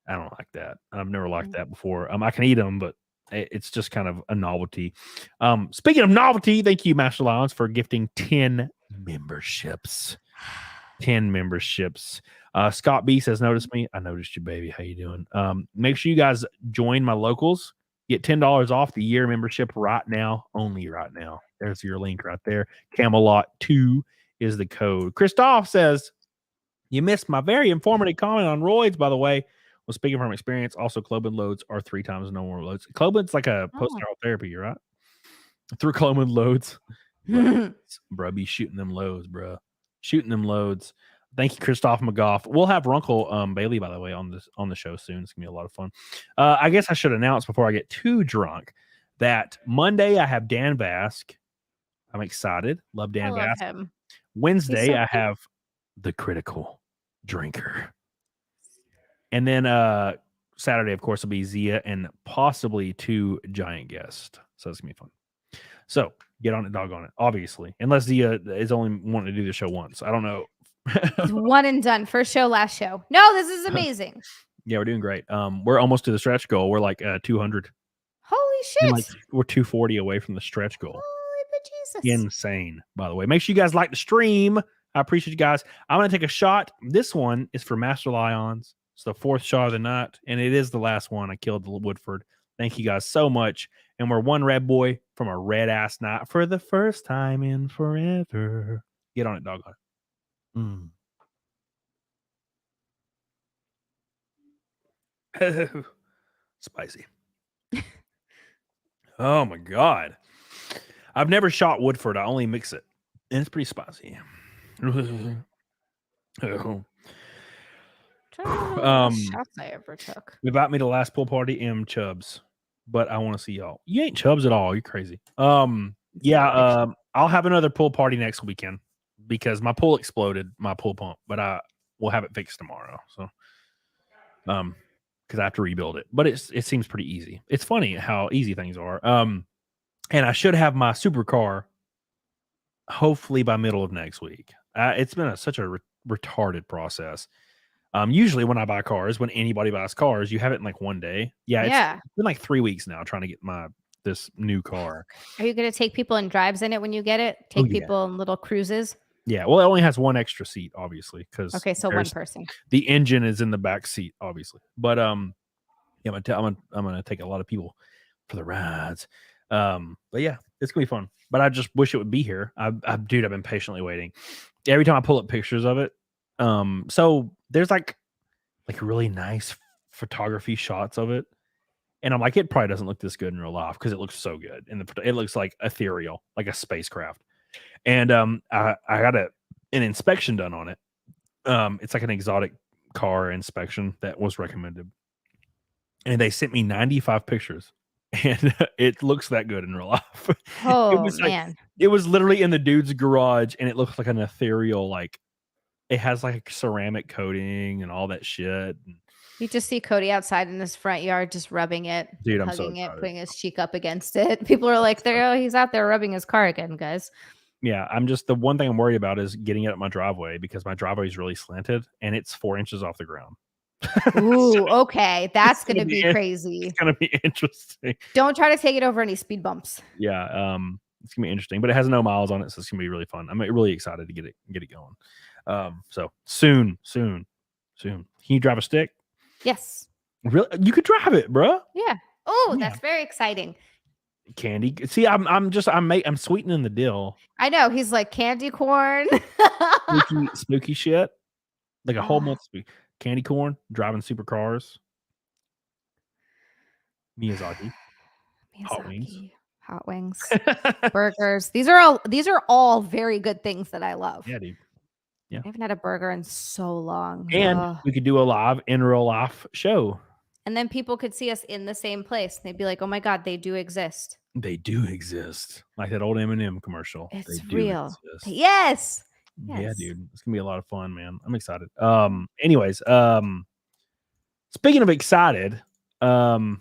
I don't like that. I've never liked that before. I can eat them, but it's just kind of a novelty. Speaking of novelty, thank you, Master Lions, for gifting 10 memberships. 10 memberships. Scott B says, notice me. I noticed you, baby. How you doing? Make sure you guys join my locals. Get $10 off the year membership right now. Only right now. There's your link right there. Camelot 2 is the code. Christoph says, you missed my very informative comment on roids, by the way. Well, speaking from experience, also Clobin loads are 3 times no more loads. Clobin's like a post-neural therapy, right? Through Clobin loads. Bro, be shooting them loads, bro. Shooting them loads. Thank you, Christoph McGough. We'll have Runkle Bailey, by the way, on the show soon. It's gonna be a lot of fun. I guess I should announce before I get too drunk that Monday I have Dan Vask. I'm excited. Love Dan Vask. Him. Wednesday I have the Critical Drinker. And then Saturday, of course, will be Zia and possibly 2 giant guests. So it's gonna be fun. So get on it, dog on it, obviously. Unless Zia is only wanting to do the show once. I don't know. One and done. First show, last show. No, this is amazing. Yeah, we're doing great. We're almost to the stretch goal. We're like 200. Holy shit. We're 240 away from the stretch goal. Holy bejesus. Insane, by the way. Make sure you guys like the stream. I appreciate you guys. I'm going to take a shot. This one is for Master Lions. It's the 4th shot of the night, and it is the last one. I killed the Woodford. Thank you guys so much. And we're one red boy from a red ass night for the first time in forever. Get on it, dog on it. Spicy. Oh my God. I've never shot Woodford. I only mix it. And it's pretty spicy. Shots I ever took. Invite me to the last pool party, Chubbs. But I want to see y'all. You ain't Chubbs at all. You're crazy. Yeah, I'll have another pool party next weekend because my pool exploded, my pool pump, but we'll have it fixed tomorrow. So, because I have to rebuild it, but it seems pretty easy. It's funny how easy things are. And I should have my supercar hopefully by middle of next week. It's been such a retarded process. Usually when I buy cars, when anybody buys cars, you have it in like one day. Yeah. It's been like 3 weeks now trying to get this new car. Are you going to take people in drives in it when you get it? Take people in little cruises? Yeah. Well, it only has one extra seat, obviously, because so one person. The engine is in the back seat, obviously. But I'm gonna take a lot of people for the rides. But yeah, it's gonna be fun. But I just wish it would be here. Dude, I've been patiently waiting. Every time I pull up pictures of it, so there's like really nice photography shots of it. And I'm like, it probably doesn't look this good in real life because it looks so good. It looks like ethereal, like a spacecraft. And I got an inspection done on it. It's like an exotic car inspection that was recommended. And they sent me 95 pictures. And it looks that good in real life. Oh, man. It was literally in the dude's garage, and it looks like an ethereal, like it has like ceramic coating and all that shit. You just see Cody outside in his front yard just rubbing it, dude, hugging it, putting his cheek up against it. People are like, he's out there rubbing his car again, guys. Yeah, the one thing I'm worried about is getting it up my driveway because my driveway is really slanted and it's 4 inches off the ground. Ooh, okay. That's going to be crazy. It's going to be interesting. Don't try to take it over any speed bumps. Yeah, it's going to be interesting, but it has no miles on it, so it's going to be really fun. I'm really excited to get it going. So soon. Can you drive a stick? Yes. Really? You could drive it, bro. Yeah. Oh, that's very exciting. Candy. See, I'm sweetening the deal. I know. He's like candy corn. spooky shit. Like a whole month of candy corn, driving supercars. Miyazaki. Hot wings. Burgers. These are all very good things that I love. Yeah, dude. Yeah. I haven't had a burger in so long. And we could do a live in real life show. And then people could see us in the same place. They'd be like, oh my God, they do exist. They do exist. Like that old M&M commercial. It's real. Yes. Yeah, dude. It's gonna be a lot of fun, man. I'm excited. Anyways, speaking of excited, how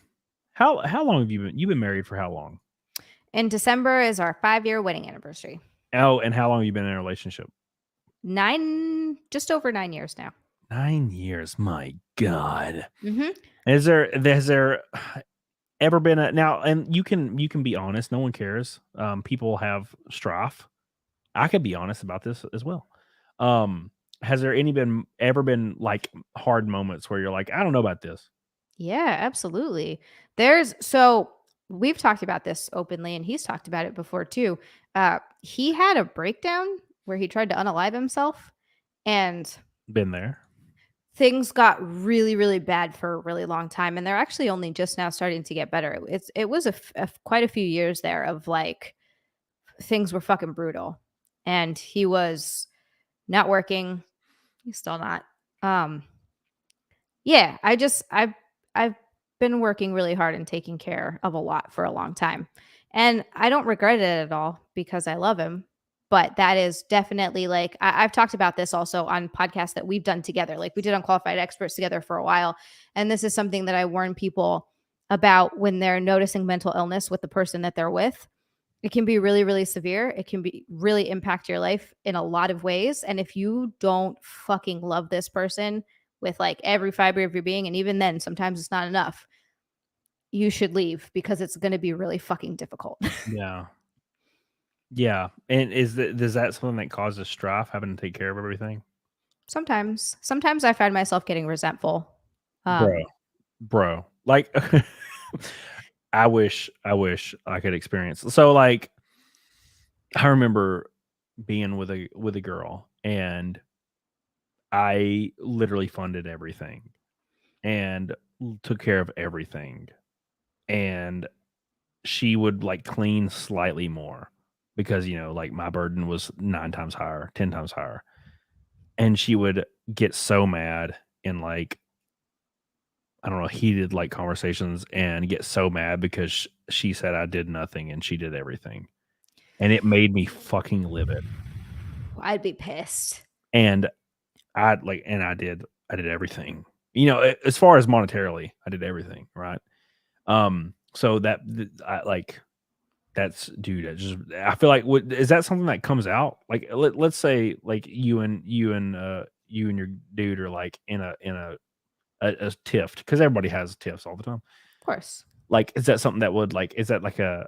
long have you've been married for how long? In December is our 5-year wedding anniversary. Oh, and how long have you been in a relationship? Just over 9 years now. 9 years, my God. Mm-hmm. Has there ever been now? And you can be honest. No one cares. People have strife. I could be honest about this as well. Has there ever been like hard moments where you're like, I don't know about this? Yeah, absolutely. We've talked about this openly, and he's talked about it before too. He had a breakdown where he tried to unalive himself, and been there. Things got really, really bad for a really long time, and they're actually only just now starting to get better. It was quite a few years there of like things were fucking brutal, and he was not working. He's still not. Yeah, I've been working really hard and taking care of a lot for a long time, and I don't regret it at all because I love him. But that is definitely like, I've talked about this also on podcasts that we've done together. Like we did Unqualified Experts together for a while. And this is something that I warn people about when they're noticing mental illness with the person that they're with. It can be really, really severe. It can be really impact your life in a lot of ways. And if you don't fucking love this person with like every fiber of your being, and even then, sometimes it's not enough, you should leave because it's going to be really fucking difficult. Yeah. Yeah. And is that something that causes strife, having to take care of everything? Sometimes I find myself getting resentful. Bro, like I wish I could experience. So like, I remember being with a girl, and I literally funded everything and took care of everything. And she would like clean slightly more, because, like my burden was 9 times higher, 10 times higher. And she would get so mad in like, I don't know, heated like conversations, and get so mad because she said I did nothing and she did everything. and it made me fucking livid. I'd be pissed. And I did everything. You know, as far as monetarily, I did everything, right? So that's dude. I feel like is that something that comes out? Like let's say like you and your dude are like in a tiff, because everybody has tiffs all the time. Of course. Like, is that something that would like? Is that like a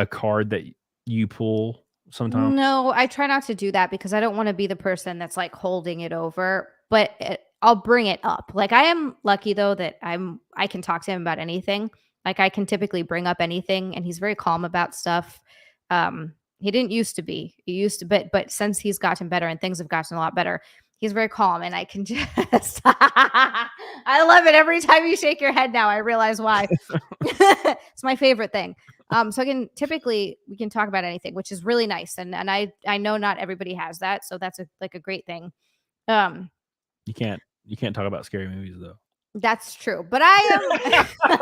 card that you pull sometimes? No, I try not to do that because I don't want to be the person that's like holding it over. But I'll bring it up. Like I am lucky though that I can talk to him about anything. Like I can typically bring up anything, and he's very calm about stuff. He didn't used to be. He used to, but since he's gotten better and things have gotten a lot better, he's very calm, and I can just. I love it every time you shake your head. Now I realize why. It's my favorite thing. So we can talk about anything, which is really nice, and I know not everybody has that, so that's a great thing. You can't talk about scary movies though. That's true, but I am.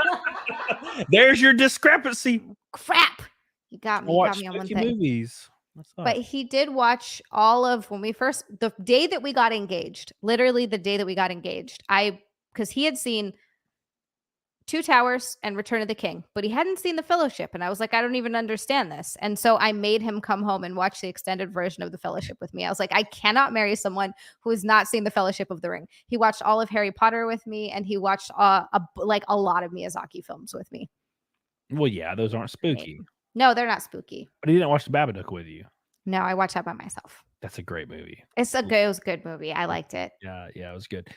There's your discrepancy. Crap, you got me. You got me on one thing. Movies. But he did watch all of the day that we got engaged. Literally the day that we got engaged. Because he had seen Two Towers and Return of the King, but he hadn't seen The Fellowship, and I was like, I don't even understand this. And so I made him come home and watch the extended version of The Fellowship with me. I was like, I cannot marry someone who has not seen The Fellowship of the Ring. He watched all of Harry Potter with me, and he watched a lot of Miyazaki films with me. Well, yeah, those aren't spooky. No, they're not spooky. But he didn't watch The Babadook with you. No, I watched that by myself. That's a great movie. It was a good movie. I liked it. Yeah, it was good.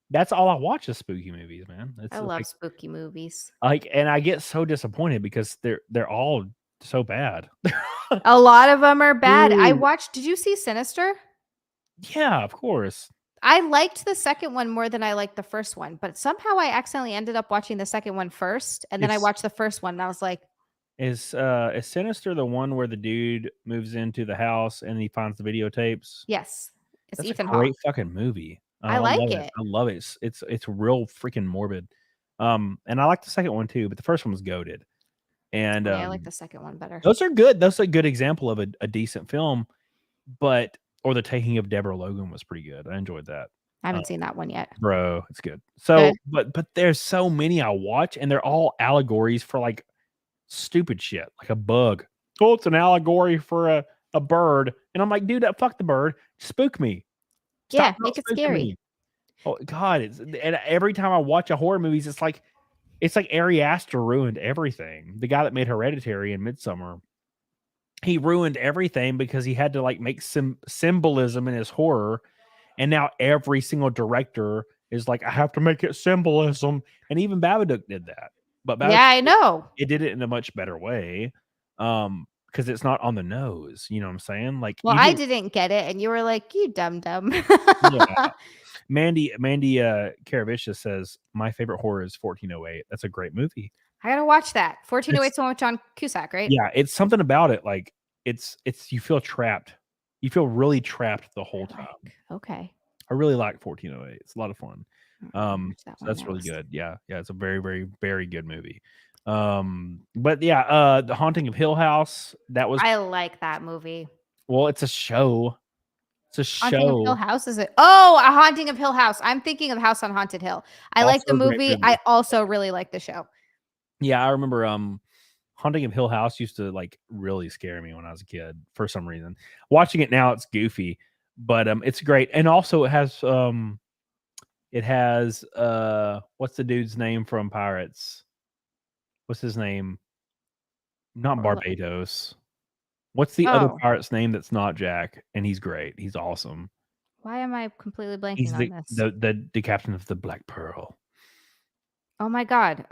That's all I watch is spooky movies, man. I love spooky movies. And I get so disappointed because they're all so bad. A lot of them are bad. Dude. Did you see Sinister? Yeah, of course. I liked the second one more than I liked the first one, but somehow I accidentally ended up watching the second one first, and then I watched the first one, and I was like, Is Sinister the one where the dude moves into the house and he finds the videotapes? Yes. It's That's Ethan a great Hawke. fucking movie. I like it. I love it. It's real freaking morbid. And I like the second one too, but the first one was goated. And I like the second one better. Those are good. That's a good example of a decent film. Or The Taking of Deborah Logan was pretty good. I enjoyed that. I haven't seen that one yet. Bro, it's good. So, but there's so many I watch, and they're all allegories for like stupid shit, like a bug. Oh, it's an allegory for a bird. And I'm like, dude, fuck the bird. Spook me. Stop make it scary. Me. Oh God. And every time I watch a horror movies, it's like Ari Aster ruined everything. The guy that made Hereditary and Midsommar, he ruined everything because he had to like make some symbolism in his horror. And now every single director is like, I have to make it symbolism. And even Babadook did that. But Babadook, yeah, I know. It did it in a much better way. Because it's not on the nose. You know what I'm saying? Like, well, I didn't get it, and you were like, you dumb. Yeah. Mandy Caravicious says my favorite horror is 1408. That's a great movie. I gotta watch that. 1408's one with John Cusack, right? Yeah, it's something about it. Like it's you feel trapped. You feel really trapped the whole time. Okay. I really like 1408. It's a lot of fun. So that's really good. Yeah, it's a very, very, very good movie. But yeah, The Haunting of Hill House. I like that movie. Well, it's a show. It's a show. Haunting of Hill House, is it? Oh, A Haunting of Hill House. I'm thinking of House on Haunted Hill. I like the movie. I also really like the show. Yeah, I remember Haunting of Hill House used to like really scare me when I was a kid for some reason. Watching it now, it's goofy, but it's great. And also it has what's the dude's name from Pirates? What's his name? Not Barbados. What's the other pirate's name that's not Jack? And he's great. He's awesome. Why am I completely blanking He's on this? The captain of the Black Pearl. Oh my god.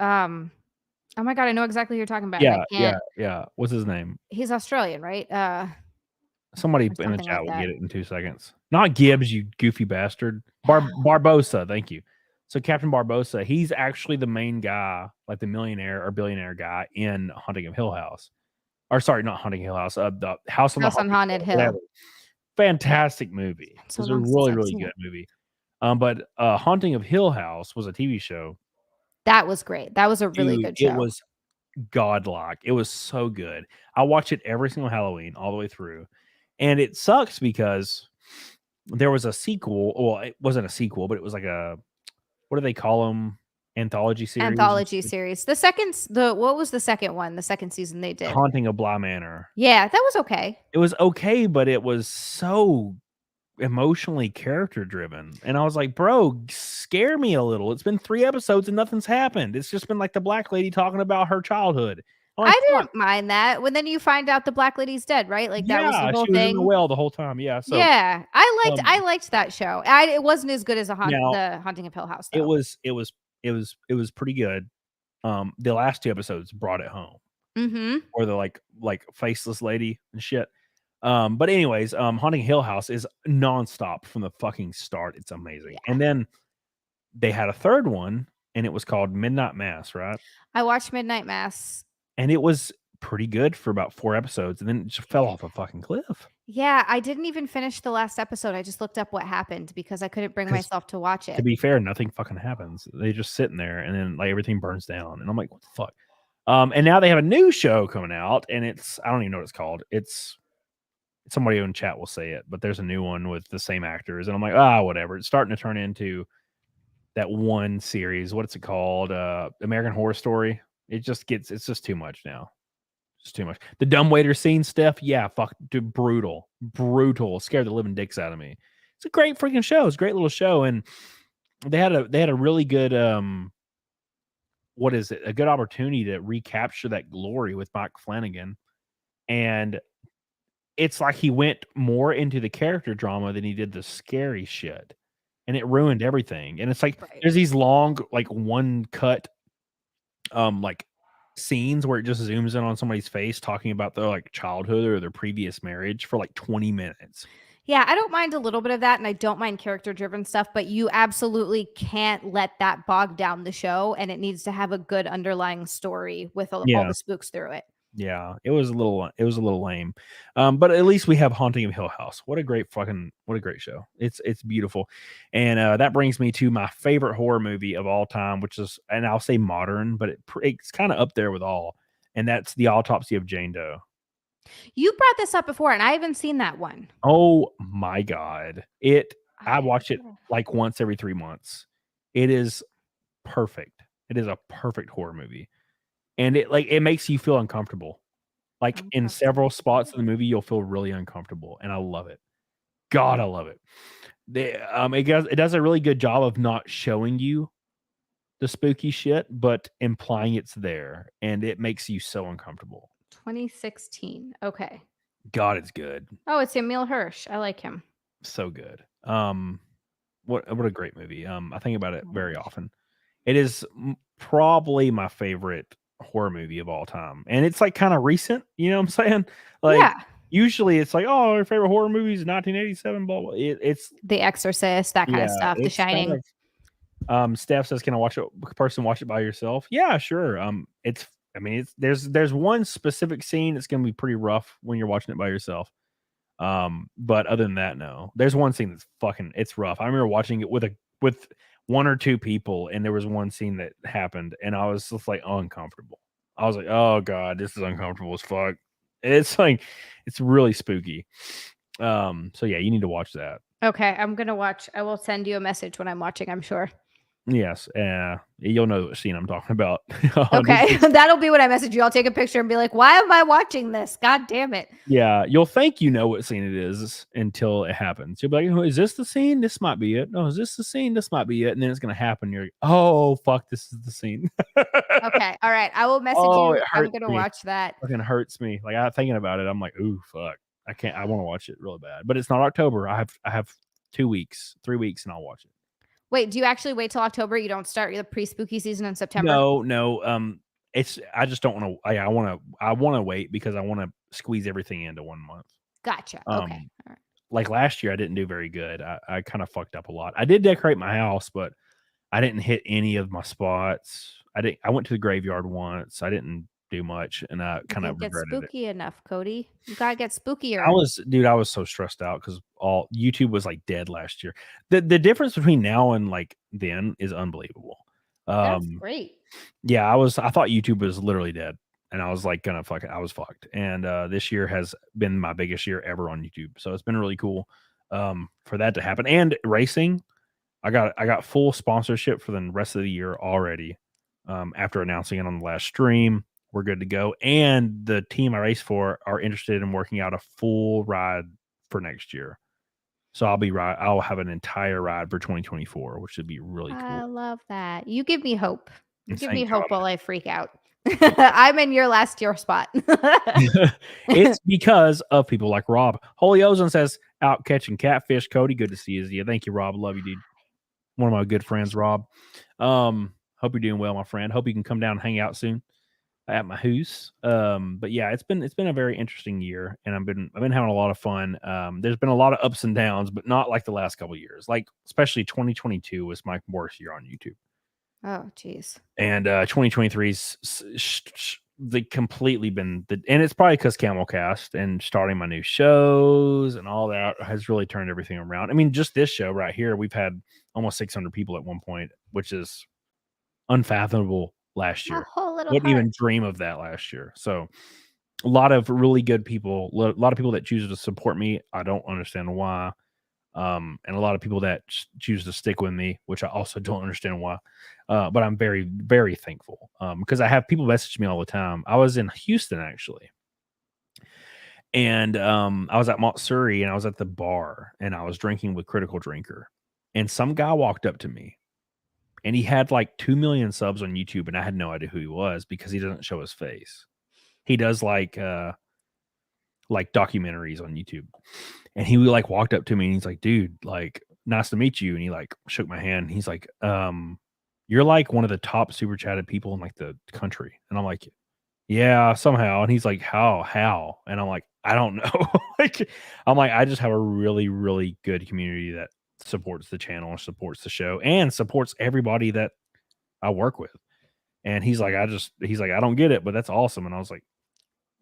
Oh my god, I know exactly who you're talking about. Yeah. What's his name? He's Australian, right? Somebody in the chat will get it in 2 seconds. Not Gibbs, you goofy bastard. Barbosa, thank you. So Captain Barbosa, he's actually the main guy, like the millionaire or billionaire guy in Haunting of Hill House. Or sorry, not Haunting Hill House. The House on Haunted Hill. Fantastic movie. It was a really, really good movie. But Haunting of Hill House was a TV show. That was great. That was a really good show. It was godlike. It was so good. I watch it every single Halloween all the way through. And it sucks because there was a sequel. Well, it wasn't a sequel, but it was like a, what do they call them? Anthology series. Anthology series. What was the second one? The second season they did. Haunting of Bly Manor. Yeah, that was okay. It was okay, but it was so emotionally character driven. And I was like, bro, scare me a little. It's been 3 episodes and nothing's happened. It's just been like the black lady talking about her childhood. Like, I didn't mind that. When then you find out the black lady's dead, right? Like that was the whole she was thing. in the well the whole time. Yeah. So yeah, I liked that show. It wasn't as good as the Haunting of Hill House. Though. It was pretty good. The last 2 episodes brought it home. Mm-hmm. Or the like faceless lady and shit. But anyways, Haunting Hill House is nonstop from the fucking start. It's amazing. Yeah. And then they had a 3rd one, and it was called Midnight Mass, right? I watched Midnight Mass. And it was pretty good for about 4 episodes, and then it just fell off a fucking cliff. Yeah, I didn't even finish the last episode. I just looked up what happened because I couldn't bring myself to watch it. To be fair, nothing fucking happens. They just sitting there, and then like everything burns down. And I'm like, what the fuck? And now they have a new show coming out, and I don't even know what it's called. It's somebody in chat will say it, but there's a new one with the same actors, and I'm like, whatever. It's starting to turn into that one series. What's it called? American Horror Story. It's just too much now. It's too much. The dumbwaiter scene stuff, yeah, fuck, dude, brutal, scared the living dicks out of me. It's a great freaking show. It's a great little show, and they had a really good what is it? A good opportunity to recapture that glory with Mike Flanagan, and it's like he went more into the character drama than he did the scary shit, and it ruined everything. And it's like there's these long, like one cut, like scenes where it just zooms in on somebody's face talking about their like childhood or their previous marriage for like 20 minutes. Yeah, I don't mind a little bit of that, and I don't mind character-driven stuff, but you absolutely can't let that bog down the show, and it needs to have a good underlying story with all the spooks through it. Yeah, it was a little lame. But at least we have Haunting of Hill House. What a great show. It's beautiful. And that brings me to my favorite horror movie of all time, which is, and I'll say modern, but it's kind of up there with all. And that's The Autopsy of Jane Doe. You brought this up before, and I haven't seen that one. Oh my God. I watch it like once every 3 months. It is perfect. It is a perfect horror movie. And it makes you feel uncomfortable. Like in several spots in the movie, you'll feel really uncomfortable. And I love it. God, I love it. It does a really good job of not showing you the spooky shit, but implying it's there. And it makes you so uncomfortable. 2016. Okay. God, it's good. Oh, it's Emil Hirsch. I like him. So good. What a great movie. I think about it very often. It is probably my favorite horror movie of all time, and it's like kind of recent, you know what I'm saying? Like usually it's like, oh, our favorite horror movies 1987, blah blah. It's The Exorcist, that kind of stuff, The Shining. Kind of, Steph says, can I watch it by yourself? Yeah, sure. There's one specific scene that's gonna be pretty rough when you're watching it by yourself, but other than that, no. There's one scene that's it's rough. I remember watching it with 1 or 2 people, and there was one scene that happened, and I was just like uncomfortable. I was like, oh God, this is uncomfortable as fuck. It's like, it's really spooky. So yeah, you need to watch that. Okay, I'm gonna watch. I will send you a message when I'm watching, I'm sure. Yes, you'll know what scene I'm talking about. Okay, that'll be when I message you. I'll take a picture and be like, why am I watching this? God damn it. Yeah, you'll think you know what scene it is until it happens. You'll be like, oh, is this the scene? This might be it. No, is this the scene? This might be it. And then it's going to happen. You're like, oh, fuck, this is the scene. Okay, all right. I will message you. I'm going to watch that. It fucking hurts me. Like, I'm thinking about it. I'm like, ooh, fuck. I want to watch it really bad. But it's not October. I have 2 weeks, 3 weeks, and I'll watch it. Wait, do you actually wait till October? You don't start the pre-spooky season in September? No. I just don't want to. I want to wait because I want to squeeze everything into 1 month. Gotcha. Okay. All right. Like last year, I didn't do very good. I kind of fucked up a lot. I did decorate my house, but I didn't hit any of my spots. I went to the graveyard once. I didn't do much, and I kind of regretted it. Get spooky enough, Cody. You gotta get spookier. I was so stressed out because all YouTube was like dead last year. The difference between now and like then is unbelievable. That's great. Yeah, I thought YouTube was literally dead, and I was like gonna fuck it. I was fucked. And this year has been my biggest year ever on YouTube. So it's been really cool for that to happen. And racing, I got full sponsorship for the rest of the year already. After announcing it on the last stream, we're good to go. And the team I race for are interested in working out a full ride for next year. So I'll have an entire ride for 2024, which would be really cool. I love that. You give me hope. You give me Thank hope God. while I freak out. I'm in your last year spot. It's because of people like Rob. Holy Ozone says, out catching catfish. Cody, good to see you. Yeah, thank you, Rob. Love you, dude. One of my good friends, Rob. Hope you're doing well, my friend. Hope you can come down and hang out soon at my house. But yeah, it's been a very interesting year, and I've been having a lot of fun. There's been a lot of ups and downs, but not like the last couple of years. Like especially 2022 was my worst year on YouTube. Oh, geez. And 2023's completely been and it's probably because Camelcast and starting my new shows and all that has really turned everything around. I mean, just this show right here, we've had almost 600 people at one point, which is unfathomable last year. A whole little Wouldn't even heart. dream of that last year. So a lot of really good people, a lot of people that choose to support me. I don't understand why. And a lot of people that choose to stick with me, which I also don't understand why. But I'm very, very thankful because I have people message me all the time. I was in Houston actually, and I was at Mont Surrey, and I was at the bar, and I was drinking with Critical Drinker, and some guy walked up to me, and he had like 2 million subs on YouTube, and I had no idea who he was because he doesn't show his face. He does like documentaries on YouTube. And he like walked up to me and he's like, dude, like, nice to meet you. And he like shook my hand. He's like, you're like one of the top super chatted people in like the country. And I'm like, yeah, somehow. And he's like, how? And I'm like, I don't know. I just have a really, really good community that supports the channel and supports the show and supports everybody that I work with. And he's like, I don't get it, but that's awesome. And I was like,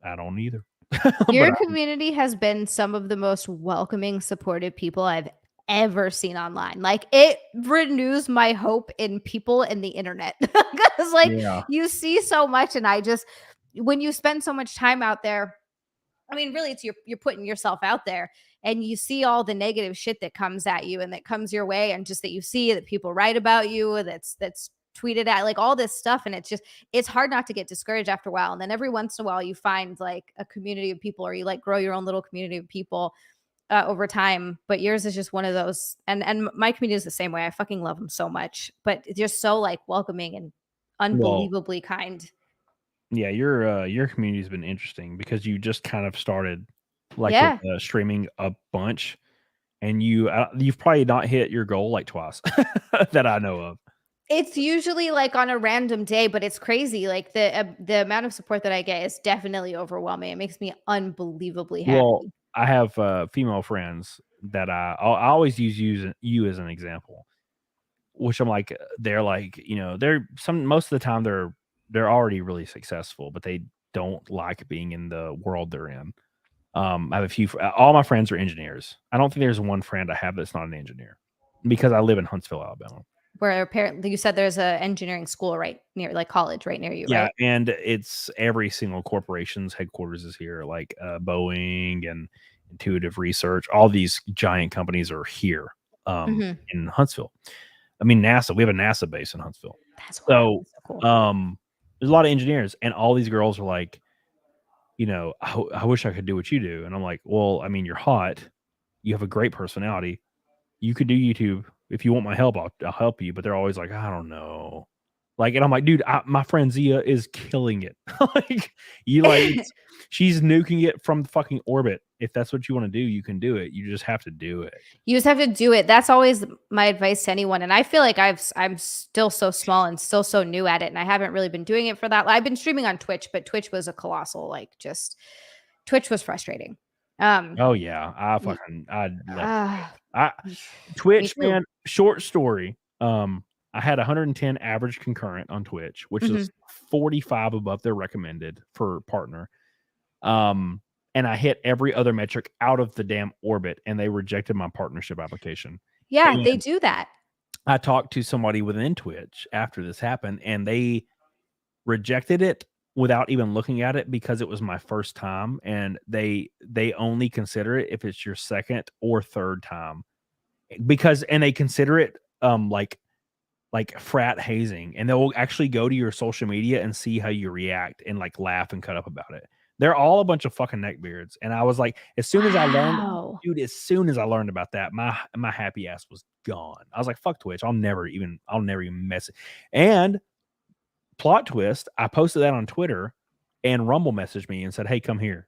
I don't either. Your community has been some of the most welcoming, supportive people I've ever seen online. Like, it renews my hope in people in the internet because you see so much, and when you spend so much time out there, I mean, really, it's you're putting yourself out there, and you see all the negative shit that comes at you and that comes your way, and just that you see that people write about you, that's tweeted at, like all this stuff. And it's hard not to get discouraged after a while. And then every once in a while you find like a community of people, or you like grow your own little community of people over time. But yours is just one of those. And my community is the same way. I fucking love them so much, but they're so like welcoming and unbelievably kind. Yeah, your community has been interesting because you just kind of started with, streaming a bunch, and you've probably not hit your goal like twice that I know of. It's usually like on a random day, but it's crazy. Like the amount of support that I get is definitely overwhelming. It makes me unbelievably happy. Well, I have female friends that I always use you as an example, which I'm like, they're like, most of the time they're already really successful, but they don't like being in the world they're in. I have a few, all my friends are engineers. I don't think there's one friend I have that's not an engineer because I live in Huntsville, Alabama. Where apparently you said there's an engineering school right near, like college right near you, right? Yeah, and it's every single corporation's headquarters is here, like Boeing and Intuitive Research. All these giant companies are here in Huntsville. I mean, NASA. We have a NASA base in Huntsville. That's so cool. There's a lot of engineers, and all these girls are like, I wish I could do what you do. And I'm like, well, I mean, you're hot. You have a great personality. You could do YouTube. If you want my help, I'll help you. But they're always like, I don't know. Like, and I'm like, dude, my friend Zia is killing it. She's nuking it from the fucking orbit. If that's what you want to do, you can do it. You just have to do it. You just have to do it. That's always my advice to anyone. And I feel like I'm still so small and still so new at it. And I haven't really been doing it for that. I've been streaming on Twitch, but Twitch was a colossal, Twitch was frustrating. Oh yeah. Twitch, man, short story. I had 110 average concurrent on Twitch, which is 45 above their recommended for partner. And I hit every other metric out of the damn orbit, and they rejected my partnership application. Yeah, they do that. I talked to somebody within Twitch after this happened, and they rejected it without even looking at it because it was my first time, and they only consider it if it's your second or third time, and they consider it like frat hazing, and they'll actually go to your social media and see how you react and like laugh and cut up about it. They're all a bunch of fucking neckbeards. And I was like, as soon as I learned about that, my happy ass was gone. I was like, fuck Twitch. I'll never even mess it. And plot twist, I posted that on Twitter, and Rumble messaged me and said, hey, come here.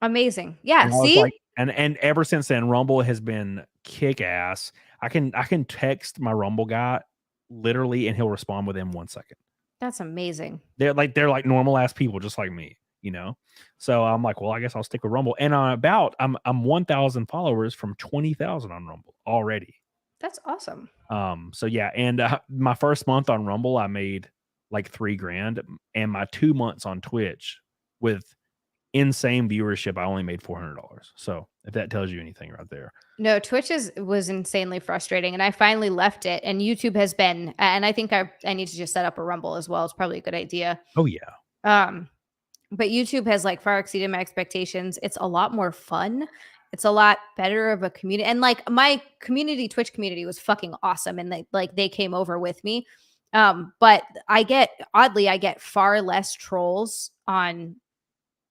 Amazing. Yeah. And I was See? like, and ever since then, Rumble has been kick ass. I can text my Rumble guy literally, and he'll respond within 1 second. That's amazing. They're like normal ass people, just like me, you know? So I'm like, well, I guess I'll stick with Rumble. And I'm 1,000 followers from 20,000 on Rumble already. That's awesome. So yeah. And my first month on Rumble, I made like $3,000, and my 2 months on Twitch with insane viewership, I only made $400. So if that tells you anything right there. No, Twitch was insanely frustrating, and I finally left it. And YouTube has been, and I think I need to just set up a Rumble as well. It's probably a good idea. Oh yeah. But YouTube has like far exceeded my expectations. It's a lot more fun. It's a lot better of a community, and like my community, Twitch community, was fucking awesome, and they came over with me. But I get far less trolls on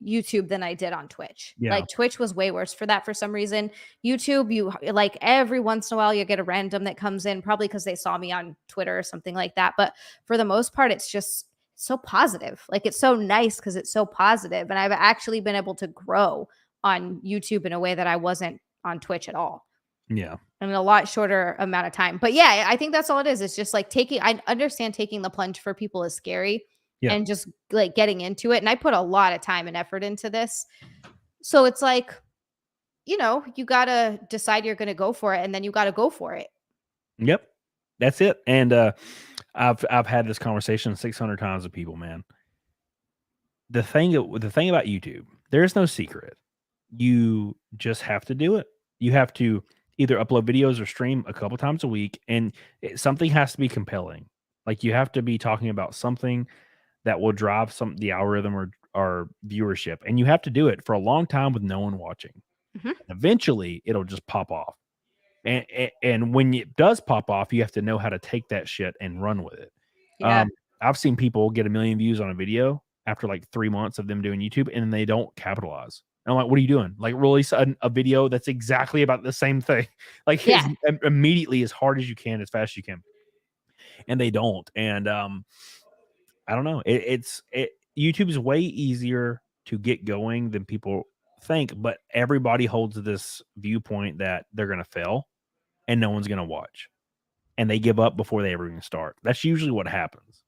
YouTube than I did on Twitch. Yeah. Like Twitch was way worse for that for some reason. YouTube, you like every once in a while you get a random that comes in, probably because they saw me on Twitter or something like that. But for the most part, it's just so positive. Like it's so nice because it's so positive. And I've actually been able to grow on YouTube in a way that I wasn't on Twitch at all. Yeah. In a lot shorter amount of time. But yeah, I think that's all it is. It's just like I understand taking the plunge for people is scary. Yeah. And just like getting into it. And I put a lot of time and effort into this. So it's like, you know, you got to decide you're going to go for it, and then you got to go for it. Yep. That's it. And I've had this conversation 600 times with people, man. The thing about YouTube, there's no secret. You just have to do it. You have to either upload videos or stream a couple times a week, and something has to be compelling. Like you have to be talking about something that will drive the algorithm or viewership. And you have to do it for a long time with no one watching. Mm-hmm. Eventually it'll just pop off. And when it does pop off, you have to know how to take that shit and run with it. Yeah. I've seen people get 1 million views on a video after like 3 months of them doing YouTube, and they don't capitalize. And I'm like, what are you doing? Like release a video that's exactly about the same thing. Like immediately, as hard as you can, as fast as you can. And they don't. And, I don't know. YouTube is way easier to get going than people think, but everybody holds this viewpoint that they're going to fail and no one's going to watch, and they give up before they ever even start. That's usually what happens,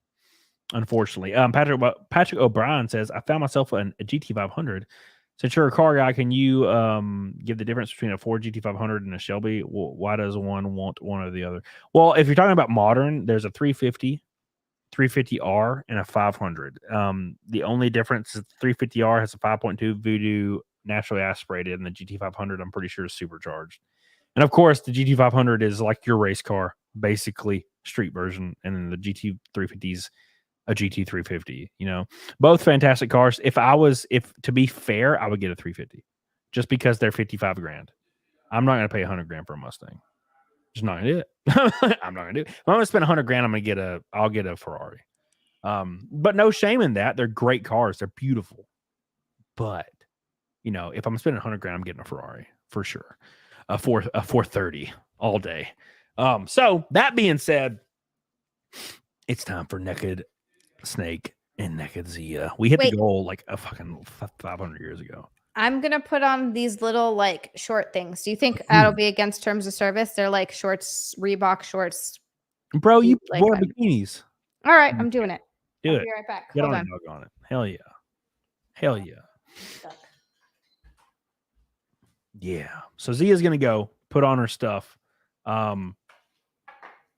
unfortunately. Patrick O'Brien says, I found myself a GT500. Since you're a car guy, can you give the difference between a Ford GT500 and a Shelby? Well, why does one want one or the other? Well, if you're talking about modern, there's a 350R and a 500. The only difference is the 350R has a 5.2 Voodoo naturally aspirated, and the GT500 I'm pretty sure is supercharged. And of course, the GT500 is like your race car, basically street version, and then the GT350 is a GT350. You know, both fantastic cars. If to be fair, I would get a 350 just because they're $55,000. I'm not going to pay $100,000 for a Mustang. Just not gonna do it. I'm not gonna do it. If I'm gonna spend $100,000, I'll get a Ferrari. But no shame in that. They're great cars. They're beautiful. But you know, if I'm spending $100,000, I'm getting a Ferrari for sure. A 430 all day. So that being said, it's time for Naked Snake and Naked Zia. We hit the goal like a fucking 500 years ago. I'm going to put on these little like short things. Do you think that'll be against terms of service? They're like shorts, Reebok shorts. Bro, you like, wore bikinis. All right, I'm doing it. I'll be right back. Get on dog on it. Hell yeah. Hell yeah. Yeah. So Zia's going to go put on her stuff. And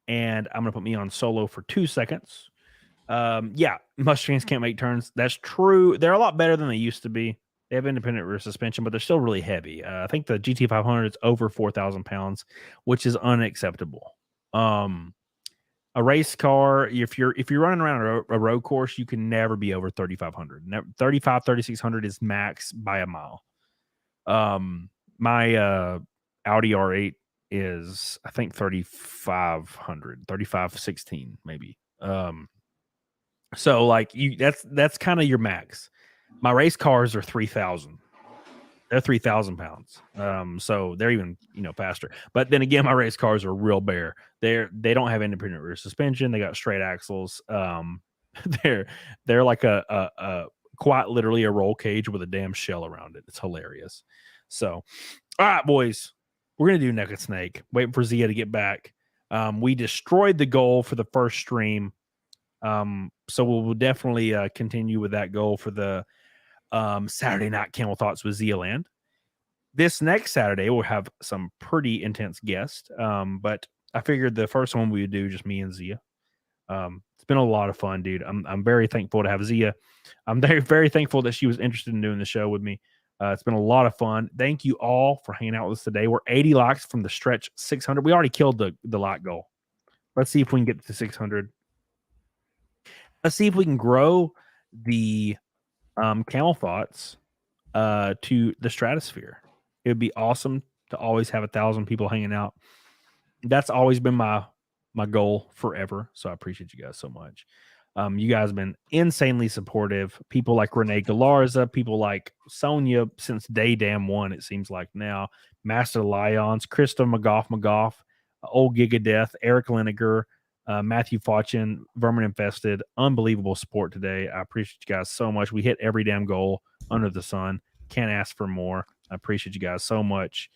I'm going to put me on solo for 2 seconds. Yeah, Mustangs can't make turns. That's true. They're a lot better than they used to be. They have independent rear suspension, but they're still really heavy. I think the GT500 is over 4,000 pounds, which is unacceptable. A race car, if you're running around a road course, you can never be over 3,500. 3,600 is max by a mile. My Audi R8 is, I think, 3,500, 3,516 maybe. So like that's kind of your max. My race cars are 3,000. They're 3,000 pounds. So they're even, faster. But then again, my race cars are real bare. They don't have independent rear suspension. They got straight axles. They're like a quite literally a roll cage with a damn shell around it. It's hilarious. So, all right, boys, we're gonna do Naked Snake. Waiting for Zia to get back. We destroyed the goal for the first stream. So we'll definitely continue with that goal for the Saturday night Camel Thoughts with Zia Land. This next Saturday we'll have some pretty intense guests. But I figured the first one we would do just me and Zia. It's been a lot of fun, dude. I'm very thankful to have Zia. I'm very, very thankful that she was interested in doing the show with me. It's been a lot of fun. Thank you all for hanging out with us today. We're 80 likes from the stretch 600. We already killed the like goal. Let's see if we can get to 600. Let's see if we can grow the Camel Thoughts to the stratosphere. It would be awesome to always have 1,000 people hanging out. That's always been my goal forever. So I appreciate you guys so much. You guys have been insanely supportive. People like Renee Galarza, people like Sonia since day damn one, it seems like now. Master Lions, Krista McGough, Old Giga Death, Eric Liniger, Matthew Fauchin, Vermin Infested. Unbelievable support today. I appreciate you guys so much. We hit every damn goal under the sun. Can't ask for more. I appreciate you guys so much.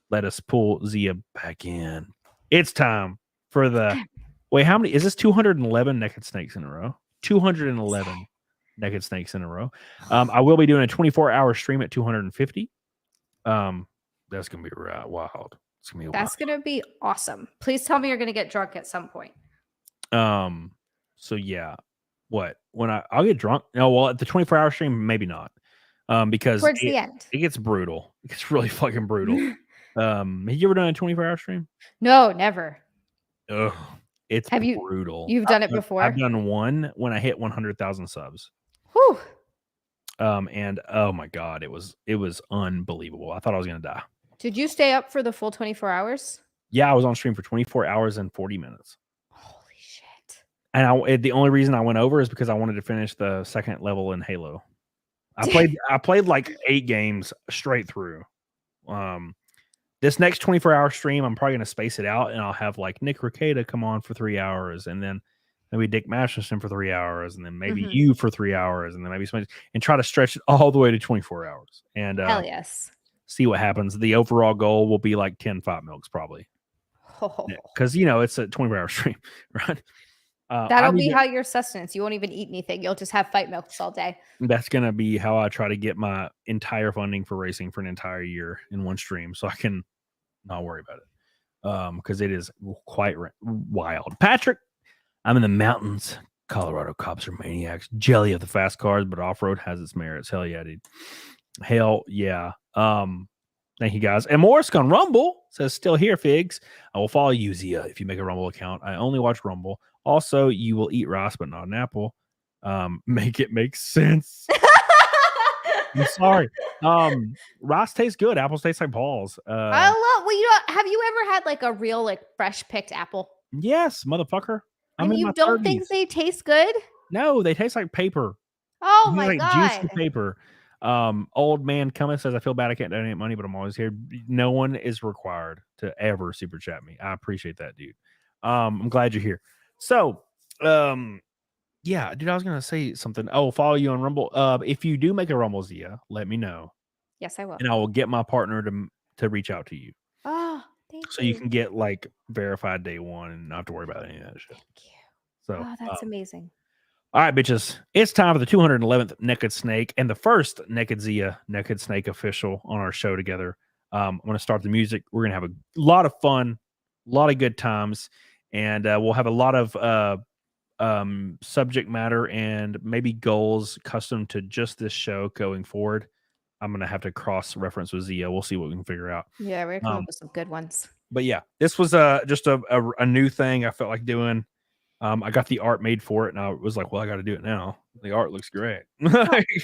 Let us pull Zia back in. It's time for the... Wait, how many? Is this 211 Naked Snakes in a row? 211 Naked Snakes in a row. I will be doing a 24-hour stream at 250. That's going to be wild. It's gonna be That's going to be awesome. Please tell me you're going to get drunk at some point. So yeah. What? When I'll get drunk? No, well, at the 24-hour stream, maybe not. Because towards the end. It gets brutal. It gets really fucking brutal. Have you ever done a 24-hour stream? No, never. Ugh. It's brutal. You've done it before? I've done one when I hit 100,000 subs. Whew. And oh my God, it was unbelievable. I thought I was going to die. Did you stay up for the full 24 hours? Yeah, I was on stream for 24 hours and 40 minutes. Holy shit. And the only reason I went over is because I wanted to finish the second level in Halo. I played like 8 games straight through. This next 24-hour stream, I'm probably going to space it out, and I'll have like Nick Ricada come on for 3 hours, and then maybe Dick Masterson for 3 hours, and then maybe you for 3 hours, and then maybe somebody, and try to stretch it all the way to 24 hours. And hell yes. See what happens. The overall goal will be like 10 Fight Milks probably. Because, it's a 24-hour stream, right? That'll be how your sustenance. You won't even eat anything. You'll just have Fight Milks all day. That's going to be how I try to get my entire funding for racing for an entire year in one stream, so I can not worry about it. Because it is quite wild. Patrick, I'm in the mountains. Colorado cops are maniacs. Jelly of the fast cars, but off-road has its merits. Hell yeah, dude. Hell yeah. Thank you guys. And Morris on Rumble says, still here, Figs. I will follow you, Zia, if you make a Rumble account. I only watch Rumble. Also, you will eat rice, but not an apple. Make it make sense. I'm sorry. Rice tastes good. Apples taste like balls. I love. Well, have you ever had like a real like fresh picked apple? Yes, motherfucker. And you don't 30s. think they taste good? No, they taste like paper. Oh my God. Juicy paper. Old man coming says, I feel bad I can't donate money, but I'm always here. No one is required to ever super chat me. I appreciate that, dude. I'm glad you're here. So, yeah, dude, I was gonna say something. Oh, follow you on Rumble. If you do make a Rumble, Zia, let me know. Yes, I will. And I will get my partner to reach out to you. Oh, thank you. So you can get like verified day one and not have to worry about any of that shit. Thank you. So that's amazing. All right, bitches. It's time for the 211th Naked Snake and the first Naked Zia Naked Snake official on our show together. I'm going to start the music. We're going to have a lot of fun, a lot of good times, and we'll have a lot of subject matter and maybe goals custom to just this show going forward. I'm going to have to cross-reference with Zia. We'll see what we can figure out. Yeah, we're going to come up with some good ones. But yeah, this was just a new thing I felt like doing. I got the art made for it, and I was like, well, I got to do it now. The art looks great.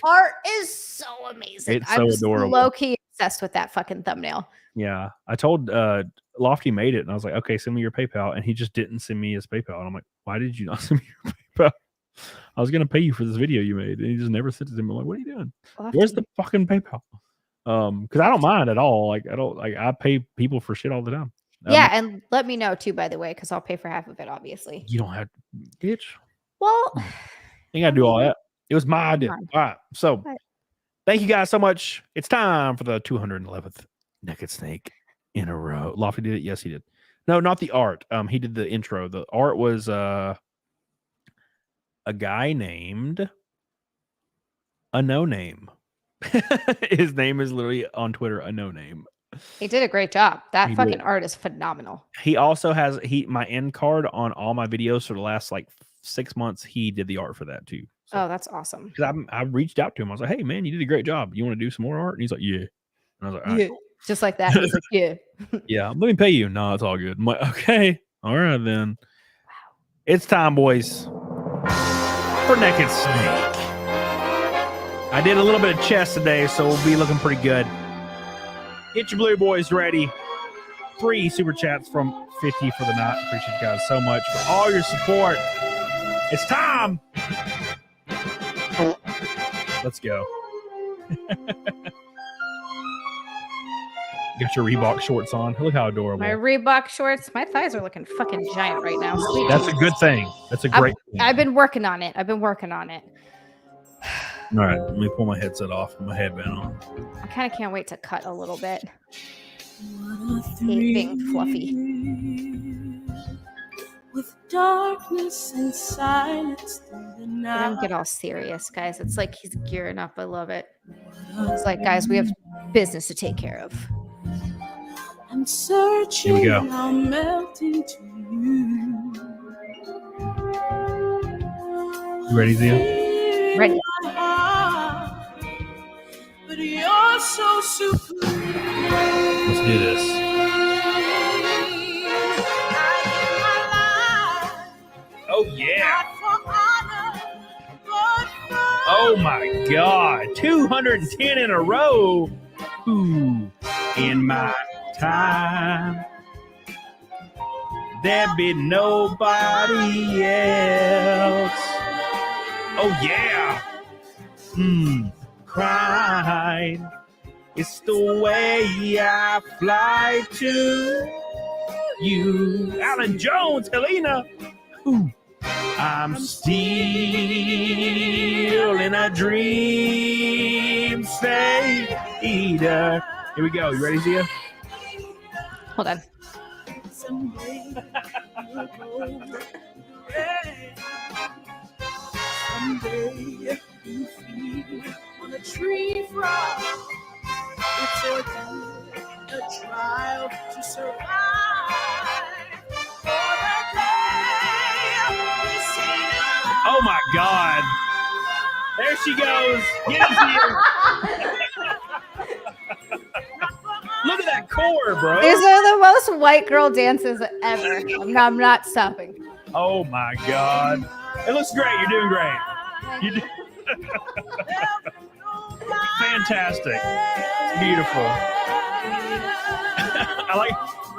Art is so amazing. It's so adorable. Low key obsessed with that fucking thumbnail. Yeah, I told Lofty made it, and I was like, okay, send me your PayPal, and he just didn't send me his PayPal, and I'm like, why did you not send me your PayPal? I was gonna pay you for this video you made, and he just never sent it to me. I'm like, what are you doing? Where's the fucking PayPal? Because I don't mind at all. Like I pay people for shit all the time. Yeah, and let me know too, by the way, because I'll pay for half of it, obviously. You don't have to, bitch. Well, you gotta do all that. It was my idea. All right, so thank you guys so much. It's time for the 211th Naked Snake in a row. Lofty did it. Yes, he did. No, not the art. He did the intro. The art was a guy named a no name. His name is literally on Twitter a no name. He did a great job. That fucking art is phenomenal. He also has my end card on all my videos for the last like 6 months. He did the art for that too. So, oh, that's awesome. Because I reached out to him. I was like, hey man, you did a great job. You want to do some more art? And he's like, yeah. And I was like, all right, cool. Just like that. He's like, yeah. Yeah, let me pay you. No, it's all good. I'm like, okay. All right then. Wow. It's time, boys, for Naked Snake. I did a little bit of chest today, so we'll be looking pretty good. Get your blue boys ready. 3 super chats from 50 for the night. Appreciate you guys so much for all your support. It's time. Let's go. Got your Reebok shorts on. Look how adorable. My Reebok shorts. My thighs are looking fucking giant right now. That's a good thing. That's a great thing. I've been working on it. All right, let me pull my headset off and my headband on. I kind of can't wait to cut a little bit. Hate being fluffy. With darkness and silence through the night. Don't get all serious, guys. It's like he's gearing up. I love it. It's like, guys, we have business to take care of. I'm searching. Here we go. I'm melting to you. You ready, Zia? Ready. But you're so supreme. Let's do this. Oh, yeah. Oh, my God. 210 in a row. Ooh. In my time, there'd be nobody else. Oh, yeah. Crying. It's the way I fly to you. Alan Jones, Helena. Ooh. I'm still in a dream state. Here we go. You ready, Zia? Hold on. Someday you feel on a tree frog. It's a trial to survive. Oh my God. There she goes. Get it here. Look at that core, bro. These are the most white girl dances ever. I'm not stopping. Oh my God. It looks great. You're doing great. You do- Fantastic. It's beautiful. I like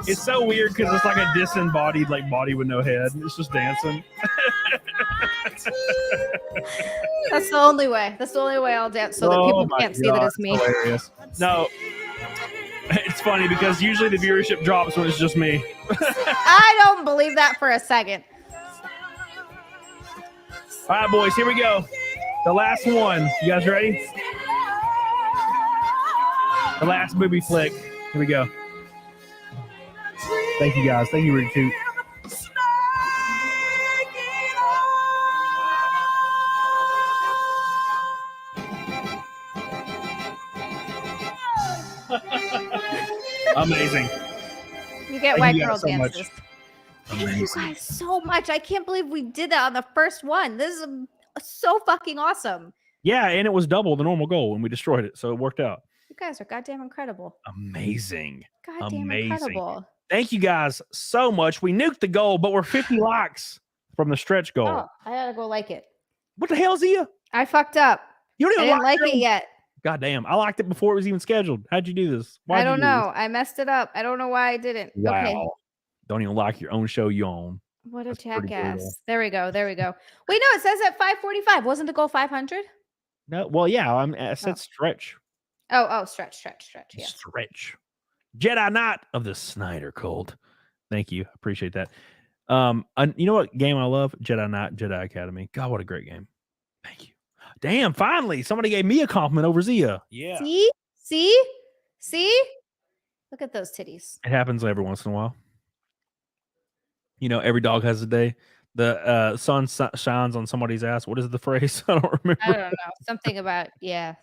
it's so weird because it's like a disembodied like body with no head. It's just dancing. That's the only way. That's the only way I'll dance so that people can't see that it's me. Hilarious. No. It's funny because usually the viewership drops when it's just me. I don't believe that for a second. All right, boys, here we go. The last one. You guys ready? The last movie flick. Here we go. Thank you, guys. Thank you, Rick, too. Amazing. You get white girl so dances. Thank you guys so much. I can't believe we did that on the first one. This is so fucking awesome. Yeah, and it was double the normal goal when we destroyed it, so it worked out. You guys are goddamn incredible. Amazing. Goddamn Amazing. incredible. Thank you guys so much. We nuked the goal, but we're 50 likes. from the stretch goal. Oh, I gotta go like it. What the hell, Zia? I fucked up. You don't I even didn't like your it own- yet. God damn. I liked it before it was even scheduled. How'd you do this? I don't know. I messed it up. I don't know why I didn't. Wow. Okay. Don't even like your own show you own. What a That's pretty brutal. jackass. There we go. There we go. Wait, no, it says at 5:45. Wasn't the goal 500? No, well, yeah, I said stretch. Oh, stretch. Yeah. Stretch. Jedi Knight of the Snyder Cult. Thank you. Appreciate that. You know what game I love? Jedi Knight, Jedi Academy. God, what a great game. Thank you. Damn, finally, somebody gave me a compliment over Zia. Yeah. See? Look at those titties. It happens every once in a while. You know, every dog has a day. The sun shines on somebody's ass. What is the phrase? I don't remember. I don't know. Something about,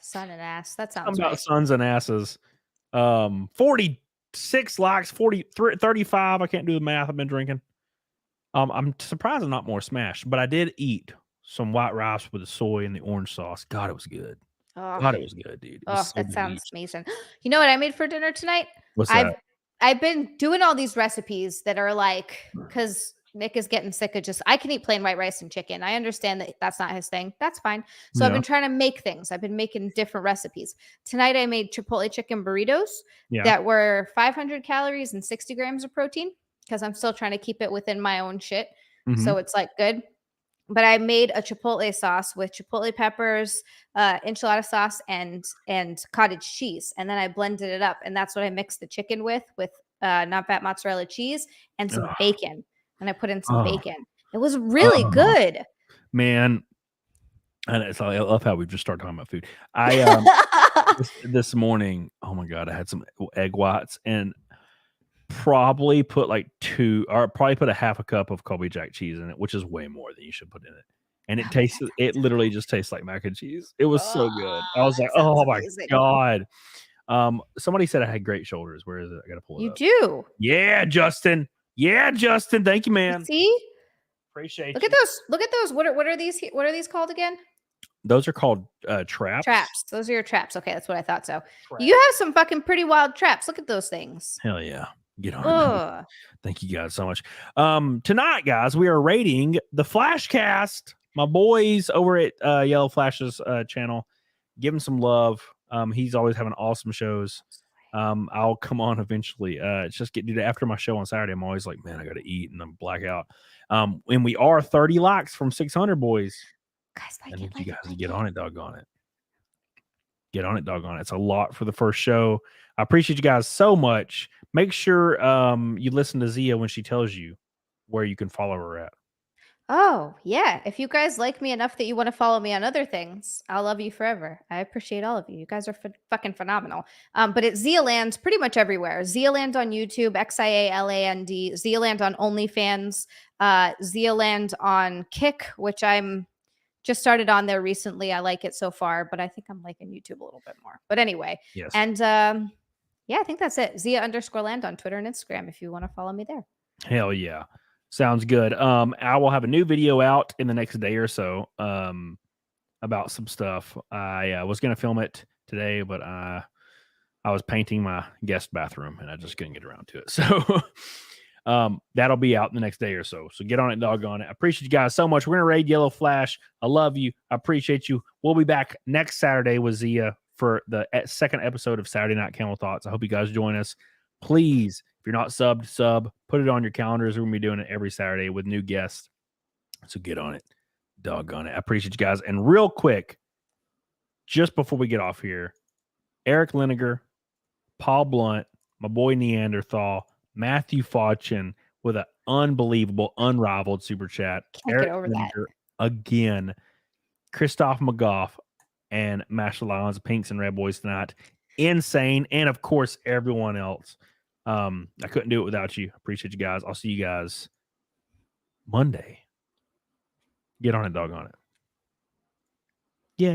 sun and ass. That sounds About right. sons and asses. 46 likes, 35. I can't do the math. I've been drinking. I'm surprised I'm not more smashed, but I did eat some white rice with the soy and the orange sauce. God, it was good. Oh, God, it was good, dude. It was so that sounds delicious. amazing. You know what I made for dinner tonight? What's that? I've been doing all these recipes that are like, because Nick is getting sick of I can eat plain white rice and chicken. I understand that that's not his thing. That's fine. So I've been trying to make things. I've been making different recipes. Tonight I made Chipotle chicken burritos that were 500 calories and 60 grams of protein because I'm still trying to keep it within my own shit. So it's like good. But I made a Chipotle sauce with Chipotle peppers, enchilada sauce, and cottage cheese. And then I blended it up. And that's what I mixed the chicken with non-fat mozzarella cheese and some bacon. And I put in some bacon. It was really good. Man, and I love how we've just started talking about food. I this morning, oh my God, I had some egg whites and probably put put a half a cup of Colby Jack cheese in it, which is way more than you should put in it. And it literally just tastes like mac and cheese. It was so good. I was like, oh my God. Somebody said I had great shoulders. Where is it? I gotta pull it up. You do. Yeah, Justin. Thank you, man. See? Appreciate Look at those. Look at those. What are these? What are these called again? Those are called traps. Traps. Those are your traps. Okay, that's what I thought. So you have some fucking pretty wild traps. Look at those things. Hell yeah. Get on it. Thank you guys so much. Tonight, guys, we are rating the Flashcast. My boys over at Yellow Flash's channel. Give him some love. He's always having awesome shows. I'll come on eventually. It's just dude, after my show on Saturday, I'm always like, man, I gotta eat and I'm black out. And we are 30 likes from 600 boys. Guys, I need you guys to get on it, doggone it. Get on it, doggone it. It's a lot for the first show. I appreciate you guys so much. Make sure you listen to Zia when she tells you where you can follow her at. Oh, yeah. If you guys like me enough that you want to follow me on other things, I'll love you forever. I appreciate all of you. You guys are fucking phenomenal. But it's Zialand pretty much everywhere. Zialand on YouTube, XIALAND, Zialand on OnlyFans, Zialand on Kick, which I'm just started on there recently. I like it so far, but I think I'm liking YouTube a little bit more. But anyway, yes. And yeah, I think that's it. Zia_land on Twitter and Instagram if you want to follow me there. Hell yeah. Sounds good. I will have a new video out in the next day or so about some stuff. I was going to film it today, but I was painting my guest bathroom and I just couldn't get around to it. So that'll be out in the next day or so. So get on it, doggone it. I appreciate you guys so much. We're going to raid Yellow Flash. I love you. I appreciate you. We'll be back next Saturday with Zia for the second episode of Saturday Night Camel Thoughts. I hope you guys join us. Please, if you're not subbed, sub. Put it on your calendars. We're going to be doing it every Saturday with new guests. So get on it. Doggone it. I appreciate you guys. And real quick, just before we get off here, Eric Linegar, Paul Blunt, my boy Neanderthal, Matthew Fauchin with an unbelievable, unrivaled super chat. Can't Eric get over Linegar again. Christoph McGough and Master Lions, Pinks and Red Boys tonight. Insane. And of course, everyone else. I couldn't do it without you. Appreciate you guys. I'll see you guys Monday. Get on it, doggone it. Yeah.